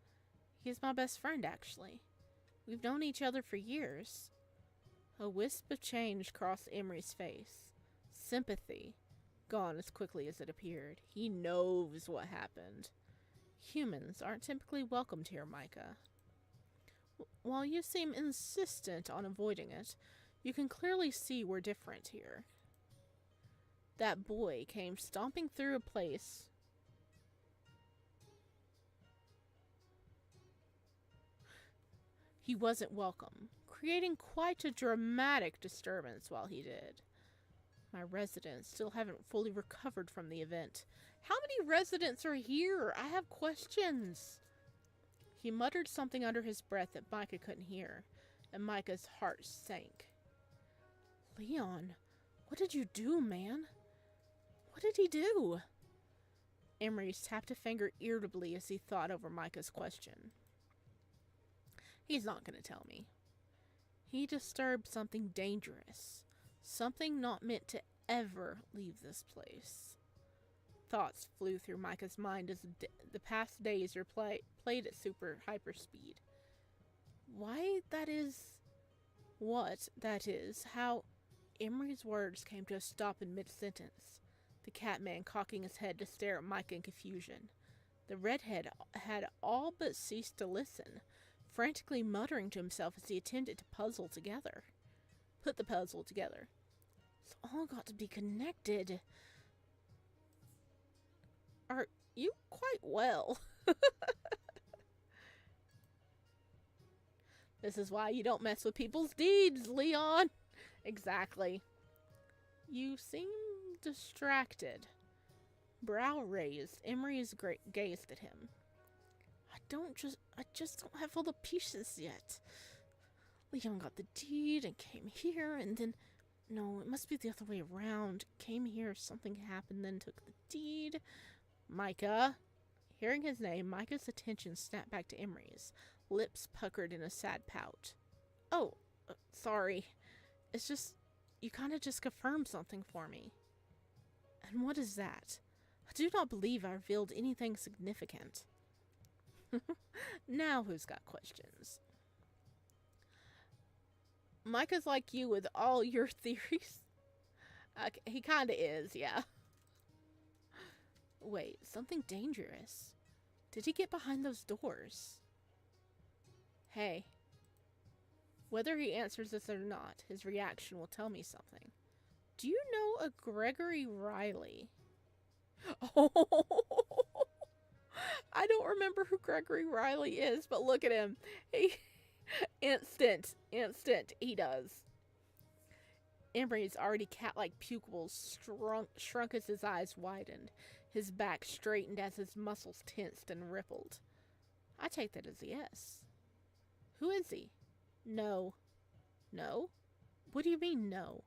He's my best friend, actually. We've known each other for years. A wisp of change crossed Emery's face. Sympathy, gone as quickly as it appeared. He knows what happened. Humans aren't typically welcomed here, Micah. While you seem insistent on avoiding it, you can clearly see we're different here. That boy came stomping through a place. He wasn't welcome, creating quite a dramatic disturbance while he did. My residents still haven't fully recovered from the event. How many residents are here? I have questions. He muttered something under his breath that Micah couldn't hear, and Micah's heart sank. Leon, what did you do, man? What did he do? Emery tapped a finger irritably as he thought over Micah's question. He's not going to tell me. He disturbed something dangerous. Something not meant to ever leave this place. Thoughts flew through Micah's mind as the past days were played at super hyper speed. Why that is... What that is, how... Emery's words came to a stop in mid-sentence, the Catman cocking his head to stare at Micah in confusion. The redhead had all but ceased to listen, frantically muttering to himself as he attempted to put the puzzle together. It's all got to be connected. Are you quite well? This is why you don't mess with people's deeds, Leon. Exactly. You seem distracted. Brow raised, Emery gazed at him. I just don't have all the pieces yet. Leon got the deed and came here, and then... No, it must be the other way around. Came here, something happened, then took the deed. Micah. Hearing his name, Micah's attention snapped back to Emery's, lips puckered in a sad pout. Oh, sorry. It's just, you kind of just confirmed something for me. And what is that? I do not believe I revealed anything significant. Now who's got questions? Micah's like you with all your theories. He kind of is, yeah. Wait, something dangerous. Did he get behind those doors? Hey. Whether he answers this or not, his reaction will tell me something. Do you know a Gregory Riley? Oh, I don't remember who Gregory Riley is, but look at him. Instant, he does. Emery's already cat-like pupils shrunk as his eyes widened. His back straightened as his muscles tensed and rippled. I take that as a yes. Who is he? No. No? What do you mean, no?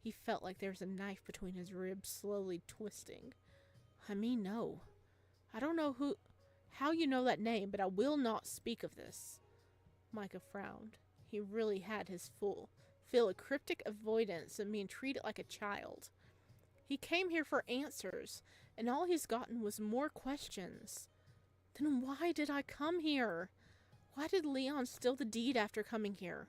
He felt like there was a knife between his ribs, slowly twisting. I mean, no. I don't know how you know that name, but I will not speak of this. Micah frowned. He really had his feel of cryptic avoidance and being treated like a child. He came here for answers, and all he's gotten was more questions. Then why did I come here? Why did Leon steal the deed after coming here?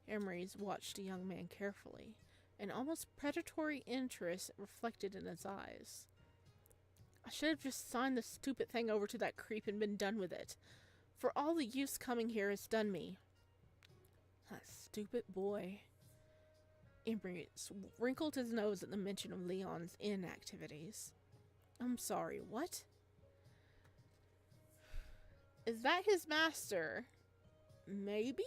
Emery's watched the young man carefully, an almost predatory interest reflected in his eyes. I should have just signed the stupid thing over to that creep and been done with it. For all the use coming here has done me. That stupid boy. Emery wrinkled his nose at the mention of Leon's inactivities. I'm sorry, what? Is that his master? Maybe?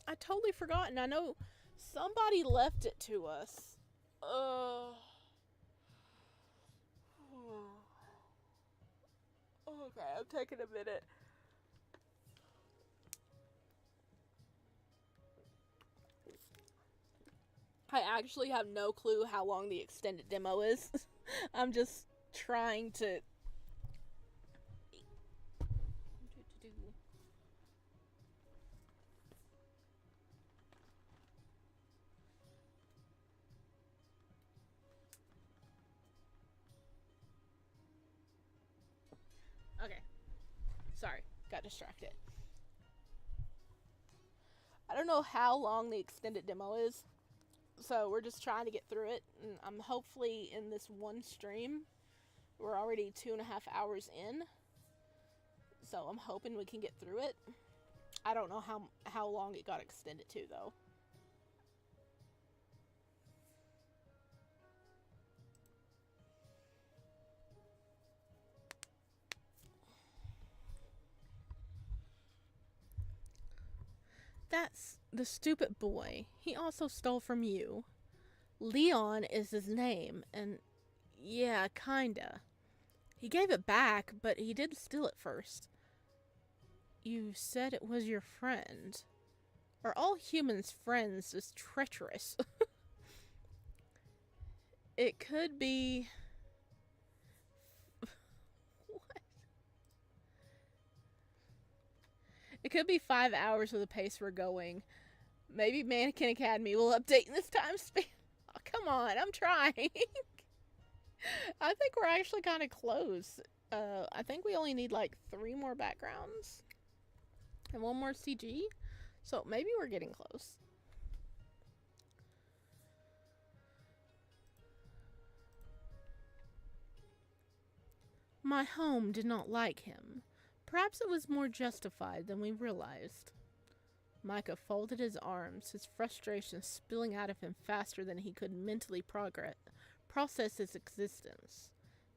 I totally forgotten. I know somebody left it to us. Okay, I'm taking a minute. I actually have no clue how long the extended demo is. I'm just trying to... Okay. Sorry, got distracted. I don't know how long the extended demo is, so we're just trying to get through it. And I'm hopefully in this one stream, we're already 2.5 hours in, so I'm hoping we can get through it. I don't know how long it got extended to, though. That's the stupid boy. He also stole from you. Leon is his name, and yeah, kinda. He gave it back, but he did steal it first. You said it was your friend. Are all humans friends is treacherous? It could be... What? It could be 5 hours with the pace we're going. Maybe Mannequin Academy will update in this time span. Oh, come on, I'm trying. I think we're actually kind of close. I think we only need like 3 more backgrounds and 1 more CG. So maybe we're getting close. My home did not like him. Perhaps it was more justified than we realized. Micah folded his arms, his frustration spilling out of him faster than he could mentally process his existence.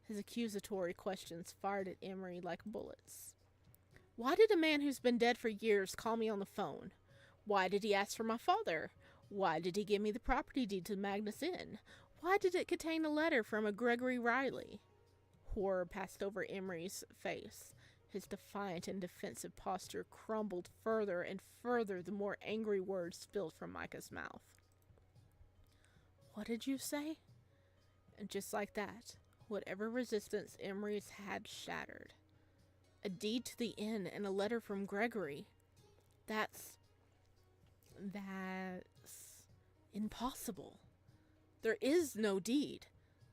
His accusatory questions fired at Emery like bullets. Why did a man who's been dead for years call me on the phone? Why did he ask for my father? Why did he give me the property deed to Magnus Inn? Why did it contain a letter from a Gregory Riley? Horror passed over Emery's face. His defiant and defensive posture crumbled further and further the more angry words spilled from Micah's mouth. What did you say? And just like that, whatever resistance Emery's had shattered. A deed to the inn and a letter from Gregory. That's impossible. There is no deed.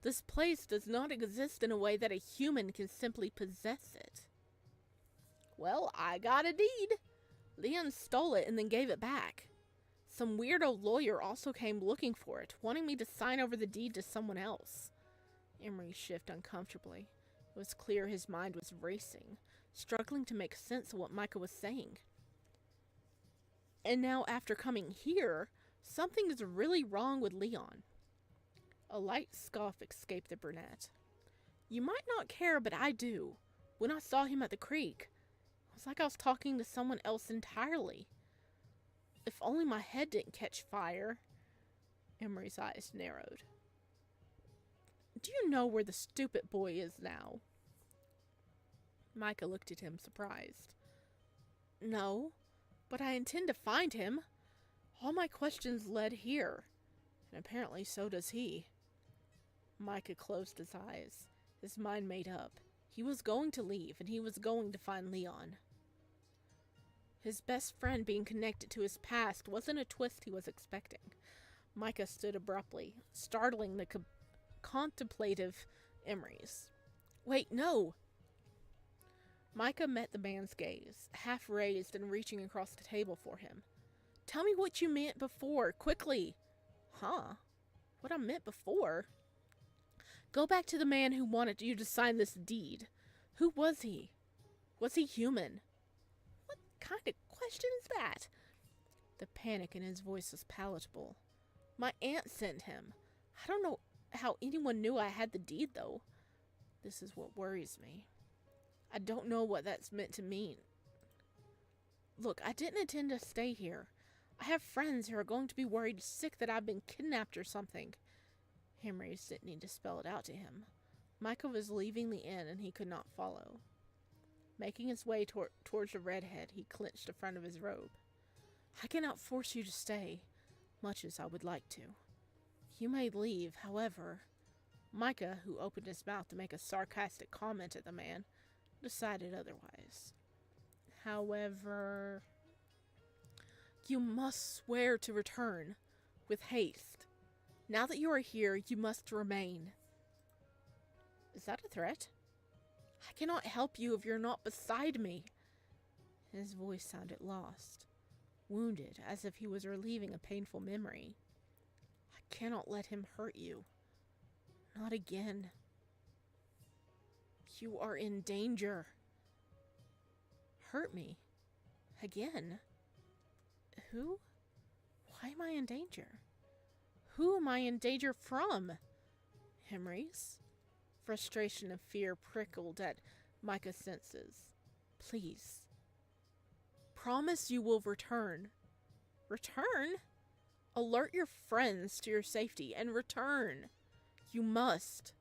This place does not exist in a way that a human can simply possess it. Well, I got a deed. Leon stole it and then gave it back. Some weirdo lawyer also came looking for it, wanting me to sign over the deed to someone else. Emery shifted uncomfortably. It was clear his mind was racing, struggling to make sense of what Micah was saying. And now, after coming here, something is really wrong with Leon. A light scoff escaped the brunette. You might not care, but I do. When I saw him at the creek, it was like I was talking to someone else entirely. If only my head didn't catch fire. Emery's eyes narrowed. Do you know where the stupid boy is now? Micah looked at him, surprised. No, but I intend to find him. All my questions led here, and apparently so does he. Micah closed his eyes, his mind made up. He was going to leave, and he was going to find Leon. His best friend being connected to his past wasn't a twist he was expecting. Micah stood abruptly, startling the contemplative Emerys. Wait, no! Micah met the man's gaze, half raised and reaching across the table for him. Tell me what you meant before, quickly! Huh? What I meant before? Go back to the man who wanted you to sign this deed. Who was he? Was he human? What kind of question is that? The panic in his voice was palatable. My aunt sent him. I don't know how anyone knew I had the deed, though. This is what worries me. I don't know what that's meant to mean. Look, I didn't intend to stay here. I have friends who are going to be worried sick that I've been kidnapped or something. Emery didn't need to spell it out to him. Micah was leaving the inn and he could not follow. Making his way towards the redhead, he clenched the front of his robe. I cannot force you to stay, much as I would like to. You may leave, however. Micah, who opened his mouth to make a sarcastic comment at the man, decided otherwise. However, you must swear to return, with haste. Now that you are here, you must remain. Is that a threat? I cannot help you if you're not beside me. His voice sounded lost. wounded as if he was relieving a painful memory. I cannot let him hurt you. Not again. You are in danger. Hurt me? Again? Who? Why am I in danger? Who am I in danger from? Hemrys? Frustration and fear prickled at Micah's senses. Please. Promise you will return. Return? Alert your friends to your safety and return. You must.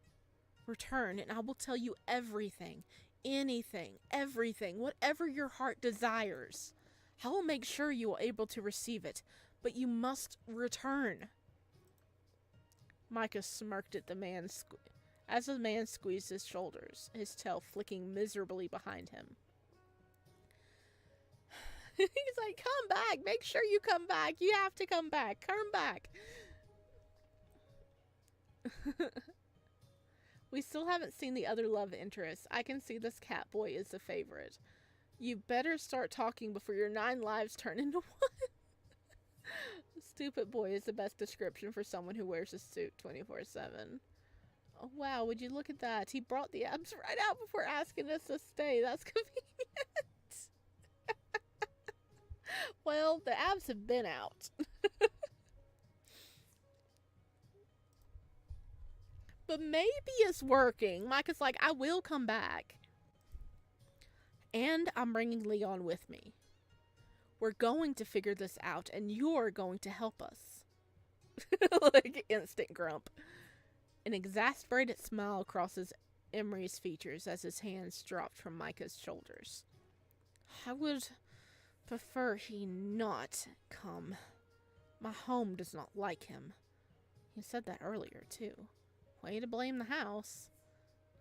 Return, and I will tell you everything, anything, everything, whatever your heart desires. I will make sure you are able to receive it, but you must return. Micah smirked at the man as the man squeezed his shoulders, his tail flicking miserably behind him. He's like, come back. Make sure you come back. You have to come back. Come back. We still haven't seen the other love interests. I can see this cat boy is the favorite. You better start talking before your 9 lives turn into 1. Stupid boy is the best description for someone who wears a suit 24/7. Oh wow, would you look at that? He brought the abs right out before asking us to stay. That's convenient. Well, the abs have been out. But maybe it's working. Micah's like, I will come back. And I'm bringing Leon with me. We're going to figure this out, and you're going to help us. Like, instant grump. An exasperated smile crosses Emery's features as his hands dropped from Micah's shoulders. I would prefer he not come. My home does not like him. You said that earlier, too. Way to blame the house.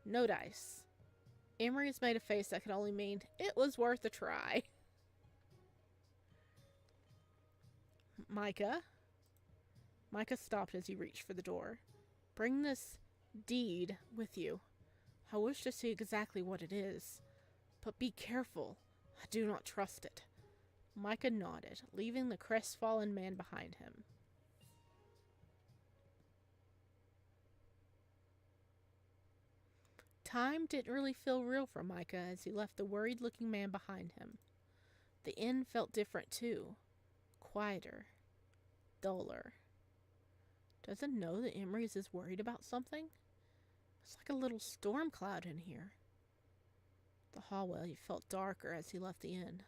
No dice. Emery's made a face that could only mean it was worth a try. Micah? Micah stopped as he reached for the door. Bring this deed with you. I wish to see exactly what it is. But be careful. I do not trust it. Micah nodded, leaving the crestfallen man behind him. Time didn't really feel real for Micah as he left the worried-looking man behind him. The inn felt different, too. Quieter. Duller. Does it know that Emery's is worried about something? It's like a little storm cloud in here. The hallway felt darker as he left the inn.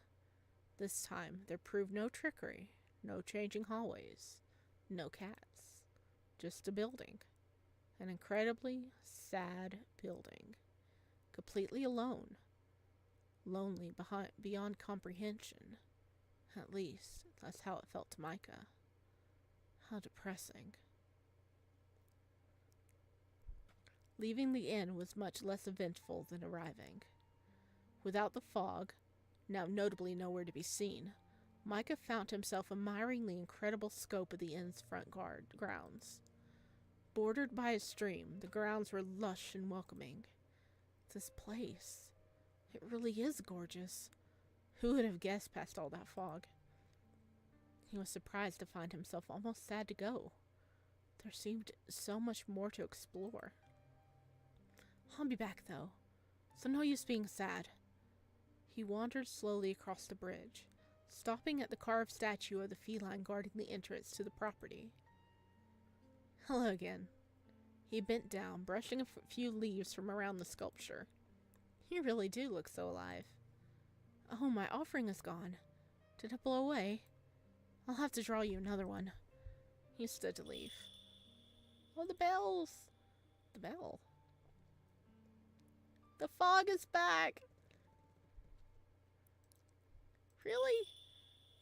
This time, there proved no trickery, no changing hallways, no cats. Just a building. An incredibly sad building. Completely alone. Lonely beyond comprehension. At least, that's how it felt to Micah. How depressing. Leaving the inn was much less eventful than arriving. Without the fog, now notably nowhere to be seen, Micah found himself admiring the incredible scope of the inn's front grounds. Bordered by a stream, the grounds were lush and welcoming. This place, it really is gorgeous. Who would have guessed past all that fog? He was surprised to find himself almost sad to go. There seemed so much more to explore. I'll be back, though, so no use being sad. He wandered slowly across the bridge, stopping at the carved statue of the feline guarding the entrance to the property. Hello again. He bent down, brushing a few leaves from around the sculpture. You really do look so alive. Oh, my offering is gone. Did it blow away? I'll have to draw you another one. He stood to leave. Oh, the bells! The bell. The fog is back! Really?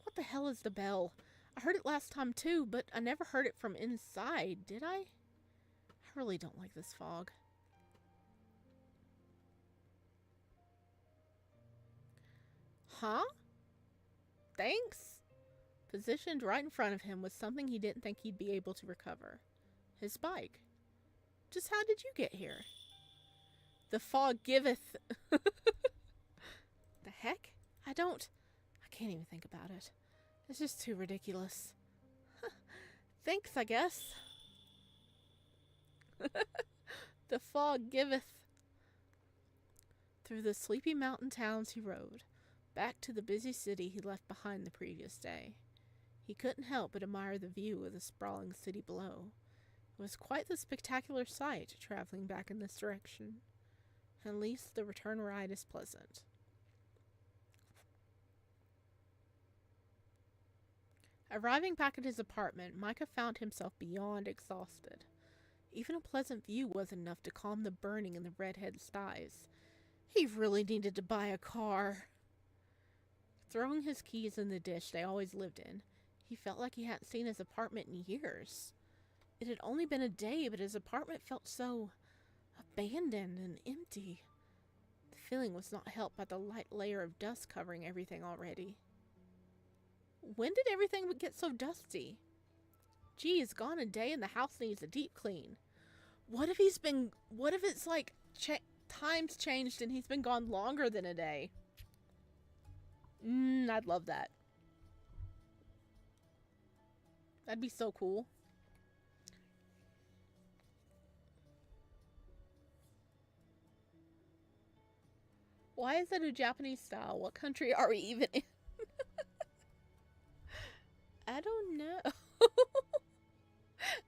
What the hell is the bell? I heard it last time too, but I never heard it from inside, did I? I really don't like this fog. Huh? Thanks? Positioned right in front of him was something he didn't think he'd be able to recover. His bike. Just how did you get here? The fog giveth... The heck? I can't even think about it. It's just too ridiculous. Thanks, I guess. The fog giveth. Through the sleepy mountain towns he rode, back to the busy city he left behind the previous day. He couldn't help but admire the view of the sprawling city below. It was quite the spectacular sight, traveling back in this direction. At least the return ride is pleasant. Arriving back at his apartment, Micah found himself beyond exhausted. Even a pleasant view wasn't enough to calm the burning in the redhead's eyes. He really needed to buy a car. Throwing his keys in the dish they always lived in, he felt like he hadn't seen his apartment in years. It had only been a day, but his apartment felt so abandoned and empty. The feeling was not helped by the light layer of dust covering everything already. When did everything get so dusty? Gee, it's gone a day and the house needs a deep clean. What if it's like time's changed and he's been gone longer than a day? I'd love that. That'd be so cool. Why is it a Japanese style? What country are we even in? I don't know.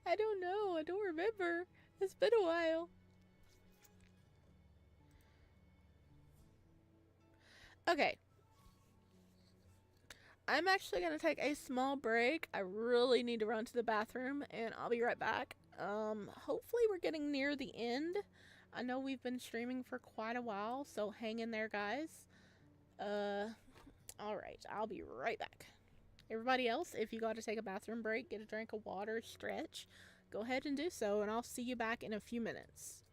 I don't know. I don't remember. It's been a while. Okay. I'm actually going to take a small break. I really need to run to the bathroom, and I'll be right back. Hopefully we're getting near the end. I know we've been streaming for quite a while, so hang in there, guys. Alright, I'll be right back. Everybody else, if you got to take a bathroom break, get a drink of water, stretch, go ahead and do so, and I'll see you back in a few minutes.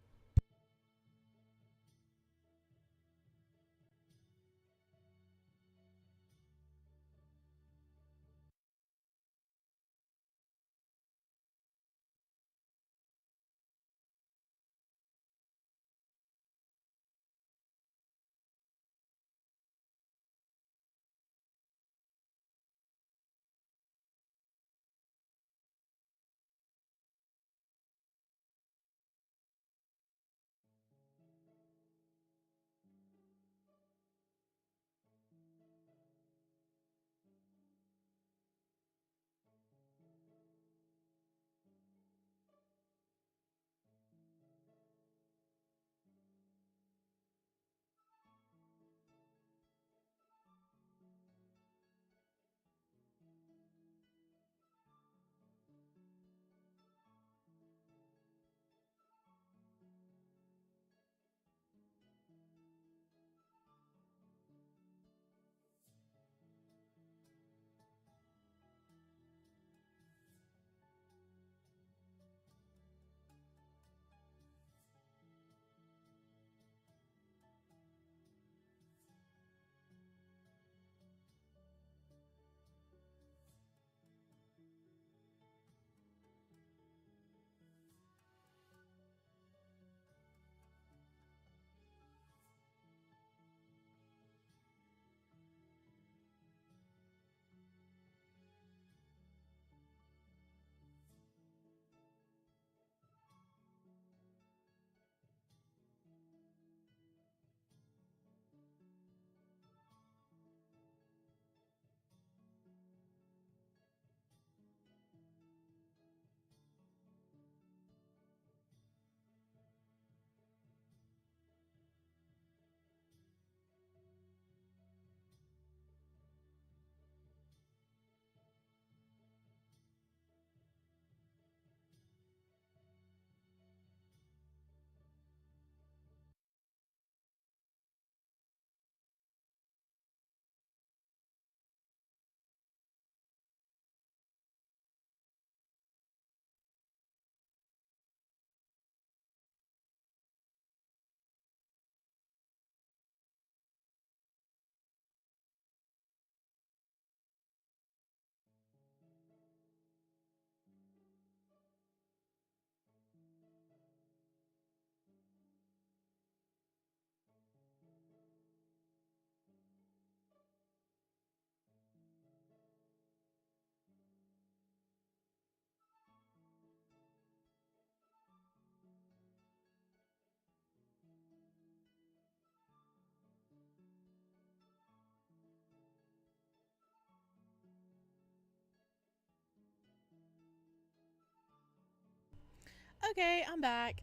Okay, I'm back.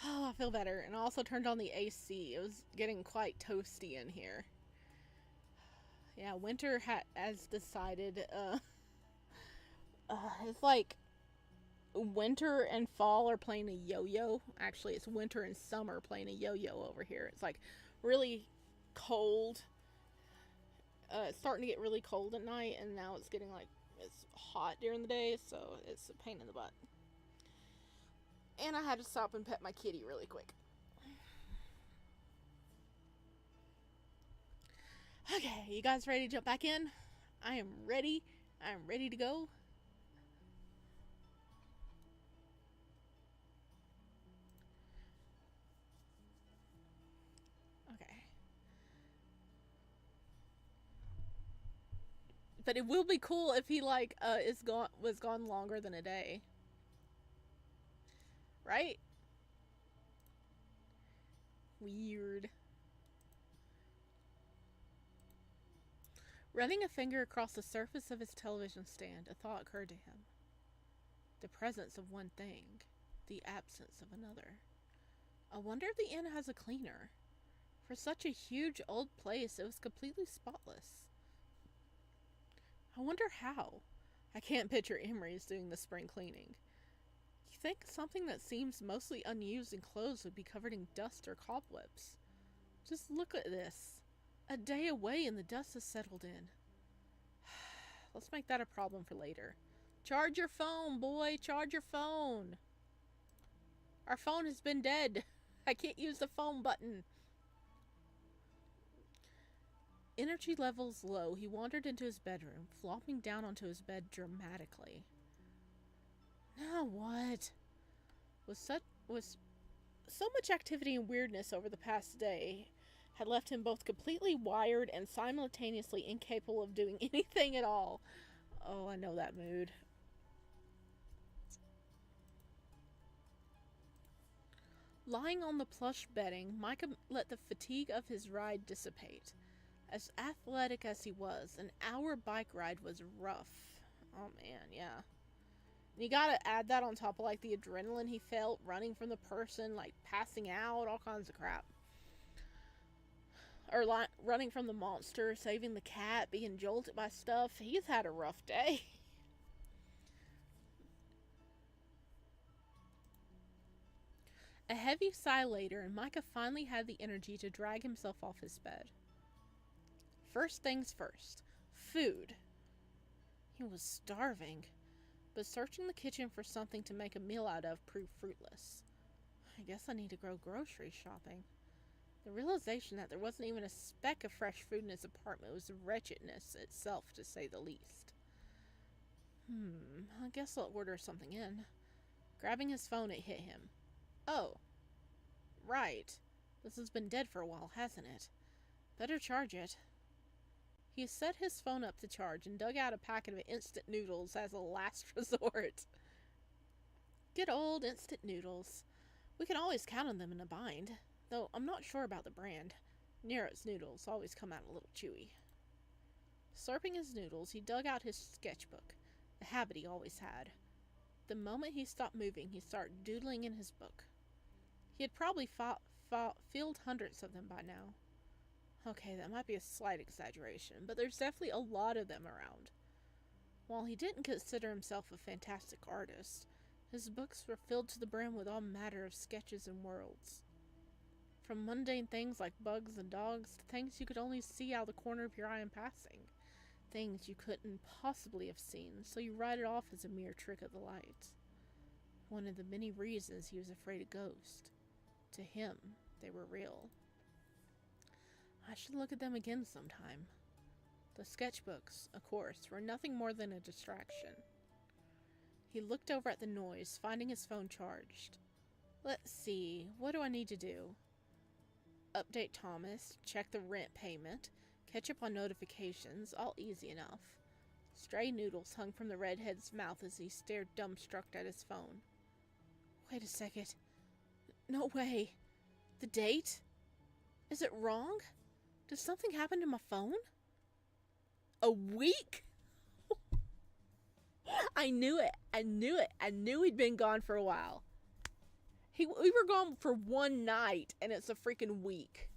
Oh, I feel better. And I also turned on the AC. It was getting quite toasty in here. Yeah, winter has decided, it's like winter and fall are playing a yo-yo. Actually, it's winter and summer playing a yo-yo over here. It's like really cold. It's starting to get really cold at night, and now it's getting like it's hot during the day, so it's a pain in the butt. And I had to stop and pet my kitty really quick. Okay, you guys ready to jump back in? I am ready. I'm ready to go. Okay. But it will be cool if he like was gone longer than a day. Right? Weird. Running a finger across the surface of his television stand, a thought occurred to him. The presence of one thing, the absence of another. I wonder if the inn has a cleaner. For such a huge old place, it was completely spotless. I wonder how. I can't picture Emery's doing the spring cleaning. You think something that seems mostly unused and clothes would be covered in dust or cobwebs. Just look at this. A day away and the dust has settled in. Let's make that a problem for later. Charge your phone, boy. Charge your phone. Our phone has been dead. I can't use the phone button. Energy levels low, he wandered into his bedroom, flopping down onto his bed dramatically. Now what? Was so much activity and weirdness over the past day had left him both completely wired and simultaneously incapable of doing anything at all. Oh, I know that mood. Lying on the plush bedding, Micah let the fatigue of his ride dissipate. As athletic as he was, an hour bike ride was rough. Oh man, yeah. And you gotta add that on top of like the adrenaline he felt running from the person, like passing out, all kinds of crap. Or running from the monster, saving the cat, being jolted by stuff. He's had a rough day. A heavy sigh later, and Micah finally had the energy to drag himself off his bed. First things first. Food. He was starving, but searching the kitchen for something to make a meal out of proved fruitless. I guess I need to go grocery shopping. The realization that there wasn't even a speck of fresh food in his apartment was wretchedness itself, to say the least. I guess I'll order something in. Grabbing his phone, it hit him. Oh. Right. This has been dead for a while, hasn't it? Better charge it. He set his phone up to charge and dug out a packet of instant noodles as a last resort. Good old instant noodles. We can always count on them in a bind. Though I'm not sure about the brand. Nero's noodles always come out a little chewy. Slurping his noodles, he dug out his sketchbook, the habit he always had. The moment he stopped moving, he started doodling in his book. He had probably filled hundreds of them by now. Okay, that might be a slight exaggeration, but there's definitely a lot of them around. While he didn't consider himself a fantastic artist, his books were filled to the brim with all manner of sketches and worlds. From mundane things like bugs and dogs to things you could only see out of the corner of your eye in passing. Things you couldn't possibly have seen, so you write it off as a mere trick of the light. One of the many reasons he was afraid of ghosts. To him, they were real. I should look at them again sometime. The sketchbooks, of course, were nothing more than a distraction. He looked over at the noise, finding his phone charged. Let's see, what do I need to do? Update Thomas, check the rent payment, catch up on notifications, all easy enough. Stray noodles hung from the redhead's mouth as he stared dumbstruck at his phone. Wait a second. No way. The date? Is it wrong? Did something happen to my phone? A week? I knew it. I knew it. I knew he'd been gone for a while. We were gone for one night, and it's a freaking week.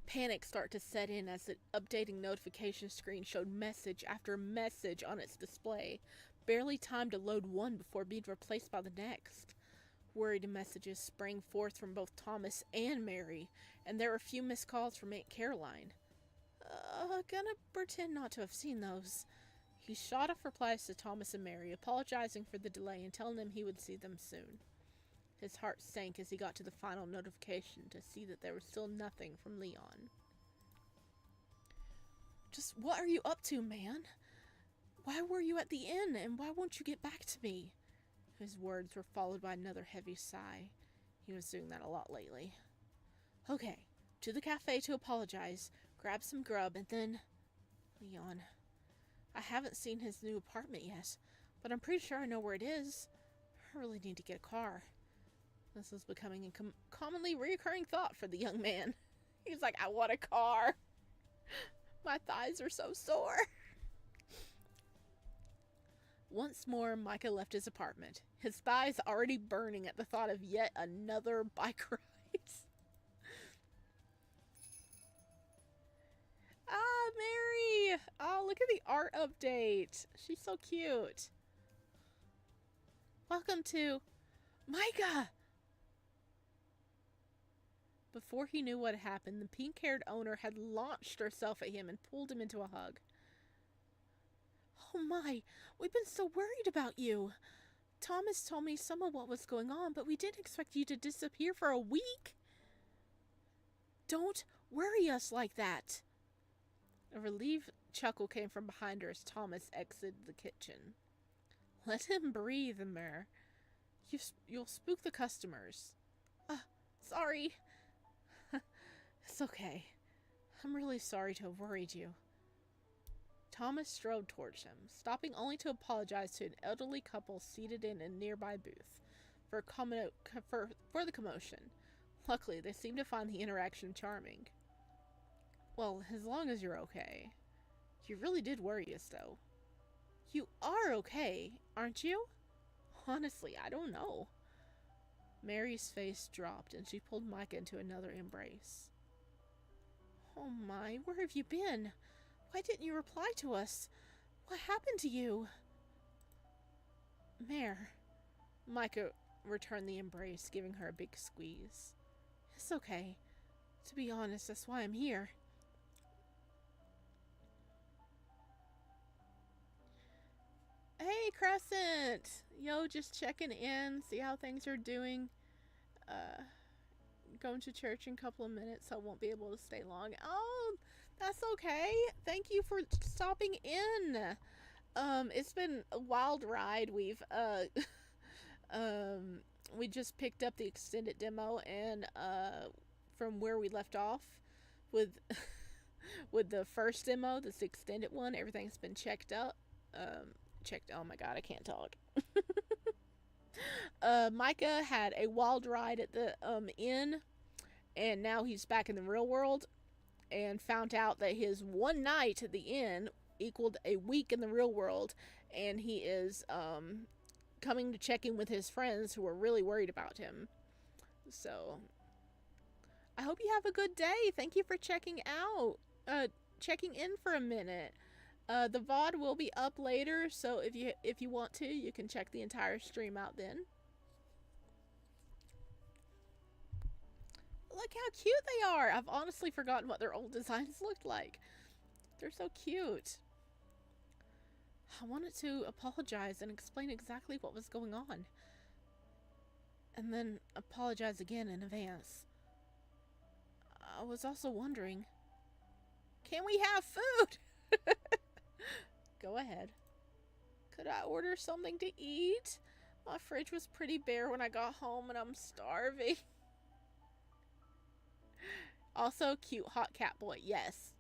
Panic started to set in as the updating notification screen showed message after message on its display, barely time to load one before being replaced by the next. Worried messages sprang forth from both Thomas and Mary, and there were a few missed calls from Aunt Caroline. Gonna pretend not to have seen those. He shot off replies to Thomas and Mary, apologizing for the delay and telling them he would see them soon. His heart sank as he got to the final notification to see that there was still nothing from Leon. Just what are you up to, man? Why were you at the inn, and why won't you get back to me? His words were followed by another heavy sigh. He was doing that a lot lately. Okay, to the cafe to apologize, grab some grub, and then... Leon. I haven't seen his new apartment yet, but I'm pretty sure I know where it is. I really need to get a car. This was becoming a commonly reoccurring thought for the young man. He's like, I want a car. My thighs are so sore. Once more, Micah left his apartment, his thighs already burning at the thought of yet another bike ride. Ah, Mary! Oh, look at the art update. She's so cute. Welcome to Micah! Before he knew what had happened, the pink-haired owner had launched herself at him and pulled him into a hug. Oh my, we've been so worried about you. Thomas told me some of what was going on, but we didn't expect you to disappear for a week. Don't worry us like that. A relieved chuckle came from behind her as Thomas exited the kitchen. Let him breathe, Mare. You'll spook the customers. Sorry. It's okay. I'm really sorry to have worried you. Thomas strode towards him, stopping only to apologize to an elderly couple seated in a nearby booth for the commotion. Luckily, they seemed to find the interaction charming. Well, as long as you're okay. You really did worry us, though. You are okay, aren't you? Honestly, I don't know. Mary's face dropped, and she pulled Micah into another embrace. Oh my, where have you been? Why didn't you reply to us? What happened to you? Mare. Micah returned the embrace, giving her a big squeeze. It's okay. To be honest, that's why I'm here. Hey, Crescent! Yo, just checking in, see how things are doing. Going to church in a couple of minutes, so I won't be able to stay long. Oh, that's okay. Thank you for stopping in. It's been a wild ride. We just picked up the extended demo, and from where we left off with with the first demo, this extended one, everything's been checked up. Oh my god, I can't talk. Micah had a wild ride at the inn, and now he's back in the real world, and found out that his one night at the inn equaled a week in the real world, and he is coming to check in with his friends who are really worried about him. So I hope you have a good day. Thank you for checking in for a minute. The VOD will be up later, so if you want to, you can check the entire stream out then. Look how cute they are! I've honestly forgotten what their old designs looked like. They're so cute. I wanted to apologize and explain exactly what was going on. And then apologize again in advance. I was also wondering, can we have food? Go ahead. Could I order something to eat? My fridge was pretty bare when I got home and I'm starving. Also, cute hot cat boy. Yes,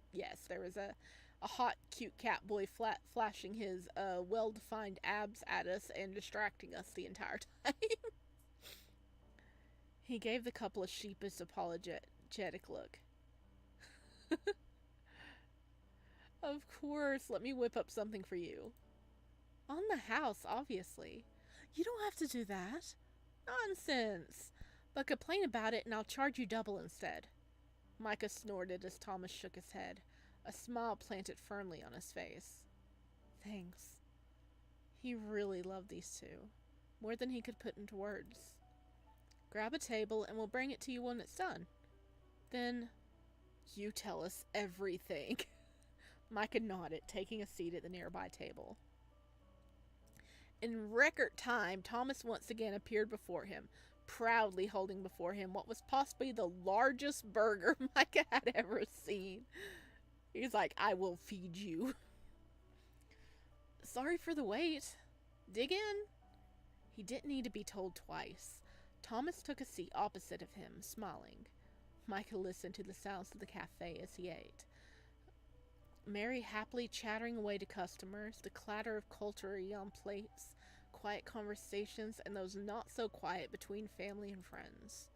there was a hot, cute cat boy flashing his well-defined abs at us and distracting us the entire time. He gave the couple a sheepish, apologetic look. Of course, let me whip up something for you. On the house, obviously. You don't have to do that. Nonsense. But complain about it and I'll charge you double instead. Micah snorted as Thomas shook his head, a smile planted firmly on his face. Thanks. He really loved these two, more than he could put into words. Grab a table and we'll bring it to you when it's done. Then, you tell us everything. Micah nodded, taking a seat at the nearby table. In record time, Thomas once again appeared before him, proudly holding before him what was possibly the largest burger Micah had ever seen. He's like, I will feed you. Sorry for the wait. Dig in. He didn't need to be told twice. Thomas took a seat opposite of him, smiling. Micah listened to the sounds of the cafe as he ate. Mary happily chattering away to customers, the clatter of cutlery on plates, quiet conversations, and those not so quiet between family and friends.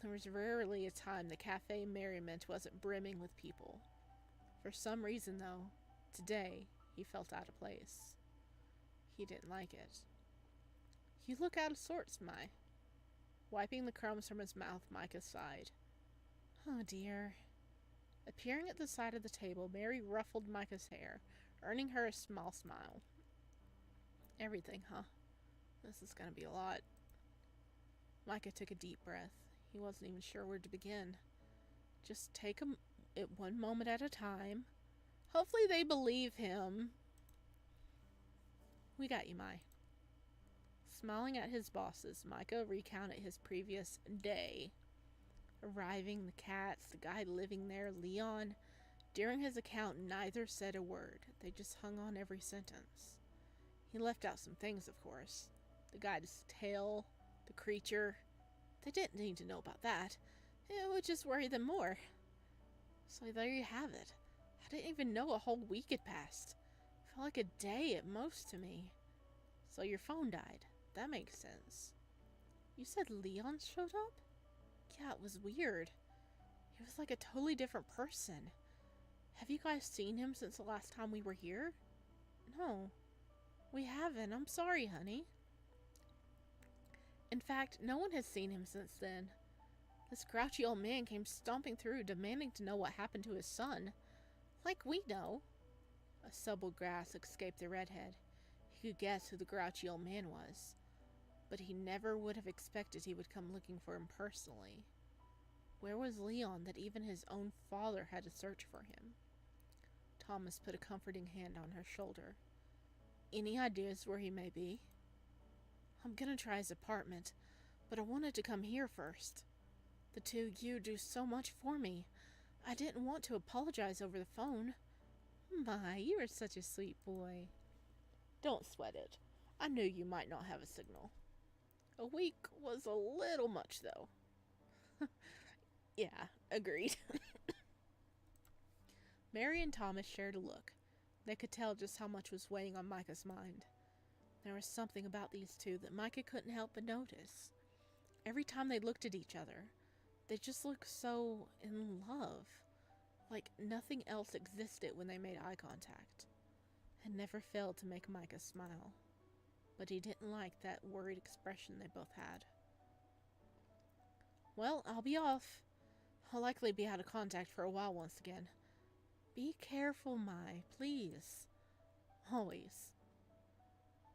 There was rarely a time the cafe merriment wasn't brimming with people. For some reason, though, today he felt out of place. He didn't like it. You look out of sorts, Mai. Wiping the crumbs from his mouth, Micah sighed. Oh dear. Appearing at the side of the table, Mary ruffled Micah's hair, earning her a small smile. Everything, huh? This is gonna be a lot. Micah took a deep breath. He wasn't even sure where to begin. Just take it one moment at a time. Hopefully they believe him. We got you, Mai. Smiling at his bosses, Micah recounted his previous day. Arriving, the cats, the guy living there, Leon. During his account, neither said a word. They just hung on every sentence. He left out some things, of course. The guy's tail, the creature. They didn't need to know about that. It would just worry them more. So there you have it. I didn't even know a whole week had passed. It felt like a day at most to me. So your phone died. That makes sense. You said Leon showed up? Yeah, it was weird. He was like a totally different person. Have you guys seen him since the last time we were here? No, we haven't. I'm sorry, honey. In fact, no one has seen him since then. This grouchy old man came stomping through, demanding to know what happened to his son. Like we know. A subtle gasp escaped the redhead. He could guess who the grouchy old man was. But he never would have expected he would come looking for him personally. Where was Leon that even his own father had to search for him? Thomas put a comforting hand on her shoulder. Any ideas where he may be? I'm gonna try his apartment, but I wanted to come here first. The two of you do so much for me. I didn't want to apologize over the phone. My, you are such a sweet boy. Don't sweat it. I knew you might not have a signal. A week was a little much, though. Yeah, agreed. Mary and Thomas shared a look. They could tell just how much was weighing on Micah's mind. There was something about these two that Micah couldn't help but notice. Every time they looked at each other, they just looked so in love. Like nothing else existed when they made eye contact. It never failed to make Micah smile. But he didn't like that worried expression they both had. Well, I'll be off. I'll likely be out of contact for a while once again. Be careful, Mai, please. Always.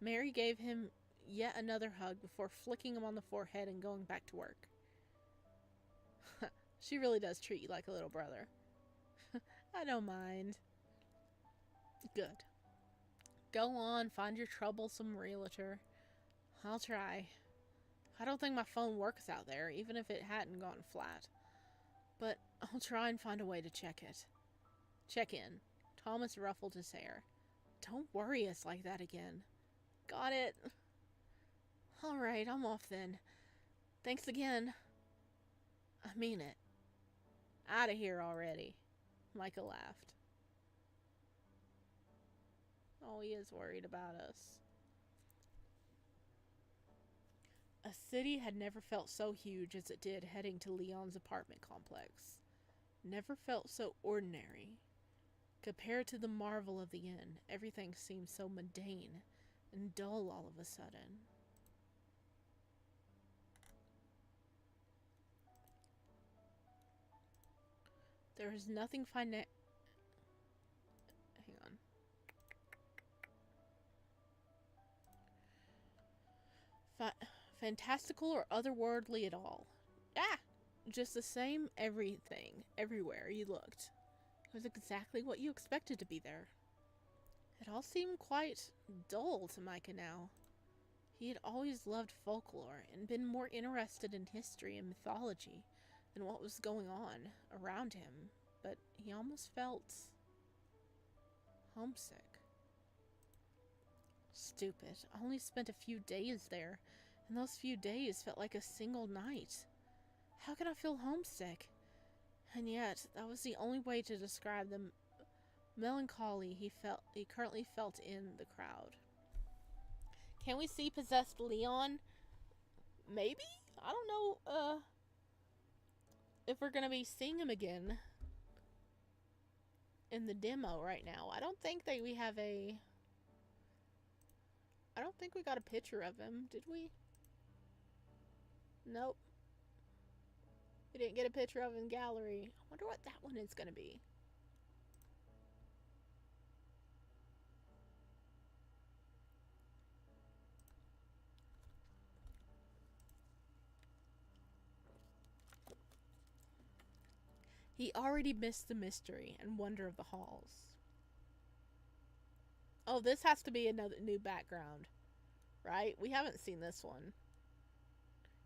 Mary gave him yet another hug before flicking him on the forehead and going back to work. She really does treat you like a little brother. I don't mind. Good. Go on, find your troublesome realtor. I'll try. I don't think my phone works out there, even if it hadn't gone flat. But I'll try and find a way to check it. Check in. Thomas ruffled his hair. Don't worry us like that again. Got it. Alright, I'm off then. Thanks again. I mean it. Out of here already. Micah laughed. Oh, he is worried about us. A city had never felt so huge as it did heading to Leon's apartment complex. Never felt so ordinary. Compared to the marvel of the inn, everything seemed so mundane and dull all of a sudden. There is nothing hang on. Fantastical or otherworldly at all. Ah! Just the same everything, everywhere you looked. It was exactly what you expected to be there. It all seemed quite dull to Micah now. He had always loved folklore and been more interested in history and mythology than what was going on around him, but he almost felt homesick. Stupid. I only spent a few days there, and those few days felt like a single night. How could I feel homesick? And yet, that was the only way to describe the melancholy he currently felt in the crowd. Can we see possessed Leon? Maybe? I don't know if we're gonna be seeing him again in the demo right now. I don't think that we have a... I don't think we got a picture of him, did we? Nope. We didn't get a picture of him in gallery. I wonder what that one is gonna be. He already missed the mystery and wonder of the halls. Oh, this has to be another new background, right? We haven't seen this one.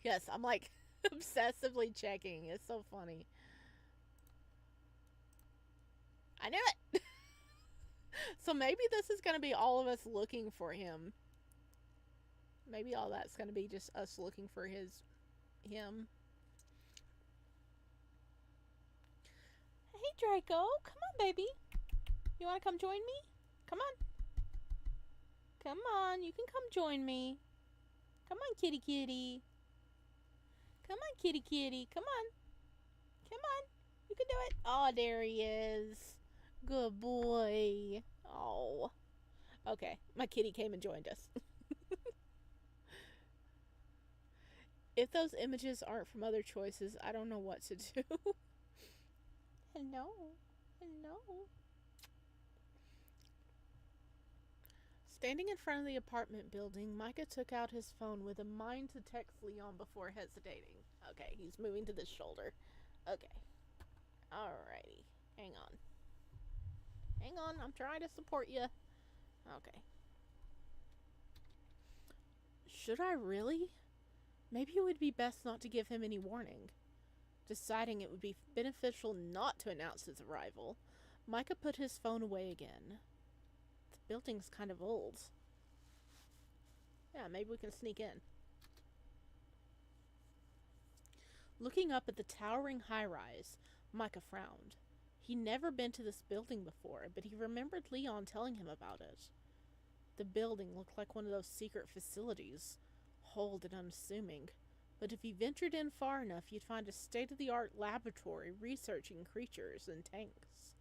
Yes, I'm like obsessively checking. It's so funny. I knew it! So maybe this is going to be all of us looking for him. Maybe all that's going to be just us looking for him. Hey, Draco. Come on, baby. You want to come join me? Come on. Come on. You can come join me. Come on, kitty kitty. Come on, kitty kitty. Come on. Come on. You can do it. Oh, there he is. Good boy. Oh. Okay. My kitty came and joined us. If those images aren't from other choices, I don't know what to do. Hello. Hello. Standing in front of the apartment building, Micah took out his phone with a mind to text Leon before hesitating. Okay, he's moving to this shoulder. Okay. Alrighty. Hang on. Hang on, I'm trying to support you. Okay. Should I really? Maybe it would be best not to give him any warning. Deciding it would be beneficial not to announce his arrival, Micah put his phone away again. The building's kind of old. Yeah, maybe we can sneak in. Looking up at the towering high-rise, Micah frowned. He'd never been to this building before, but he remembered Leon telling him about it. The building looked like one of those secret facilities, old and unassuming, but if you ventured in far enough, you'd find a state-of-the-art laboratory researching creatures and tanks.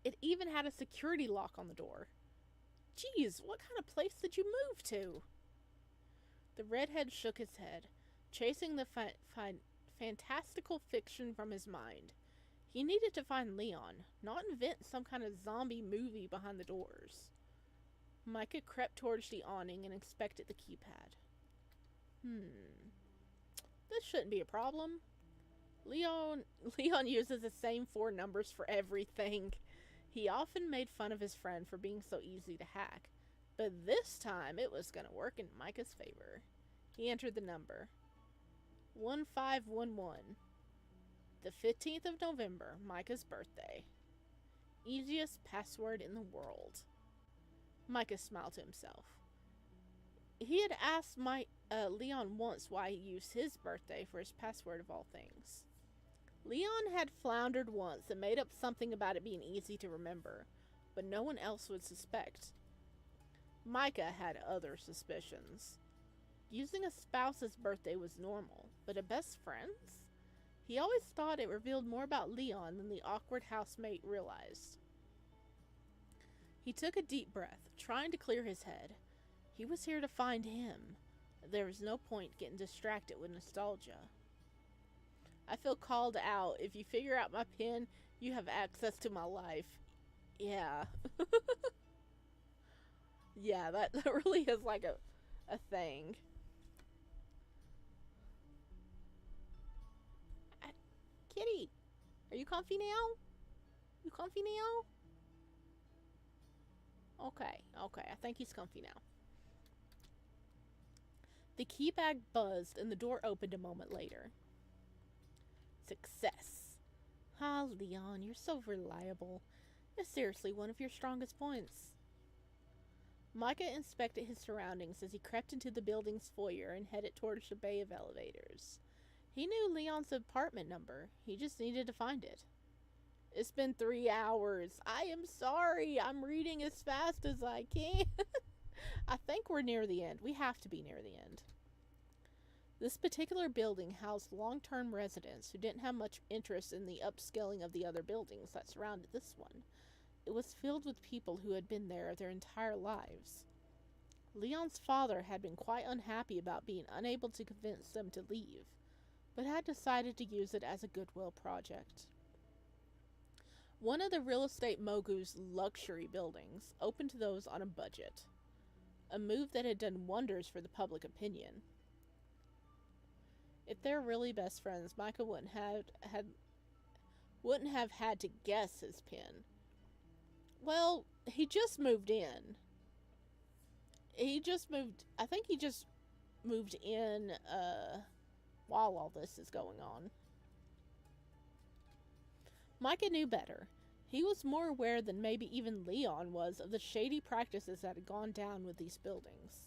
It even had a security lock on the door. Geez, what kind of place did you move to? The redhead shook his head, chasing the fantastical fiction from his mind. He needed to find Leon, not invent some kind of zombie movie behind the doors. Micah crept towards the awning and inspected the keypad. This shouldn't be a problem. Leon uses the same 4 numbers for everything. He often made fun of his friend for being so easy to hack, but this time it was going to work in Micah's favor. He entered the number. 1511. The 15th of November, Micah's birthday. Easiest password in the world. Micah smiled to himself. He had asked Leon once why he used his birthday for his password of all things. Leon had floundered once and made up something about it being easy to remember, but no one else would suspect. Micah had other suspicions. Using a spouse's birthday was normal, but a best friend's? He always thought it revealed more about Leon than the awkward housemate realized. He took a deep breath, trying to clear his head. He was here to find him. There was no point getting distracted with nostalgia. I feel called out. If you figure out my pin, you have access to my life. Yeah. Yeah, that really is like a thing. Kitty, are you comfy now? You comfy now? Okay, I think he's comfy now. The key bag buzzed and the door opened a moment later. Success. Ah, Leon, you're so reliable. It's seriously one of your strongest points. Micah inspected his surroundings as he crept into the building's foyer and headed towards the bay of elevators. He knew Leon's apartment number. He just needed to find it. It's been 3 hours. I am sorry. I'm reading as fast as I can. I think we're near the end. We have to be near the end. This particular building housed long-term residents who didn't have much interest in the upscaling of the other buildings that surrounded this one. It was filled with people who had been there their entire lives. Leon's father had been quite unhappy about being unable to convince them to leave, but had decided to use it as a goodwill project. One of the real estate mogul's luxury buildings opened to those on a budget, a move that had done wonders for the public opinion. If they're really best friends, Micah wouldn't have had to guess his pin. Well, he just moved in. I think he just moved in while all this is going on. Micah knew better. He was more aware than maybe even Leon was of the shady practices that had gone down with these buildings.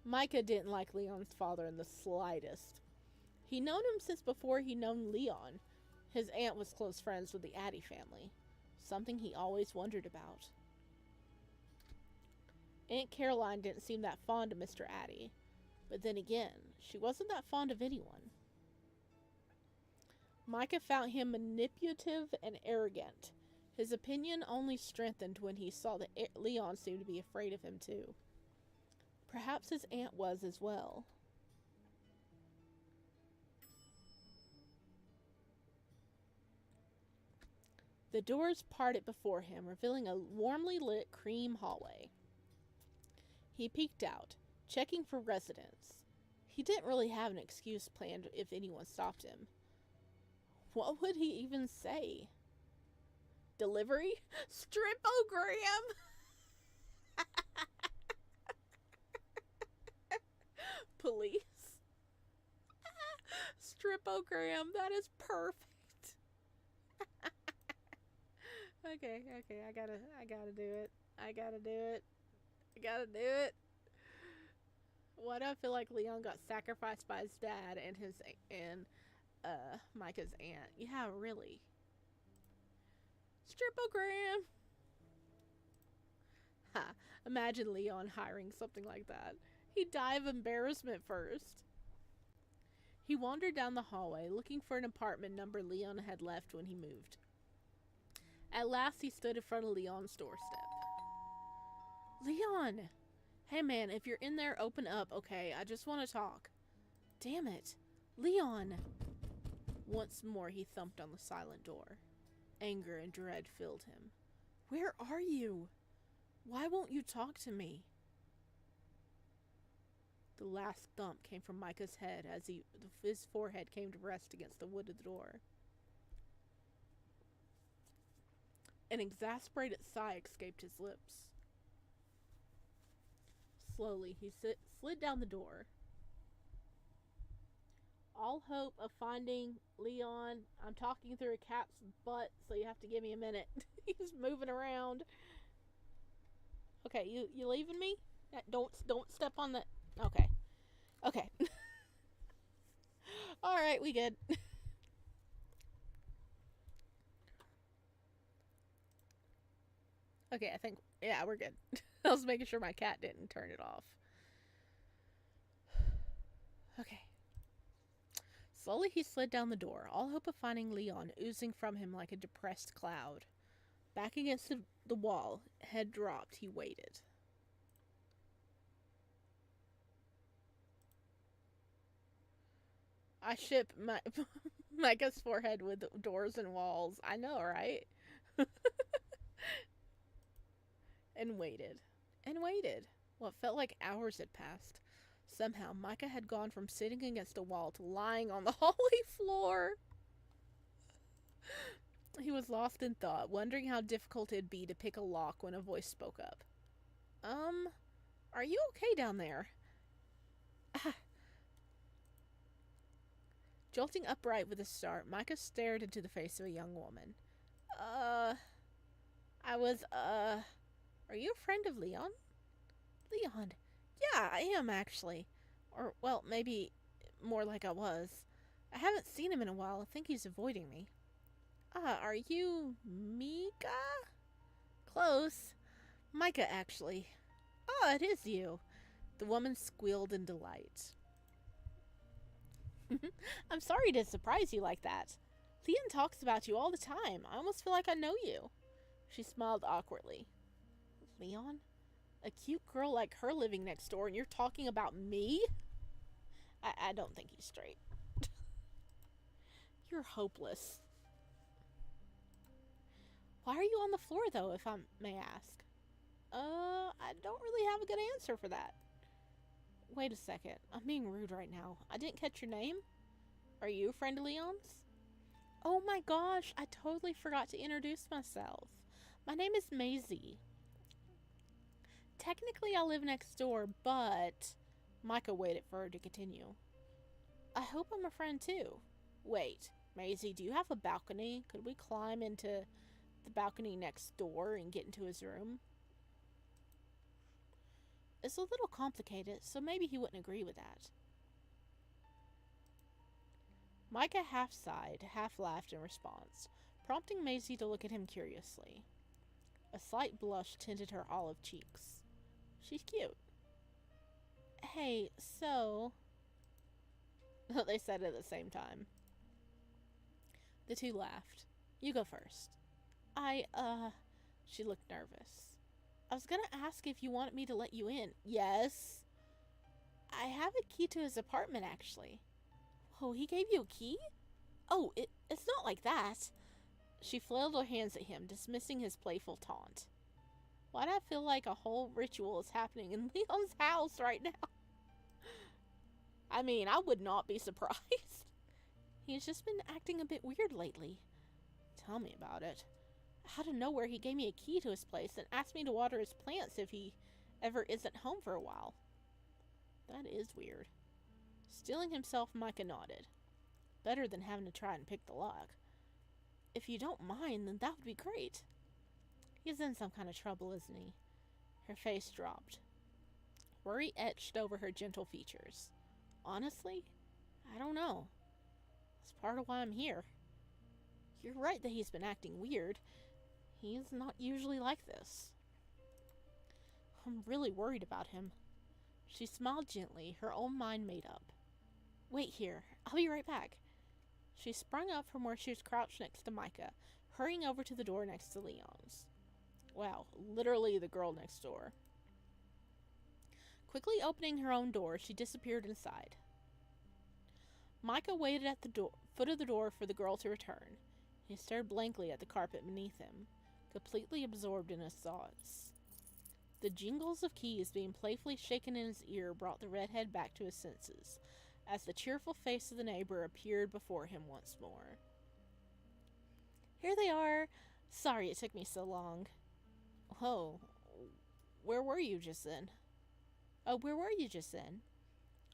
Micah didn't like Leon's father in the slightest. He'd known him since before he'd known Leon. His aunt was close friends with the Addy family, something he always wondered about. Aunt Caroline didn't seem that fond of Mr. Addy, but then again, she wasn't that fond of anyone. Micah found him manipulative and arrogant. His opinion only strengthened when he saw that Leon seemed to be afraid of him too. Perhaps his aunt was as well. The doors parted before him, revealing a warmly lit cream hallway. He peeked out, checking for residents. He didn't really have an excuse planned if anyone stopped him. What would he even say? Delivery? Stripogram! Police? Stripogram, that is perfect. Okay, I gotta do it. I gotta do it. Why do I feel like Leon got sacrificed by his dad and Micah's aunt? Yeah, really. Stripogram! Ha, imagine Leon hiring something like that. He'd die of embarrassment first. He wandered down the hallway, looking for an apartment number Leon had left when he moved. At last, he stood in front of Leon's doorstep. Leon! Hey man, if you're in there, open up, okay? I just want to talk. Damn it. Leon! Once more, he thumped on the silent door. Anger and dread filled him. Where are you? Why won't you talk to me? The last thump came from Micah's head as his forehead came to rest against the wood of the door. An exasperated sigh escaped his lips. Slowly, he slid down the door. All hope of finding Leon. I'm talking through a cat's butt, so you have to give me a minute. He's moving around. Okay, you leaving me? Don't step on that. Okay. All right, we good. Okay, I think, yeah, we're good. I was making sure my cat didn't turn it off. Okay. Slowly he slid down the door, all hope of finding Leon oozing from him like a depressed cloud. Back against the wall, head dropped, he waited. I ship my Micah's forehead with doors and walls. I know, right? And waited. And waited. What felt like hours had passed. Somehow, Micah had gone from sitting against a wall to lying on the hallway floor. He was lost in thought, wondering how difficult it'd be to pick a lock when a voice spoke up. Are you okay down there? Jolting upright with a start, Micah stared into the face of a young woman. Are you a friend of Leon? Leon? Yeah, I am, actually. Or, well, maybe more like I was. I haven't seen him in a while. I think he's avoiding me. Are you Mika? Close. Micah, actually. It is you. The woman squealed in delight. I'm sorry to surprise you like that. Leon talks about you all the time. I almost feel like I know you. She smiled awkwardly. Leon? A cute girl like her living next door and you're talking about me? I don't think he's straight. You're hopeless. Why are you on the floor, though, if I may ask? I don't really have a good answer for that. Wait a second. I'm being rude right now. I didn't catch your name. Are you a friend of Leon's? Oh my gosh, I totally forgot to introduce myself. My name is Maisie. Technically, I live next door, but... Micah waited for her to continue. I hope I'm a friend, too. Wait, Maisie, do you have a balcony? Could we climb into the balcony next door and get into his room? It's a little complicated, so maybe he wouldn't agree with that. Micah half sighed, half laughed in response, prompting Maisie to look at him curiously. A slight blush tinted her olive cheeks. She's cute. Hey, so... They said it at the same time. The two laughed. You go first. She looked nervous. I was gonna ask if you wanted me to let you in. Yes. I have a key to his apartment, actually. Oh, he gave you a key? Oh, it's not like that. She flailed her hands at him, dismissing his playful taunt. Why do I feel like a whole ritual is happening in Leon's house right now? I mean, I would not be surprised. He's just been acting a bit weird lately. Tell me about it. Out of nowhere, he gave me a key to his place and asked me to water his plants if he ever isn't home for a while. That is weird. Steeling himself, Micah nodded. Better than having to try and pick the lock. If you don't mind, then that would be great. He's in some kind of trouble, isn't he? Her face dropped. Worry etched over her gentle features. Honestly, I don't know. That's part of why I'm here. You're right that he's been acting weird. He's not usually like this. I'm really worried about him. She smiled gently, her own mind made up. Wait here. I'll be right back. She sprung up from where she was crouched next to Micah, hurrying over to the door next to Leon's. Wow, literally the girl next door. Quickly opening her own door, she disappeared inside. Micah waited at the foot of the door for the girl to return. He stared blankly at the carpet beneath him, completely absorbed in his thoughts. The jingles of keys being playfully shaken in his ear brought the redhead back to his senses, as the cheerful face of the neighbor appeared before him once more. Here they are. Sorry it took me so long. Oh, where were you just then?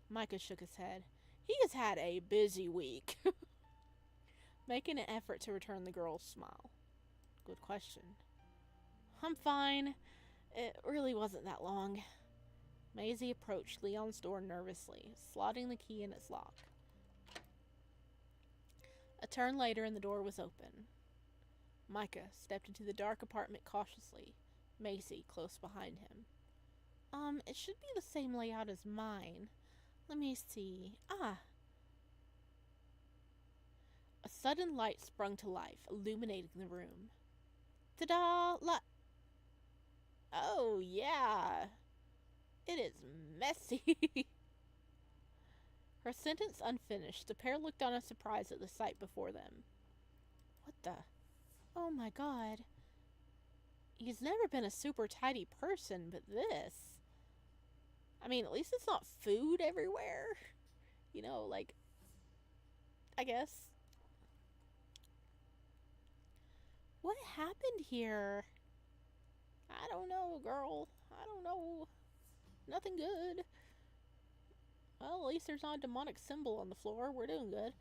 Micah shook his head. He has had a busy week. Making an effort to return the girl's smile. Good question. I'm fine. It really wasn't that long. Maisie approached Leon's door nervously, slotting the key in its lock. A turn later and the door was open. Micah stepped into the dark apartment cautiously, Maisie close behind him. It should be the same layout as mine. Let me see. sudden light sprung to life, illuminating the room. Ta-da! Oh, yeah. It is messy. Her sentence unfinished, the pair looked on in surprise at the sight before them. What the? Oh my god. He's never been a super tidy person, but this. I mean, at least it's not food everywhere. You know, like, I guess. What happened here? I don't know, girl. I don't know. Nothing good. Well, at least there's not a demonic symbol on the floor. We're doing good.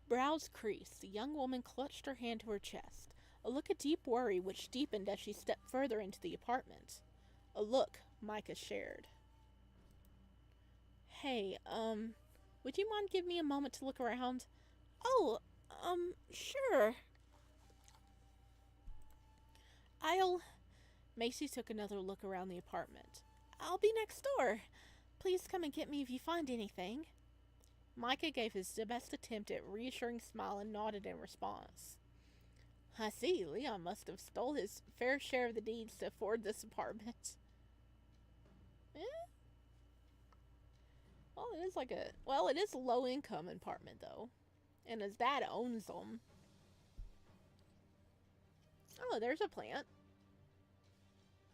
Brows creased. The young woman clutched her hand to her chest. A look of deep worry which deepened as she stepped further into the apartment. A look Micah shared. Hey, would you mind giving me a moment to look around? Oh, sure. Macy took another look around the apartment. I'll be next door. Please come and get me if you find anything. Micah gave his best attempt at a reassuring smile and nodded in response. I see, Leon must have stole his fair share of the deeds to afford this apartment. Well, it is a low-income apartment, though. And his dad owns them. Oh, there's a plant.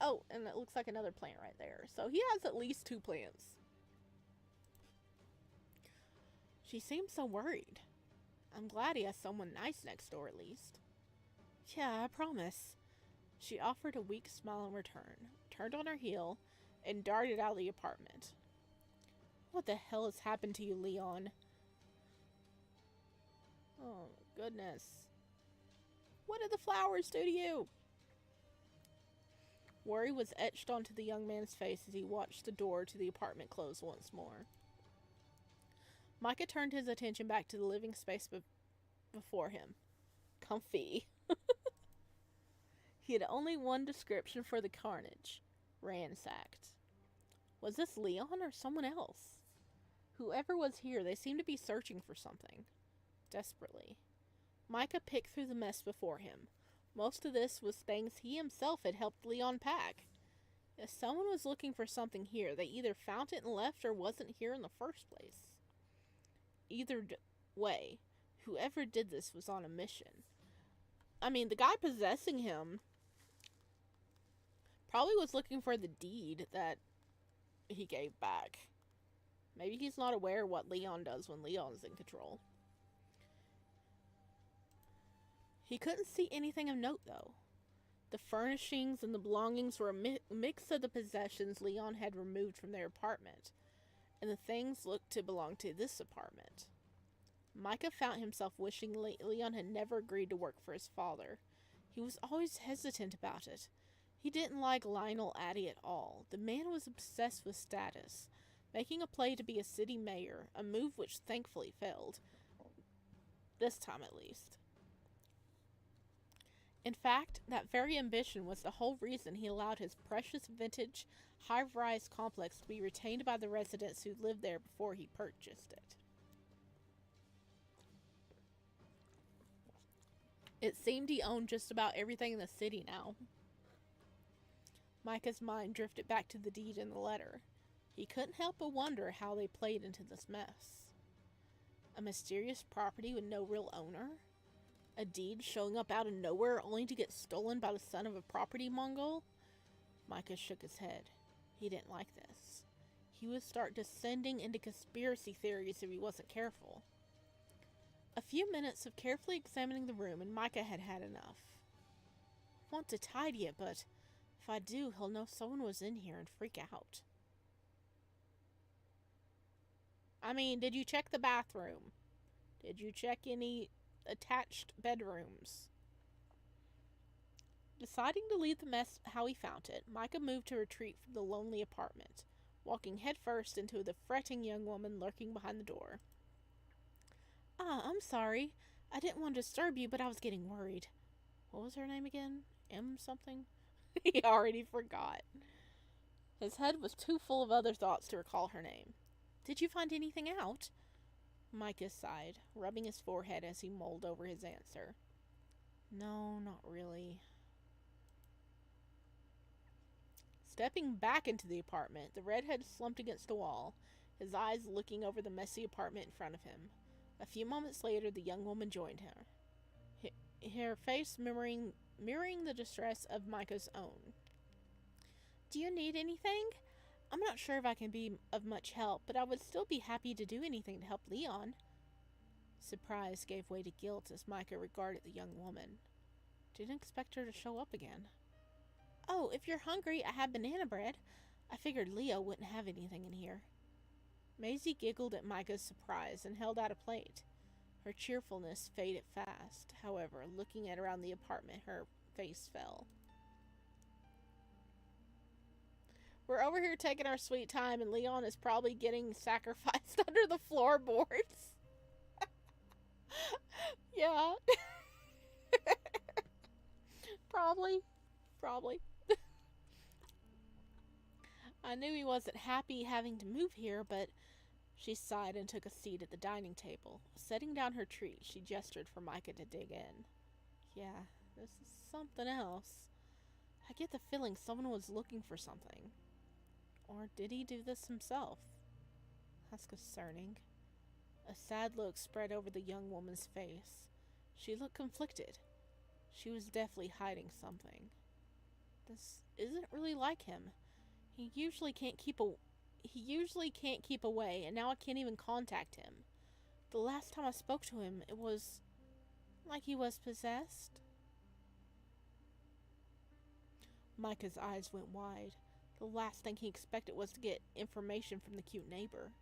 Oh, and it looks like another plant right there. So he has at least 2 plants. She seems so worried. I'm glad he has someone nice next door at least. Yeah, I promise. She offered a weak smile in return, turned on her heel, and darted out of the apartment. What the hell has happened to you, Leon? Oh, goodness. What did the flowers do to you? Worry was etched onto the young man's face as he watched the door to the apartment close once more. Micah turned his attention back to the living space before him. Comfy. He had only one description for the carnage. Ransacked. Was this Leon or someone else? Whoever was here, they seemed to be searching for something. Desperately. Micah picked through the mess before him. Most of this was things he himself had helped Leon pack. If someone was looking for something here, they either found it and left or wasn't here in the first place. Either way, whoever did this was on a mission. I mean, the guy possessing him probably was looking for the deed that he gave back. Maybe he's not aware of what Leon does when Leon's in control. He couldn't see anything of note, though. The furnishings and the belongings were a mix of the possessions Leon had removed from their apartment, and the things looked to belong to this apartment. Micah found himself wishing Leon had never agreed to work for his father. He was always hesitant about it. He didn't like Lionel Addy at all. The man was obsessed with status, making a play to be a city mayor, a move which thankfully failed. This time at least. In fact, that very ambition was the whole reason he allowed his precious vintage, high-rise complex to be retained by the residents who lived there before he purchased it. It seemed he owned just about everything in the city now. Micah's mind drifted back to the deed in the letter. He couldn't help but wonder how they played into this mess. A mysterious property with no real owner? A deed showing up out of nowhere only to get stolen by the son of a property Mongol? Micah shook his head. He didn't like this. He would start descending into conspiracy theories if he wasn't careful. A few minutes of carefully examining the room and Micah had had enough. I want to tidy it, but if I do, he'll know someone was in here and freak out. I mean, did you check the bathroom? Did you check any attached bedrooms? Deciding to leave the mess how he found it, Micah moved to retreat from the lonely apartment, walking headfirst into the fretting young woman lurking behind the door. I'm sorry. I didn't want to disturb you, but I was getting worried. What was her name again? M something? He already forgot. His head was too full of other thoughts to recall her name. Did you find anything out? Micah sighed, rubbing his forehead as he mulled over his answer. No, not really. Stepping back into the apartment, the redhead slumped against the wall, his eyes looking over the messy apartment in front of him. A few moments later, the young woman joined her, her face mirroring the distress of Micah's own. Do you need anything? I'm not sure if I can be of much help, but I would still be happy to do anything to help Leon. Surprise gave way to guilt as Micah regarded the young woman. Didn't expect her to show up again. Oh, if you're hungry, I have banana bread. I figured Leo wouldn't have anything in here. Maisie giggled at Micah's surprise and held out a plate. Her cheerfulness faded fast. However, looking at around the apartment, her face fell. We're over here taking our sweet time, and Leon is probably getting sacrificed under the floorboards. Yeah. Probably. I knew he wasn't happy having to move here, but she sighed and took a seat at the dining table. Setting down her treat, she gestured for Micah to dig in. Yeah, this is something else. I get the feeling someone was looking for something. Or did he do this himself? That's concerning. A sad look spread over the young woman's face. She looked conflicted. She was definitely hiding something. This isn't really like him. He usually can't keep away, and now I can't even contact him. The last time I spoke to him, it was like he was possessed. Micah's eyes went wide. The last thing he expected was to get information from the cute neighbor.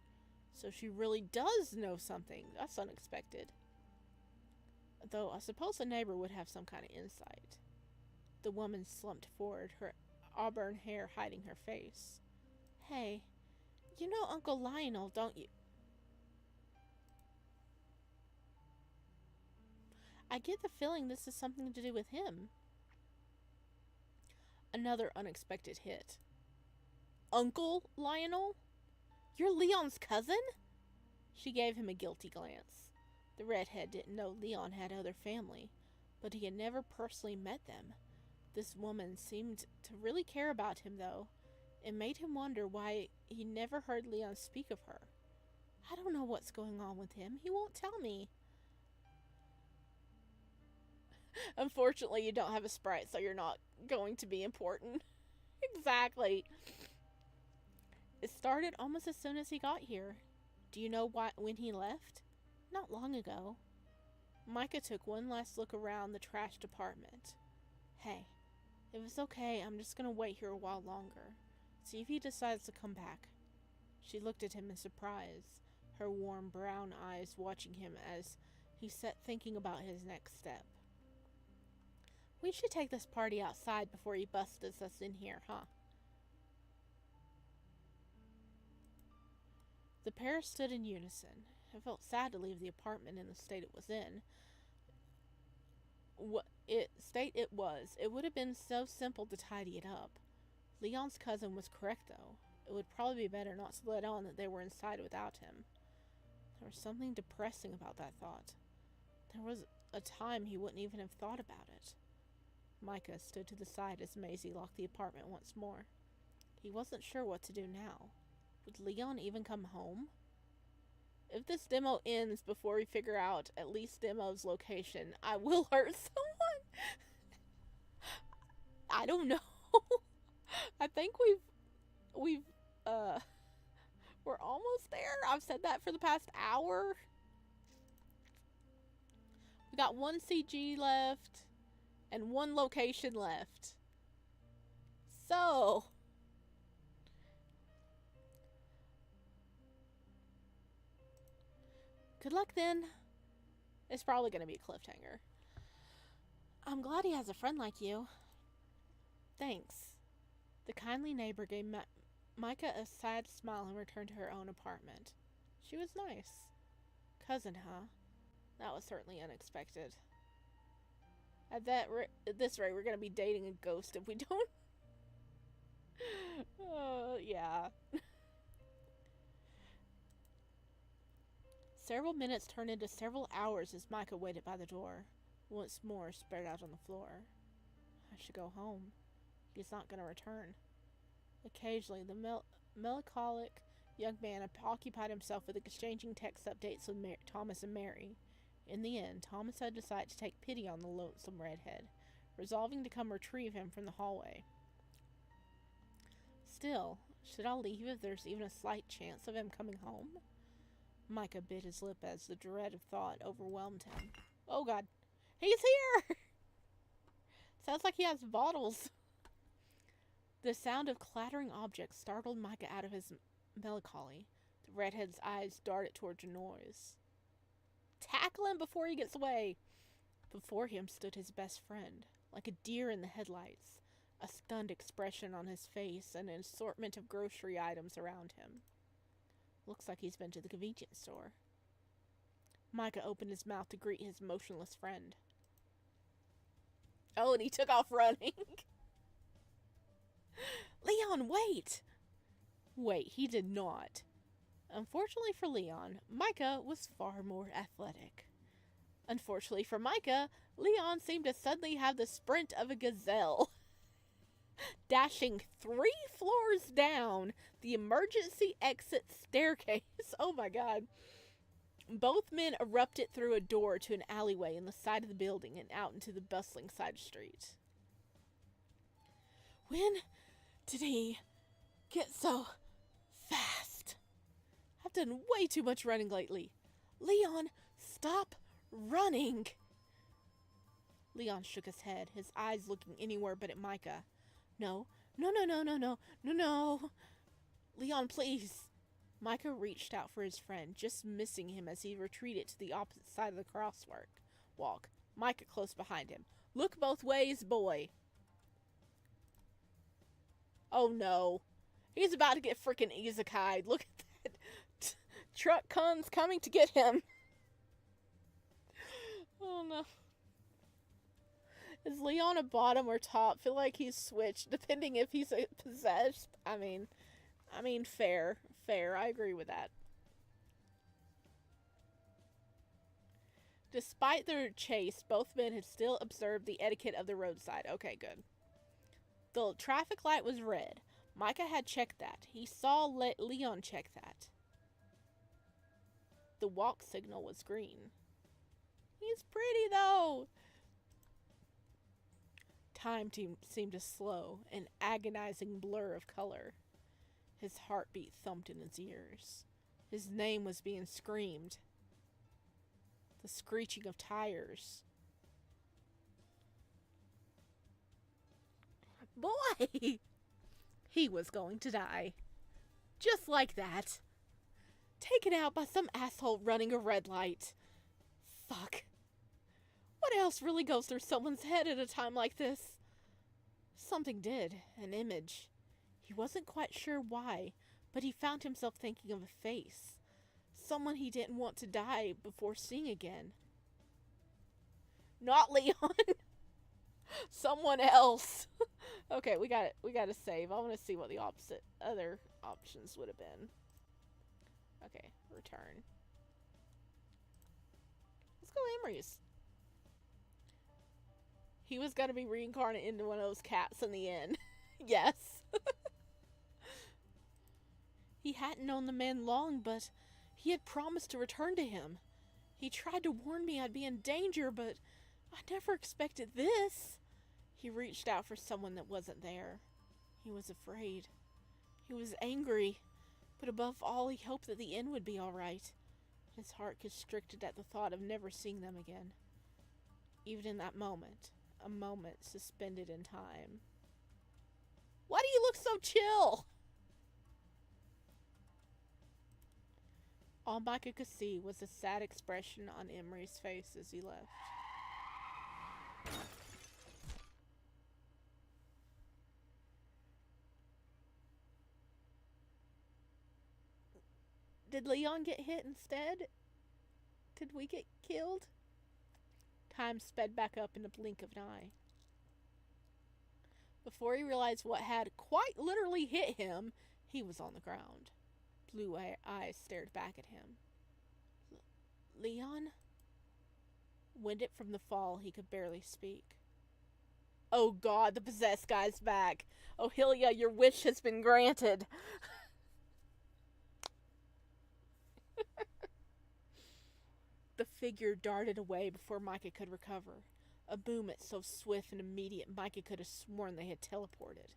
So she really does know something. That's unexpected. Though I suppose the neighbor would have some kind of insight. The woman slumped forward, her auburn hair hiding her face. Hey, you know Uncle Lionel, don't you? I get the feeling this is something to do with him. Another unexpected hit. Uncle Lionel? You're Leon's cousin? She gave him a guilty glance. The redhead didn't know Leon had other family, but he had never personally met them. This woman seemed to really care about him, though. It made him wonder why he never heard Leon speak of her. I don't know what's going on with him. He won't tell me. Unfortunately, you don't have a sprite, so you're not going to be important. Exactly. It started almost as soon as he got here. Do you know when he left? Not long ago. Micah took one last look around the trashed apartment. Hey, if it's okay, I'm just gonna wait here a while longer. See if he decides to come back. She looked at him in surprise, her warm brown eyes watching him as he sat thinking about his next step. We should take this party outside before he busts us in here, huh? The pair stood in unison. It felt sad to leave the apartment in the state it was in. It would have been so simple to tidy it up. Leon's cousin was correct, though. It would probably be better not to let on that they were inside without him. There was something depressing about that thought. There was a time he wouldn't even have thought about it. Micah stood to the side as Maisie locked the apartment once more. He wasn't sure what to do now. Would Leon even come home? If this demo ends before we figure out at least Demo's location, I will hurt someone. I don't know. I think we're almost there. I've said that for the past hour. We got one CG left and one location left. So, good luck then. It's probably going to be a cliffhanger. I'm glad he has a friend like you. Thanks. The kindly neighbor gave Micah a sad smile and returned to her own apartment. She was nice. Cousin, huh? That was certainly unexpected. At this rate, we're going to be dating a ghost if we don't. Yeah. Several minutes turned into several hours as Micah waited by the door, once more spread out on the floor. I should go home. He's not going to return. Occasionally, the melancholic young man occupied himself with exchanging text updates with Thomas and Mary. In the end, Thomas had decided to take pity on the lonesome redhead, resolving to come retrieve him from the hallway. Still, should I leave if there's even a slight chance of him coming home? Micah bit his lip as the dread of thought overwhelmed him. Oh God, he's here! Sounds like he has bottles. The sound of clattering objects startled Micah out of his melancholy. The redhead's eyes darted towards the noise. Tackle him before he gets away! Before him stood his best friend, like a deer in the headlights, a stunned expression on his face and an assortment of grocery items around him. Looks like he's been to the convenience store. Micah opened his mouth to greet his motionless friend. Oh, and he took off running. Leon, wait! Wait, he did not. Unfortunately for Leon, Micah was far more athletic. Unfortunately for Micah, Leon seemed to suddenly have the sprint of a gazelle. Dashing 3 floors down the emergency exit staircase. Oh my God. Both men erupted through a door to an alleyway in the side of the building and out into the bustling side street. When did he get so fast? I've done way too much running lately. Leon, stop running. Leon shook his head, his eyes looking anywhere but at Micah. No. Leon, please. Micah reached out for his friend, just missing him as he retreated to the opposite side of the crosswalk. Micah close behind him. Look both ways, boy. Oh no. He's about to get freaking isekai'd. Look at that. Truck coming to get him. Oh no. Is Leon a bottom or top? Feel like he's switched, depending if he's possessed. I mean, fair. I agree with that. Despite their chase, both men had still observed the etiquette of the roadside. Okay, good. The traffic light was red. Micah had checked that. He saw Leon check that. The walk signal was green. He's pretty, though. Time seemed to slow, an agonizing blur of color. His heartbeat thumped in his ears. His name was being screamed. The screeching of tires. Boy! He was going to die. Just like that. Taken out by some asshole running a red light. Fuck. What else really goes through someone's head at a time like this? Something did. An image. He wasn't quite sure why, but he found himself thinking of a face. Someone he didn't want to die before seeing again. Not Leon. Someone else. Okay, we got to save. I want to see what the other options would have been. Okay, return. Let's go Emery's. He was going to be reincarnated into one of those cats in the end. Yes. He hadn't known the man long, but he had promised to return to him. He tried to warn me I'd be in danger, but I never expected this. He reached out for someone that wasn't there. He was afraid. He was angry, but above all, he hoped that the end would be all right. His heart constricted at the thought of never seeing them again. Even in that moment, a moment suspended in time. Why do you look so chill? All Micah could see was a sad expression on Emery's face as he left. Did Leon get hit instead? Did we get killed? Time sped back up in a blink of an eye. Before he realized what had quite literally hit him, he was on the ground. Blue eyes stared back at him. Leon? Winded from the fall, he could barely speak. Oh god, the possessed guy's back. Oh, Hylia, your wish has been granted. The figure darted away before Micah could recover. A movement so swift and immediate Micah could have sworn they had teleported.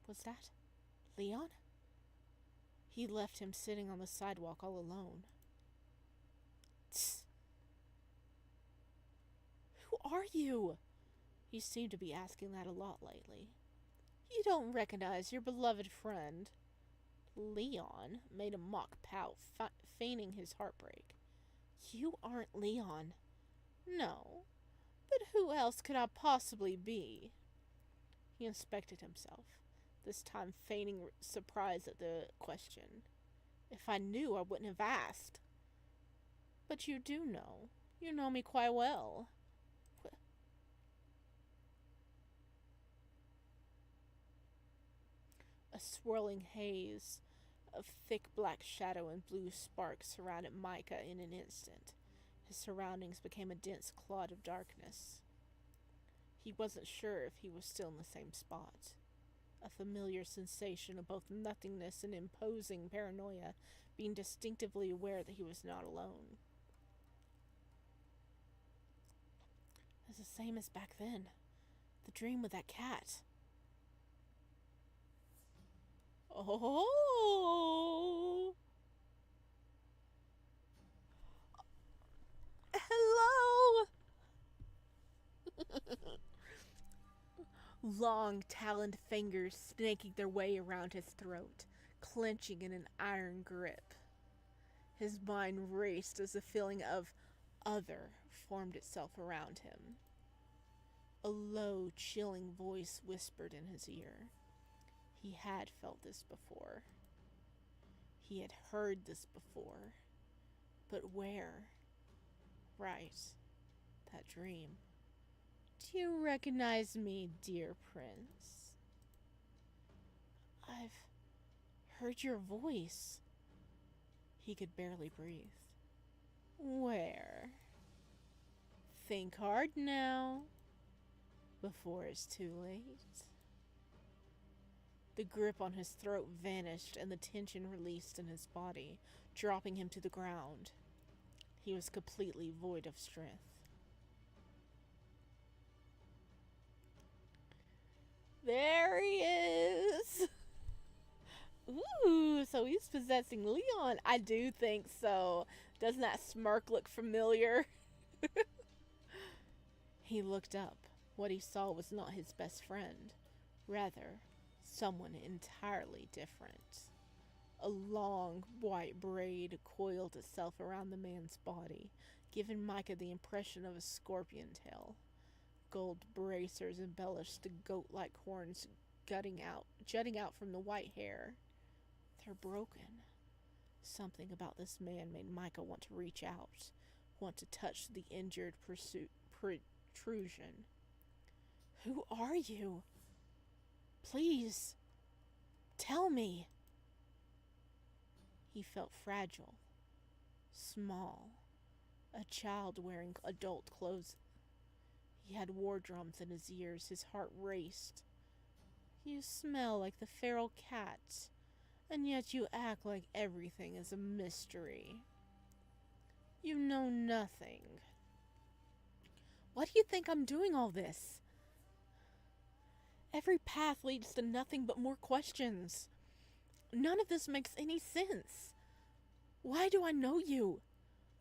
Was that Leon? He left him sitting on the sidewalk all alone. Tss. Who are you? He seemed to be asking that a lot lately. You don't recognize your beloved friend. Leon made a mock pout, feigning his heartbreak. You aren't Leon. No. But who else could I possibly be? He inspected himself, this time feigning surprise at the question. If I knew, I wouldn't have asked. But you do know. You know me quite well. A swirling haze of thick black shadow and blue sparks surrounded Micah in an instant. His surroundings became a dense cloud of darkness. He wasn't sure if he was still in the same spot. A familiar sensation of both nothingness and imposing paranoia, being distinctively aware that he was not alone. It's the same as back then. The dream with that cat. Oh! Hello! Long, taloned fingers snaking their way around his throat, clenching in an iron grip. His mind raced as a feeling of other formed itself around him. A low, chilling voice whispered in his ear. He had felt this before. He had heard this before. But where? Right. That dream. Do you recognize me, dear prince? I've heard your voice. He could barely breathe. Where? Think hard now, before it's too late. The grip on his throat vanished and the tension released in his body, dropping him to the ground. He was completely void of strength. There he is! Ooh, so he's possessing Leon. I do think so. Doesn't that smirk look familiar? He looked up. What he saw was not his best friend. Rather, someone entirely different. A long, white braid coiled itself around the man's body, giving Micah the impression of a scorpion tail. Gold bracers embellished the goat-like horns jutting out from the white hair. They're broken. Something about this man made Micah want to reach out, want to touch the injured protrusion. Who are you? Please, tell me. He felt fragile, small, a child wearing adult clothes. He had war drums in his ears, his heart raced. You smell like the feral cat, and yet you act like everything is a mystery. You know nothing. Why do you think I'm doing all this? Every path leads to nothing but more questions. None of this makes any sense. Why do I know you?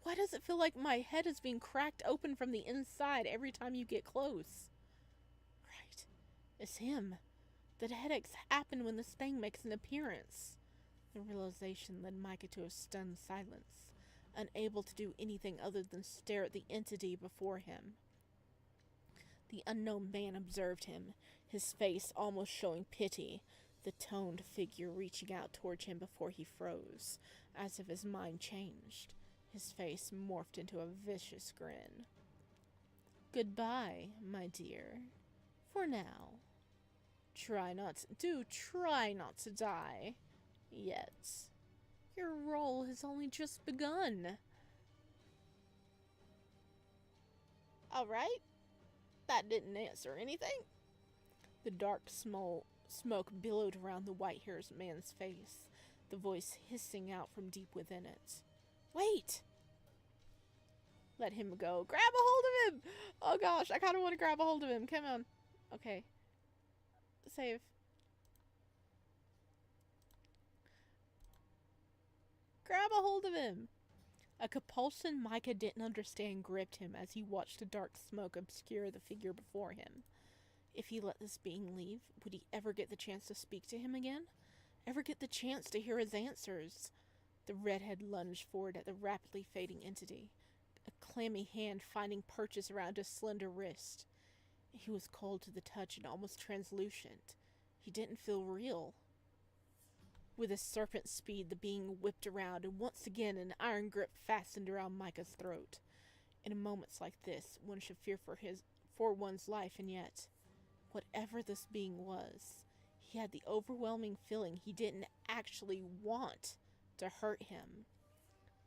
Why does it feel like my head is being cracked open from the inside every time you get close? Right. It's him. The headaches happen when this thing makes an appearance. The realization led Micah to a stunned silence, unable to do anything other than stare at the entity before him. The unknown man observed him, his face almost showing pity, the toned figure reaching out towards him before he froze, as if his mind changed. His face morphed into a vicious grin. Goodbye, my dear. For now. Try not to die. Yet. Your role has only just begun. All right. That didn't answer anything. The dark smoke billowed around the white-haired man's face, the voice hissing out from deep within it. Wait! Let him go. Grab a hold of him! Oh gosh, I kind of want to grab a hold of him. Come on. Okay. Save. Grab a hold of him! A compulsion Micah didn't understand gripped him as he watched the dark smoke obscure the figure before him. If he let this being leave, would he ever get the chance to speak to him again? Ever get the chance to hear his answers? The redhead lunged forward at the rapidly fading entity, a clammy hand finding purchase around his slender wrist. He was cold to the touch and almost translucent. He didn't feel real. With a serpent speed, the being whipped around, and once again an iron grip fastened around Micah's throat. In moments like this, one should fear for one's life, and yet, whatever this being was, he had the overwhelming feeling he didn't actually want to hurt him.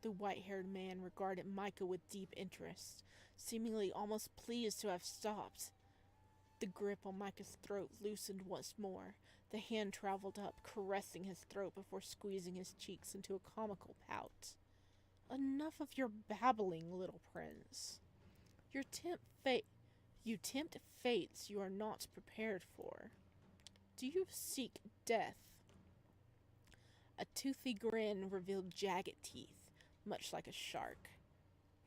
The white-haired man regarded Micah with deep interest, seemingly almost pleased to have stopped. The grip on Micah's throat loosened once more. The hand traveled up, caressing his throat before squeezing his cheeks into a comical pout. Enough of your babbling, little prince. You tempt fates you are not prepared for. Do you seek death? A toothy grin revealed jagged teeth, much like a shark.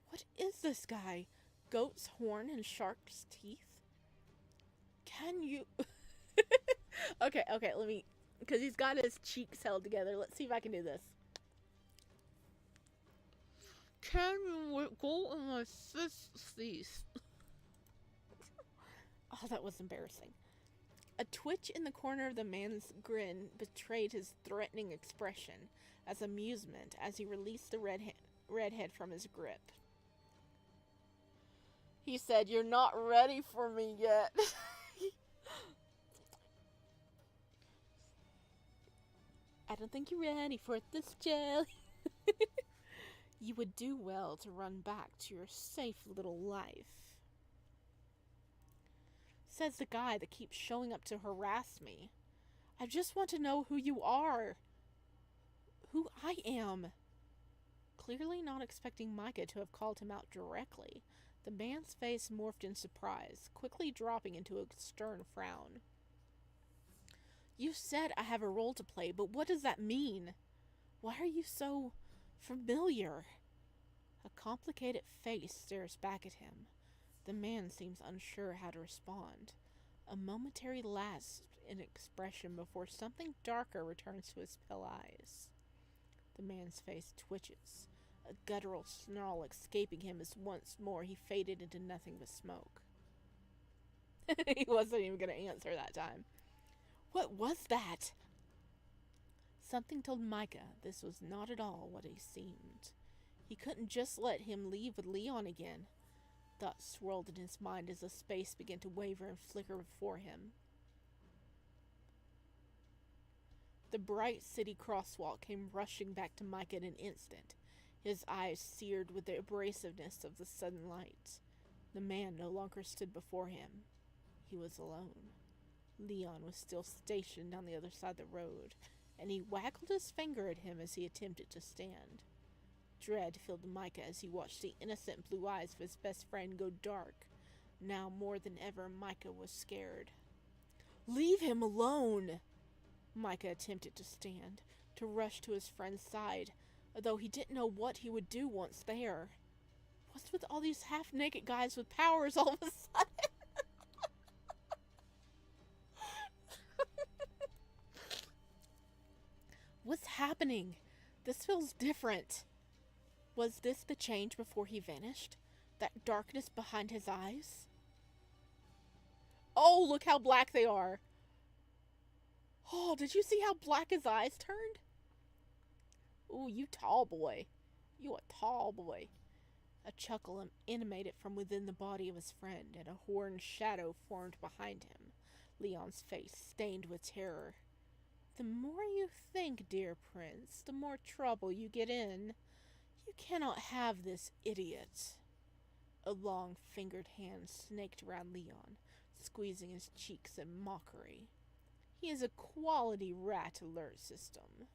What is this guy? Goat's horn and shark's teeth? Can you... Okay, let me... Because he's got his cheeks held together. Let's see if I can do this. Can you go in my fist, please? Oh, that was embarrassing. A twitch in the corner of the man's grin betrayed his threatening expression as amusement as he released the redhead from his grip. He said, "You're not ready for me yet." I don't think you're ready for this, jelly. You would do well to run back to your safe little life. Says the guy that keeps showing up to harass me. I just want to know who you are. Who I am. Clearly not expecting Micah to have called him out directly, the man's face morphed in surprise, quickly dropping into a stern frown. You said I have a role to play, but what does that mean? Why are you so familiar? A complicated face stares back at him. The man seems unsure how to respond. A momentary lapse in expression before something darker returns to his pale eyes. The man's face twitches, a guttural snarl escaping him as once more he faded into nothing but smoke. He wasn't even going to answer that time. What was that? Something told Micah this was not at all what he seemed. He couldn't just let him leave with Leon again. Thoughts swirled in his mind as the space began to waver and flicker before him. The bright city crosswalk came rushing back to Micah in an instant, his eyes seared with the abrasiveness of the sudden light. The man no longer stood before him. He was alone. Leon was still stationed on the other side of the road, and he waggled his finger at him as he attempted to stand. Dread filled Micah as he watched the innocent blue eyes of his best friend go dark. Now more than ever, Micah was scared. Leave him alone! Micah attempted to stand, to rush to his friend's side, although he didn't know what he would do once there. What's with all these half-naked guys with powers all of a sudden? What's happening? This feels different. Was this the change before he vanished? That darkness behind his eyes? Oh, look how black they are. Oh, did you see how black his eyes turned? Ooh, you tall boy. You a tall boy. A chuckle emanated from within the body of his friend, and a horned shadow formed behind him, Leon's face stained with terror. The more you think, dear prince, the more trouble you get in. You cannot have this idiot. A long fingered hand snaked around Leon, squeezing his cheeks in mockery. He is a quality rat alert system.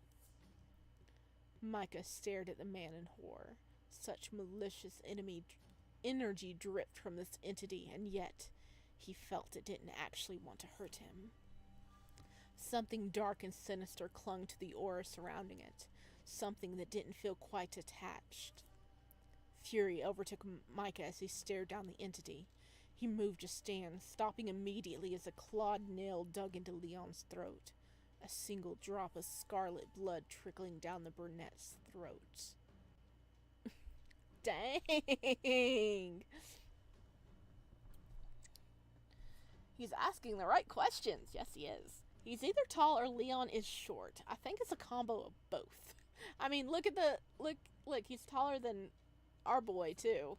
Micah stared at the man in horror. Such malicious energy dripped from this entity, and yet he felt it didn't actually want to hurt him. Something dark and sinister clung to the aura surrounding it, something that didn't feel quite attached. Fury overtook Micah as he stared down the entity. He moved to stand, stopping immediately as a clawed nail dug into Leon's throat, a single drop of scarlet blood trickling down the brunette's throat. Dang! He's asking the right questions. Yes, he is. He's either tall or Leon is short. I think it's a combo of both. I mean, look at the... Look, he's taller than our boy, too.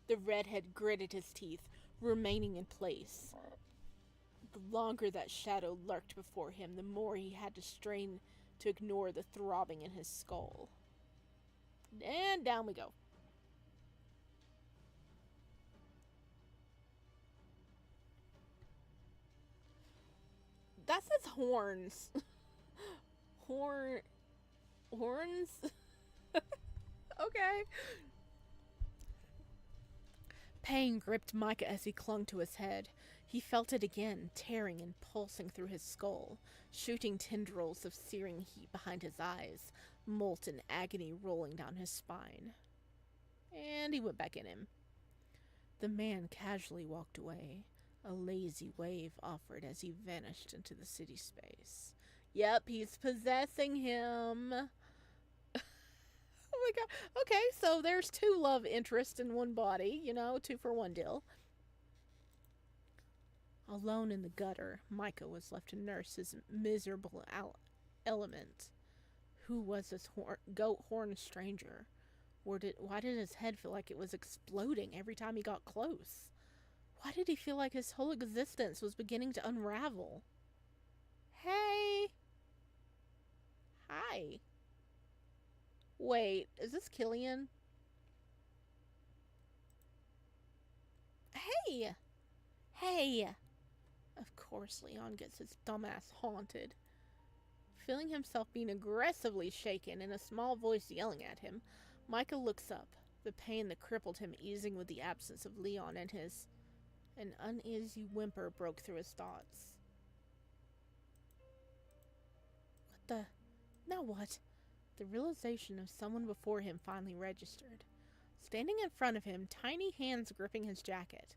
The redhead gritted his teeth, remaining in place. The longer that shadow lurked before him, the more he had to strain to ignore the throbbing in his skull. And down we go. That says horns. Horns? Okay. Pain gripped Micah as he clung to his head. He felt it again, tearing and pulsing through his skull, shooting tendrils of searing heat behind his eyes, molten agony rolling down his spine. And he went back in him. The man casually walked away. A lazy wave offered as he vanished into the city space. Yep, he's possessing him. Oh my god. Okay, so there's 2 love interests in one body, 2-for-1 deal. Alone in the gutter, Micah was left to nurse his miserable element. Who was this goat horn stranger? Why did his head feel like it was exploding every time he got close? Why did he feel like his whole existence was beginning to unravel? Hey! Hi. Wait, is this Killian? Hey! Hey! Of course Leon gets his dumbass haunted. Feeling himself being aggressively shaken and a small voice yelling at him, Micah looks up, the pain that crippled him easing with the absence of Leon and an uneasy whimper broke through his thoughts. What the... Now what? The realization of someone before him finally registered. Standing in front of him, tiny hands gripping his jacket.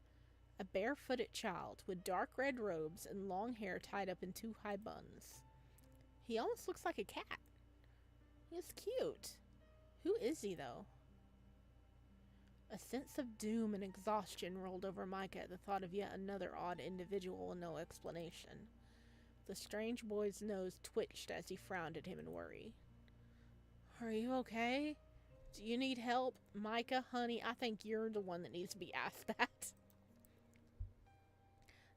A barefooted child with dark red robes and long hair tied up in 2 high buns. He almost looks like a cat. He's cute. Who is he, though? A sense of doom and exhaustion rolled over Micah at the thought of yet another odd individual with no explanation. The strange boy's nose twitched as he frowned at him in worry. Are you okay? Do you need help? Micah, honey, I think you're the one that needs to be asked that.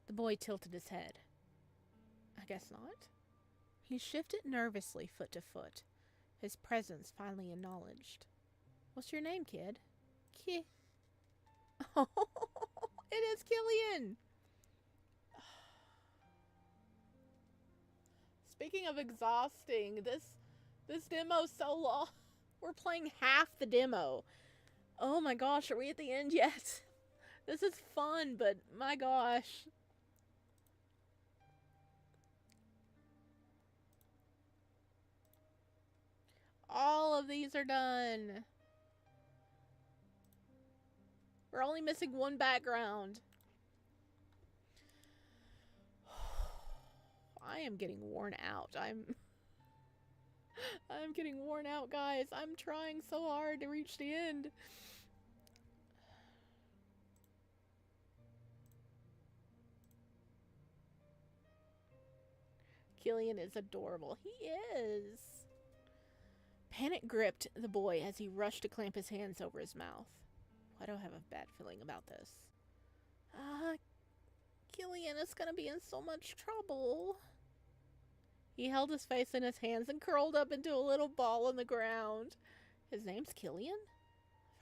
The boy tilted his head. I guess not. He shifted nervously foot to foot, his presence finally acknowledged. What's your name, kid? Oh, it is Killian! Speaking of exhausting, this demo's so long. We're playing half the demo. Oh my gosh, are we at the end yet? This is fun, but my gosh. All of these are done. We're only missing 1 background. I am getting worn out. I'm getting worn out, guys. I'm trying so hard to reach the end. Killian is adorable. He is. Panic gripped the boy as he rushed to clamp his hands over his mouth. Why do I have a bad feeling about this? Killian is gonna be in so much trouble. He held his face in his hands and curled up into a little ball on the ground. His name's Killian?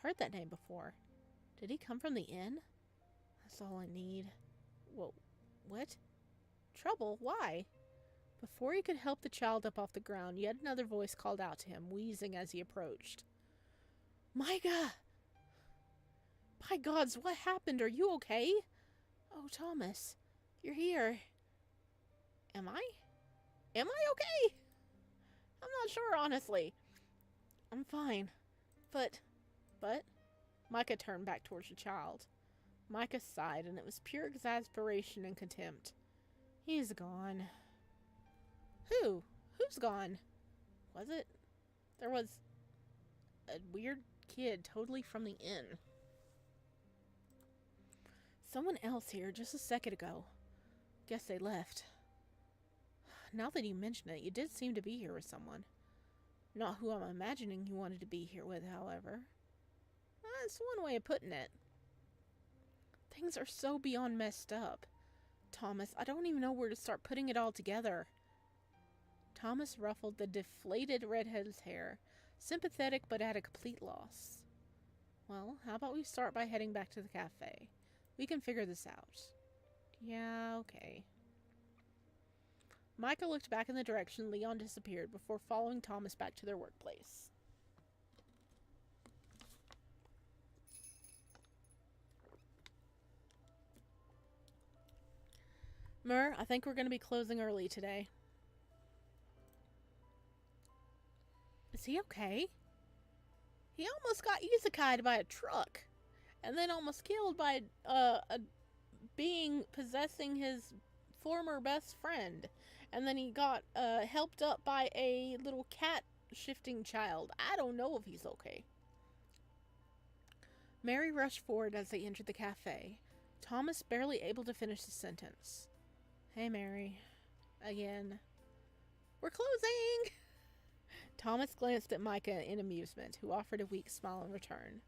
heard that name before. Did he come from the inn? That's all I need. Whoa, what? Trouble? Why? Before he could help the child up off the ground, yet another voice called out to him, wheezing as he approached. Micah! By gods, what happened? Are you okay? Oh, Thomas, you're here. Am I? Am I okay? I'm not sure, honestly. I'm fine. But? Micah turned back towards the child. Micah sighed, and it was pure exasperation and contempt. He's gone. Who? Who's gone? Was it? There was a weird kid totally from the inn. Someone else here just a second ago. Guess they left. Now that you mention it, you did seem to be here with someone. Not who I'm imagining you wanted to be here with, however. That's one way of putting it. Things are so beyond messed up. Thomas, I don't even know where to start putting it all together. Thomas ruffled the deflated redhead's hair, sympathetic but at a complete loss. Well, how about we start by heading back to the cafe? We can figure this out. Yeah, okay. Micah looked back in the direction Leon disappeared before following Thomas back to their workplace. Mur, I think we're going to be closing early today. Is he okay? He almost got isekai'd by a truck. And then almost killed by a being possessing his former best friend. And then he got helped up by a little cat shifting child. I don't know if he's okay. Mary rushed forward as they entered the cafe. Thomas barely able to finish the sentence. Hey, Mary. Again. We're closing! Thomas glanced at Micah in amusement, who offered a weak smile in return.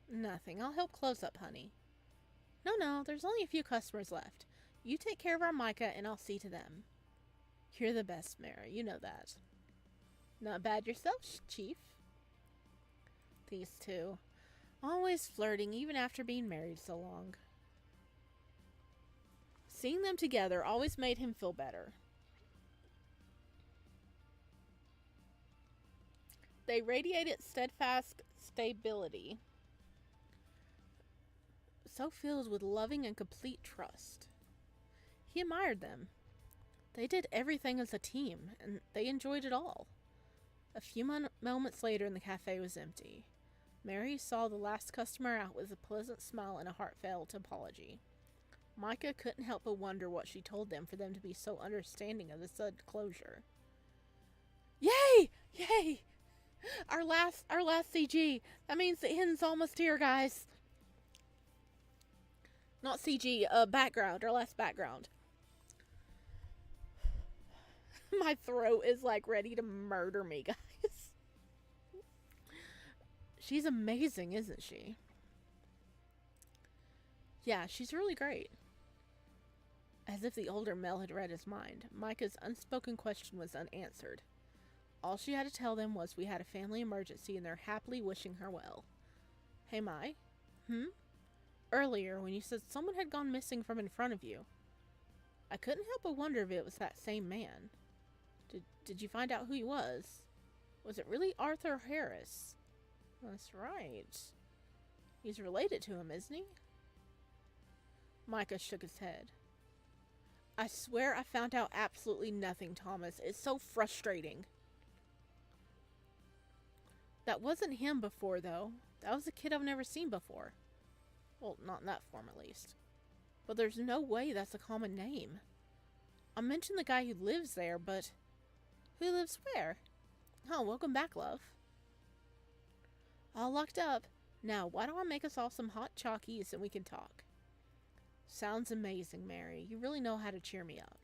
Nothing. I'll help close up, honey. No, there's only a few customers left. You take care of our Micah, and I'll see to them. You're the best, Mary. You know that. Not bad yourself, Chief. These two. Always flirting, even after being married so long. Seeing them together always made him feel better. They radiated steadfast stability, so filled with loving and complete trust. He admired them. They did everything as a team, and they enjoyed it all. A few moments later, and the cafe was empty. Mary saw the last customer out with a pleasant smile and a heartfelt apology. Micah couldn't help but wonder what she told them for them to be so understanding of the sudden closure. Yay! Yay! Our last CG. That means the end's almost here, guys. Not CG, background. Our last background. My throat is like ready to murder me, guys. She's amazing, isn't she? Yeah, she's really great. As if the older Mel had read his mind, Micah's unspoken question was unanswered. All she had to tell them was we had a family emergency and they're happily wishing her well. Hey, Mai? Earlier, when you said someone had gone missing from in front of you, I couldn't help but wonder if it was that same man. Did you find out who he was? Was it really Arthur Harris? That's right. He's related to him, isn't he? Micah shook his head. I swear I found out absolutely nothing, Thomas. It's so frustrating. That wasn't him before, though. That was a kid I've never seen before. Well, not in that form, at least. But there's no way that's a common name. I mentioned the guy who lives there, but... Who lives where? Oh, welcome back, love. All locked up. Now, why don't I make us all some hot chalkies and we can talk? Sounds amazing, Mary. You really know how to cheer me up.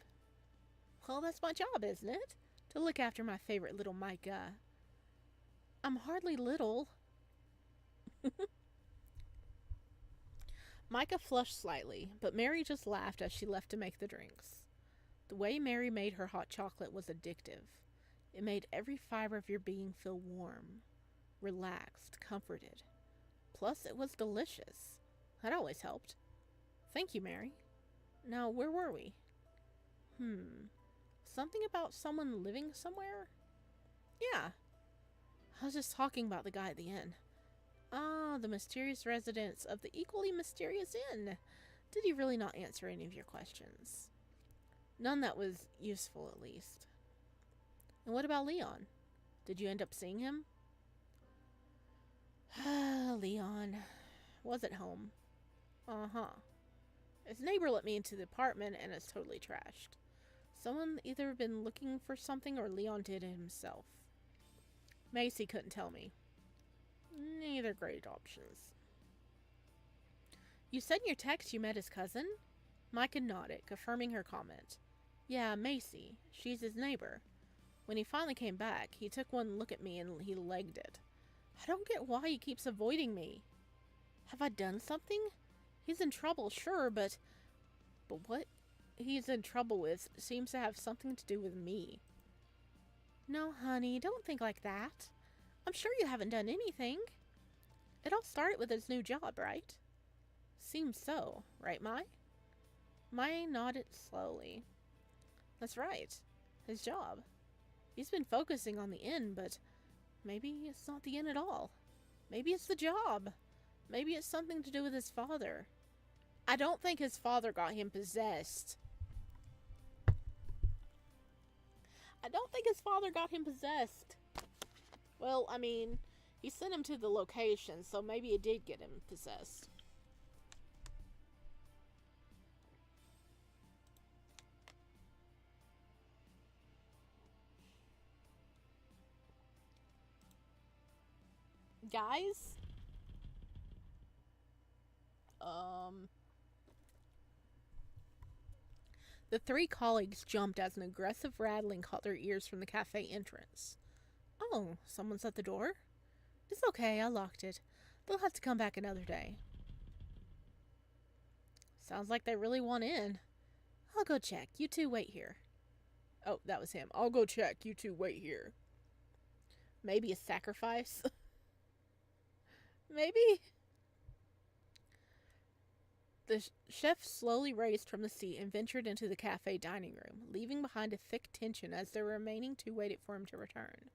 Well, that's my job, isn't it? To look after my favorite little Micah. I'm hardly little. Micah flushed slightly, but Mary just laughed as she left to make the drinks. The way Mary made her hot chocolate was addictive. It made every fiber of your being feel warm. relaxed, comforted. Plus, it was delicious. That always helped. Thank you, Mary. Now, where were we? Something about someone living somewhere? Yeah. I was just talking about the guy at the inn. Ah, the mysterious residents of the equally mysterious inn. Did he really not answer any of your questions? None that was useful, at least. And what about Leon? Did you end up seeing him? Leon was at home. Uh-huh. His neighbor let me into the apartment and it's totally trashed. Someone either been looking for something or Leon did it himself. Macy couldn't tell me. Neither great options. You said in your text you met his cousin? Micah nodded, confirming her comment. Yeah, Macy. She's his neighbor. When he finally came back, he took one look at me and he legged it. I don't get why he keeps avoiding me. Have I done something? He's in trouble, sure, but what he's in trouble with seems to have something to do with me. No, honey, don't think like that. I'm sure you haven't done anything. It all started with his new job, right? Seems so, right, Mai? Mai nodded slowly. That's right. His job. He's been focusing on the inn, but maybe it's not the inn at all. Maybe it's the job. Maybe it's something to do with his father. I don't think his father got him possessed. I don't think his father got him possessed. Well, I mean, he sent him to the location, so maybe it did get him possessed. Guys? The three colleagues jumped as an aggressive rattling caught their ears from the cafe entrance. Oh, someone's at the door? It's okay, I locked it. They'll have to come back another day. Sounds like they really want in. I'll go check. You two wait here. Oh, that was him. I'll go check. You two wait here. Maybe a sacrifice? Maybe? The chef slowly raised from the seat and ventured into the cafe dining room, leaving behind a thick tension as the remaining two waited for him to return.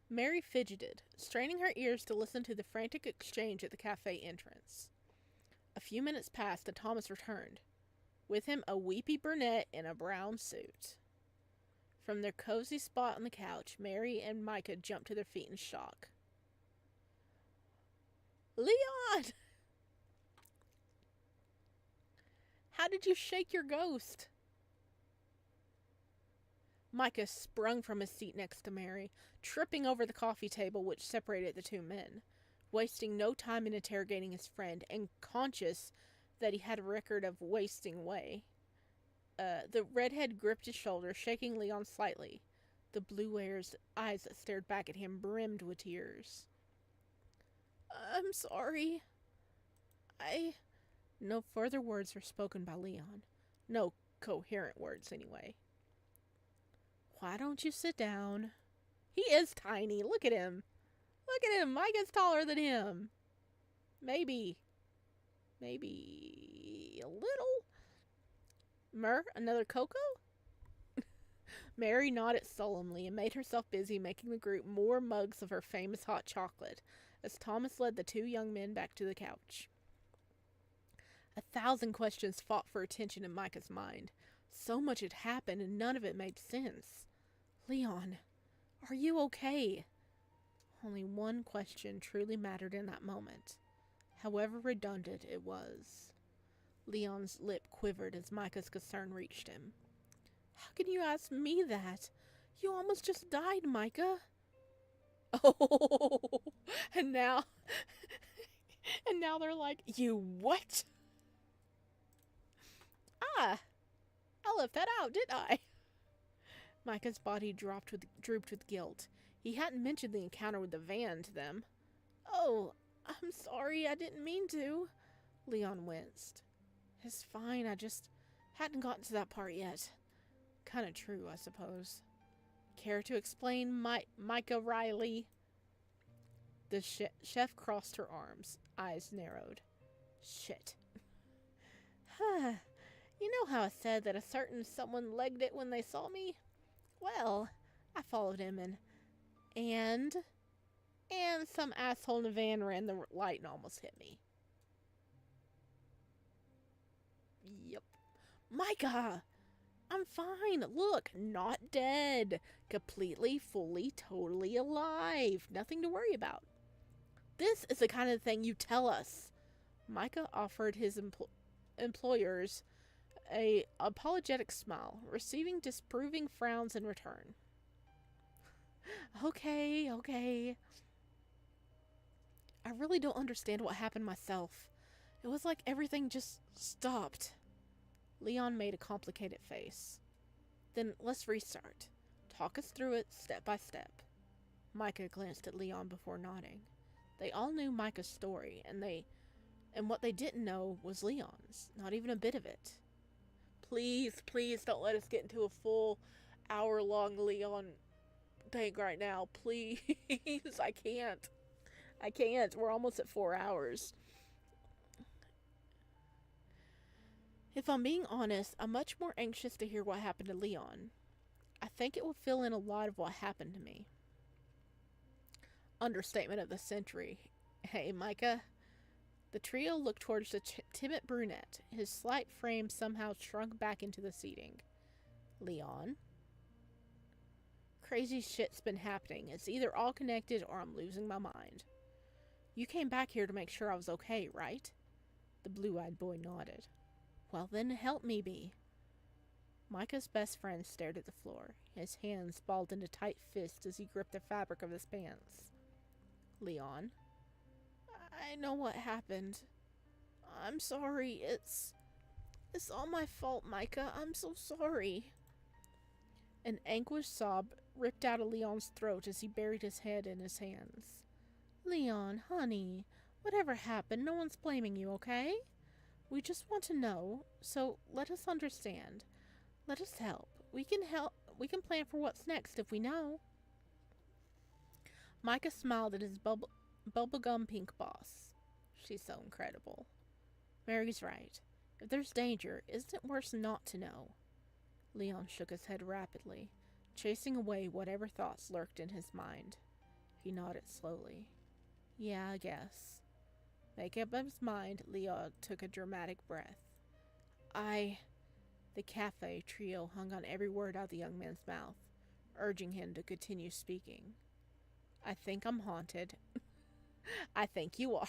Mary fidgeted, straining her ears to listen to the frantic exchange at the cafe entrance. A few minutes passed and Thomas returned, with him a weepy brunette in a brown suit. From their cozy spot on the couch, Mary and Micah jumped to their feet in shock. Leon! How did you shake your ghost? Micah sprung from his seat next to Mary, tripping over the coffee table which separated the two men, wasting no time in interrogating his friend, and conscious that he had a record of wasting away. The redhead gripped his shoulder, shaking Leon slightly. The blue eyes that stared back at him brimmed with tears. I'm sorry. No further words were spoken by Leon. No coherent words, anyway. Why don't you sit down? He is tiny. Look at him. Look at him. Micah's taller than him. Maybe a little. Another cocoa? Mary nodded solemnly and made herself busy making the group more mugs of her famous hot chocolate as Thomas led the two young men back to the couch. 1,000 questions fought for attention in Micah's mind. So much had happened and none of it made sense. Leon, are you okay? Only one question truly mattered in that moment, however redundant it was. Leon's lip quivered as Micah's concern reached him. How can you ask me that? You almost just died, Micah. Oh, and now they're like, you what? Ah, I left that out, didn't I? Micah's body drooped with guilt. He hadn't mentioned the encounter with the van to them. Oh, I'm sorry, I didn't mean to. Leon winced. It's fine, I just hadn't gotten to that part yet. kind of true, I suppose. Care to explain, Micah Riley? The chef crossed her arms, eyes narrowed. Shit. You know how I said that a certain someone legged it when they saw me? Well, I followed him and some asshole in a van ran the light and almost hit me. Yep. Micah! I'm fine. Look, not dead. Completely, fully, totally alive. Nothing to worry about. This is the kind of thing you tell us. Micah offered his employers a apologetic smile, receiving disapproving frowns in return. Okay. I really don't understand what happened myself. It was like everything just stopped. Leon made a complicated face. Then let's restart. Talk us through it step by step. Micah glanced at Leon before nodding. They all knew Micah's story, and what they didn't know was Leon's. Not even a bit of it. Please don't let us get into a full hour-long Leon thing right now. Please. I can't. We're almost at 4 hours. If I'm being honest, I'm much more anxious to hear what happened to Leon. I think it will fill in a lot of what happened to me. Understatement of the century. Hey, Micah. The trio looked towards the timid brunette, his slight frame somehow shrunk back into the seating. Leon? Crazy shit's been happening. It's either all connected or I'm losing my mind. You came back here to make sure I was okay, right? The blue-eyed boy nodded. Well then, help me be. Micah's best friend stared at the floor, his hands balled into tight fists as he gripped the fabric of his pants. Leon? I know what happened. I'm sorry. It's all my fault, Micah. I'm so sorry. An anguished sob ripped out of Leon's throat as he buried his head in his hands. Leon, honey, whatever happened, no one's blaming you, okay? We just want to know, so let us understand. Let us help. We can plan for what's next if we know. Micah smiled at his bubblegum pink boss. She's so incredible. Mary's right. If there's danger, isn't it worse not to know? Leon shook his head rapidly, chasing away whatever thoughts lurked in his mind. He nodded slowly. Yeah, I guess. Making up his mind, Leon took a dramatic breath. The cafe trio hung on every word out of the young man's mouth, urging him to continue speaking. I think I'm haunted. I think you are.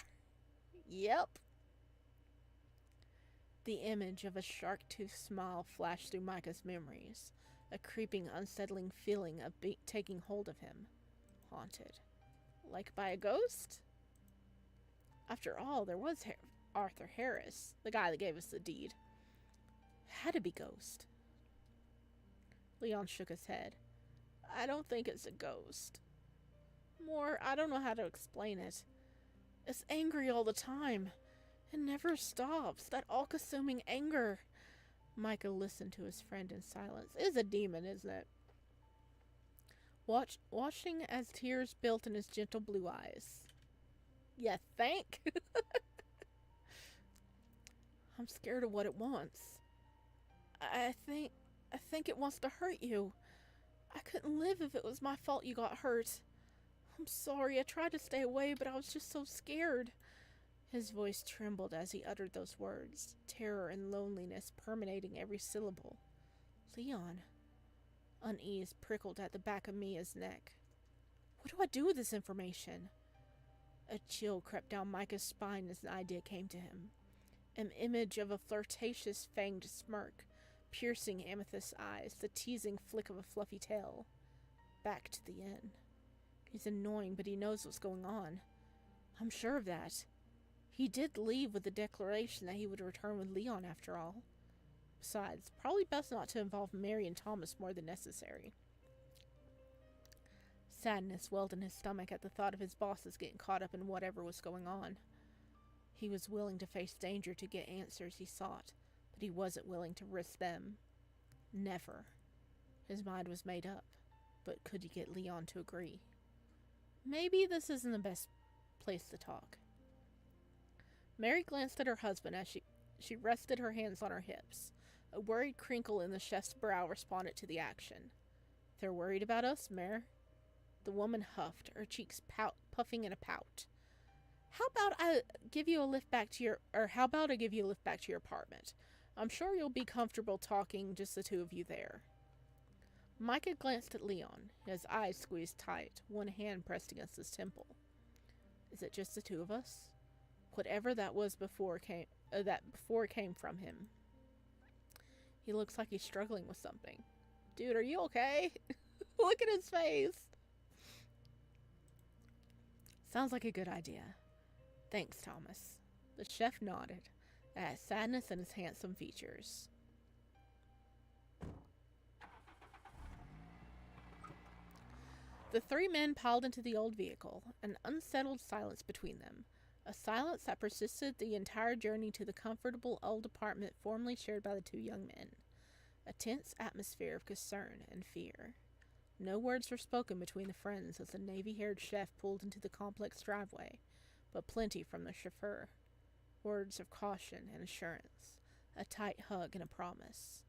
Yep. The image of a shark-toothed smile flashed through Micah's memories, a creeping, unsettling feeling of taking hold of him. Haunted. Like by a ghost? After all, there was Arthur Harris, the guy that gave us the deed. Had to be ghost. Leon shook his head. I don't think it's a ghost. More, I don't know how to explain it. It's angry all the time. It never stops. That all-consuming anger. Micah listened to his friend in silence. It's a demon, isn't it? Watching as tears built in his gentle blue eyes. You think? I'm scared of what it wants. I think it wants to hurt you. I couldn't live if it was my fault you got hurt. I'm sorry, I tried to stay away, but I was just so scared. His voice trembled as he uttered those words, terror and loneliness permeating every syllable. Leon. Unease prickled at the back of Mia's neck. What do I do with this information? A chill crept down Micah's spine as an idea came to him. An image of a flirtatious, fanged smirk, piercing Amethyst's eyes, the teasing flick of a fluffy tail. Back to the inn. He's annoying, but he knows what's going on. I'm sure of that. He did leave with the declaration that he would return with Leon after all. Besides, probably best not to involve Mary and Thomas more than necessary. Sadness welled in his stomach at the thought of his bosses getting caught up in whatever was going on. He was willing to face danger to get answers he sought, but he wasn't willing to risk them. Never. His mind was made up, but could he get Leon to agree? Maybe this isn't the best place to talk. Mary glanced at her husband as she rested her hands on her hips. A worried crinkle in the chef's brow responded to the action. They're worried about us, Mare? The woman huffed, her cheeks puffing in a pout. How about I give you a lift back to your apartment? I'm sure you'll be comfortable talking, just the two of you there. Micah glanced at Leon, his eyes squeezed tight, one hand pressed against his temple. Is it just the two of us? Whatever that was before came from him. He looks like he's struggling with something. Dude, are you okay? Look at his face. Sounds like a good idea. Thanks, Thomas. The chef nodded, at sadness in his handsome features. The three men piled into the old vehicle, an unsettled silence between them. A silence that persisted the entire journey to the comfortable old apartment formerly shared by the two young men. A tense atmosphere of concern and fear. No words were spoken between the friends as the navy-haired chef pulled into the complex driveway, but plenty from the chauffeur. Words of caution and assurance. A tight hug and a promise.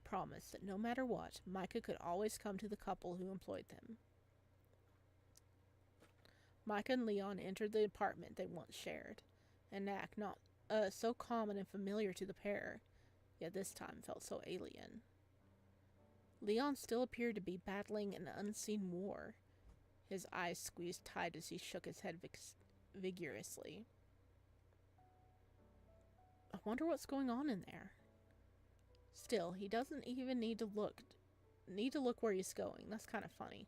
Promise that no matter what, Micah could always come to the couple who employed them. Micah and Leon entered the apartment they once shared, an act not so common and familiar to the pair, yet this time felt so alien. Leon still appeared to be battling an unseen war, his eyes squeezed tight as he shook his head vigorously. I wonder what's going on in there. Still, he doesn't even need to look where he's going. That's kind of funny.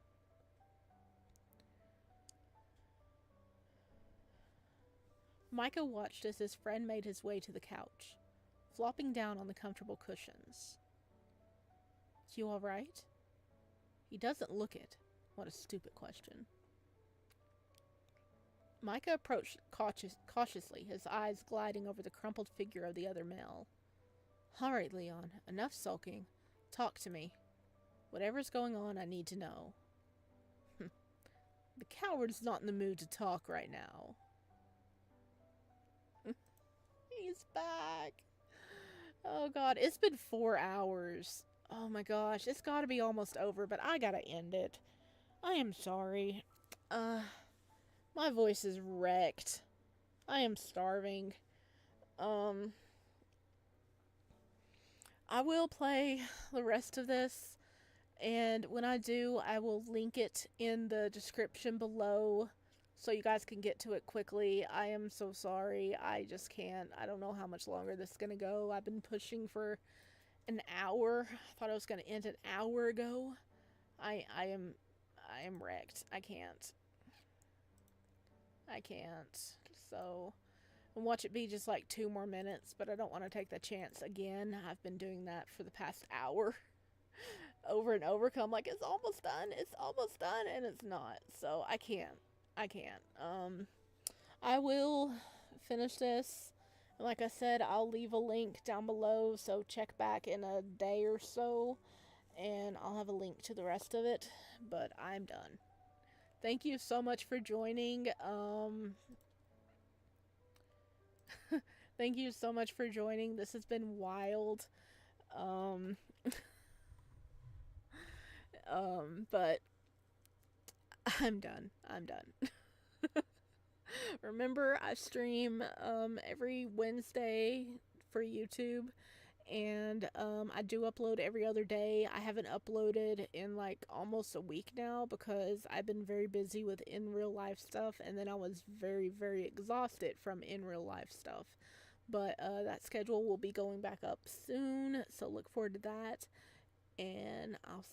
Micah watched as his friend made his way to the couch, flopping down on the comfortable cushions. You all right? He doesn't look it. What a stupid question. Micah approached cautiously, his eyes gliding over the crumpled figure of the other male. All right, Leon, enough sulking. Talk to me. Whatever's going on, I need to know. The coward's not in the mood to talk right now. He's back. Oh god, it's been 4 hours. Oh my gosh, it's gotta be almost over, but I gotta end it. I am sorry. My voice is wrecked. I am starving. I will play the rest of this, and when I do, I will link it in the description below so you guys can get to it quickly. I am so sorry. I just can't. I don't know how much longer this is gonna go. I've been pushing for an hour. I thought I was gonna end an hour ago. I am wrecked. I can't. So, and watch it be just like 2 more minutes, but I don't want to take the chance again. I've been doing that for the past hour over and over. Cause I'm like, it's almost done, and it's not. So I can't. I will finish this. And like I said, I'll leave a link down below, so check back in a day or so, and I'll have a link to the rest of it. But I'm done. Thank you so much for joining. Thank you so much for joining. This has been wild. But I'm done. Remember, I stream every Wednesday for YouTube, and I do upload every other day. I haven't uploaded in like almost a week now because I've been very busy with in real life stuff, and then I was very, very exhausted from in real life stuff. But that schedule will be going back up soon, so look forward to that, and I'll see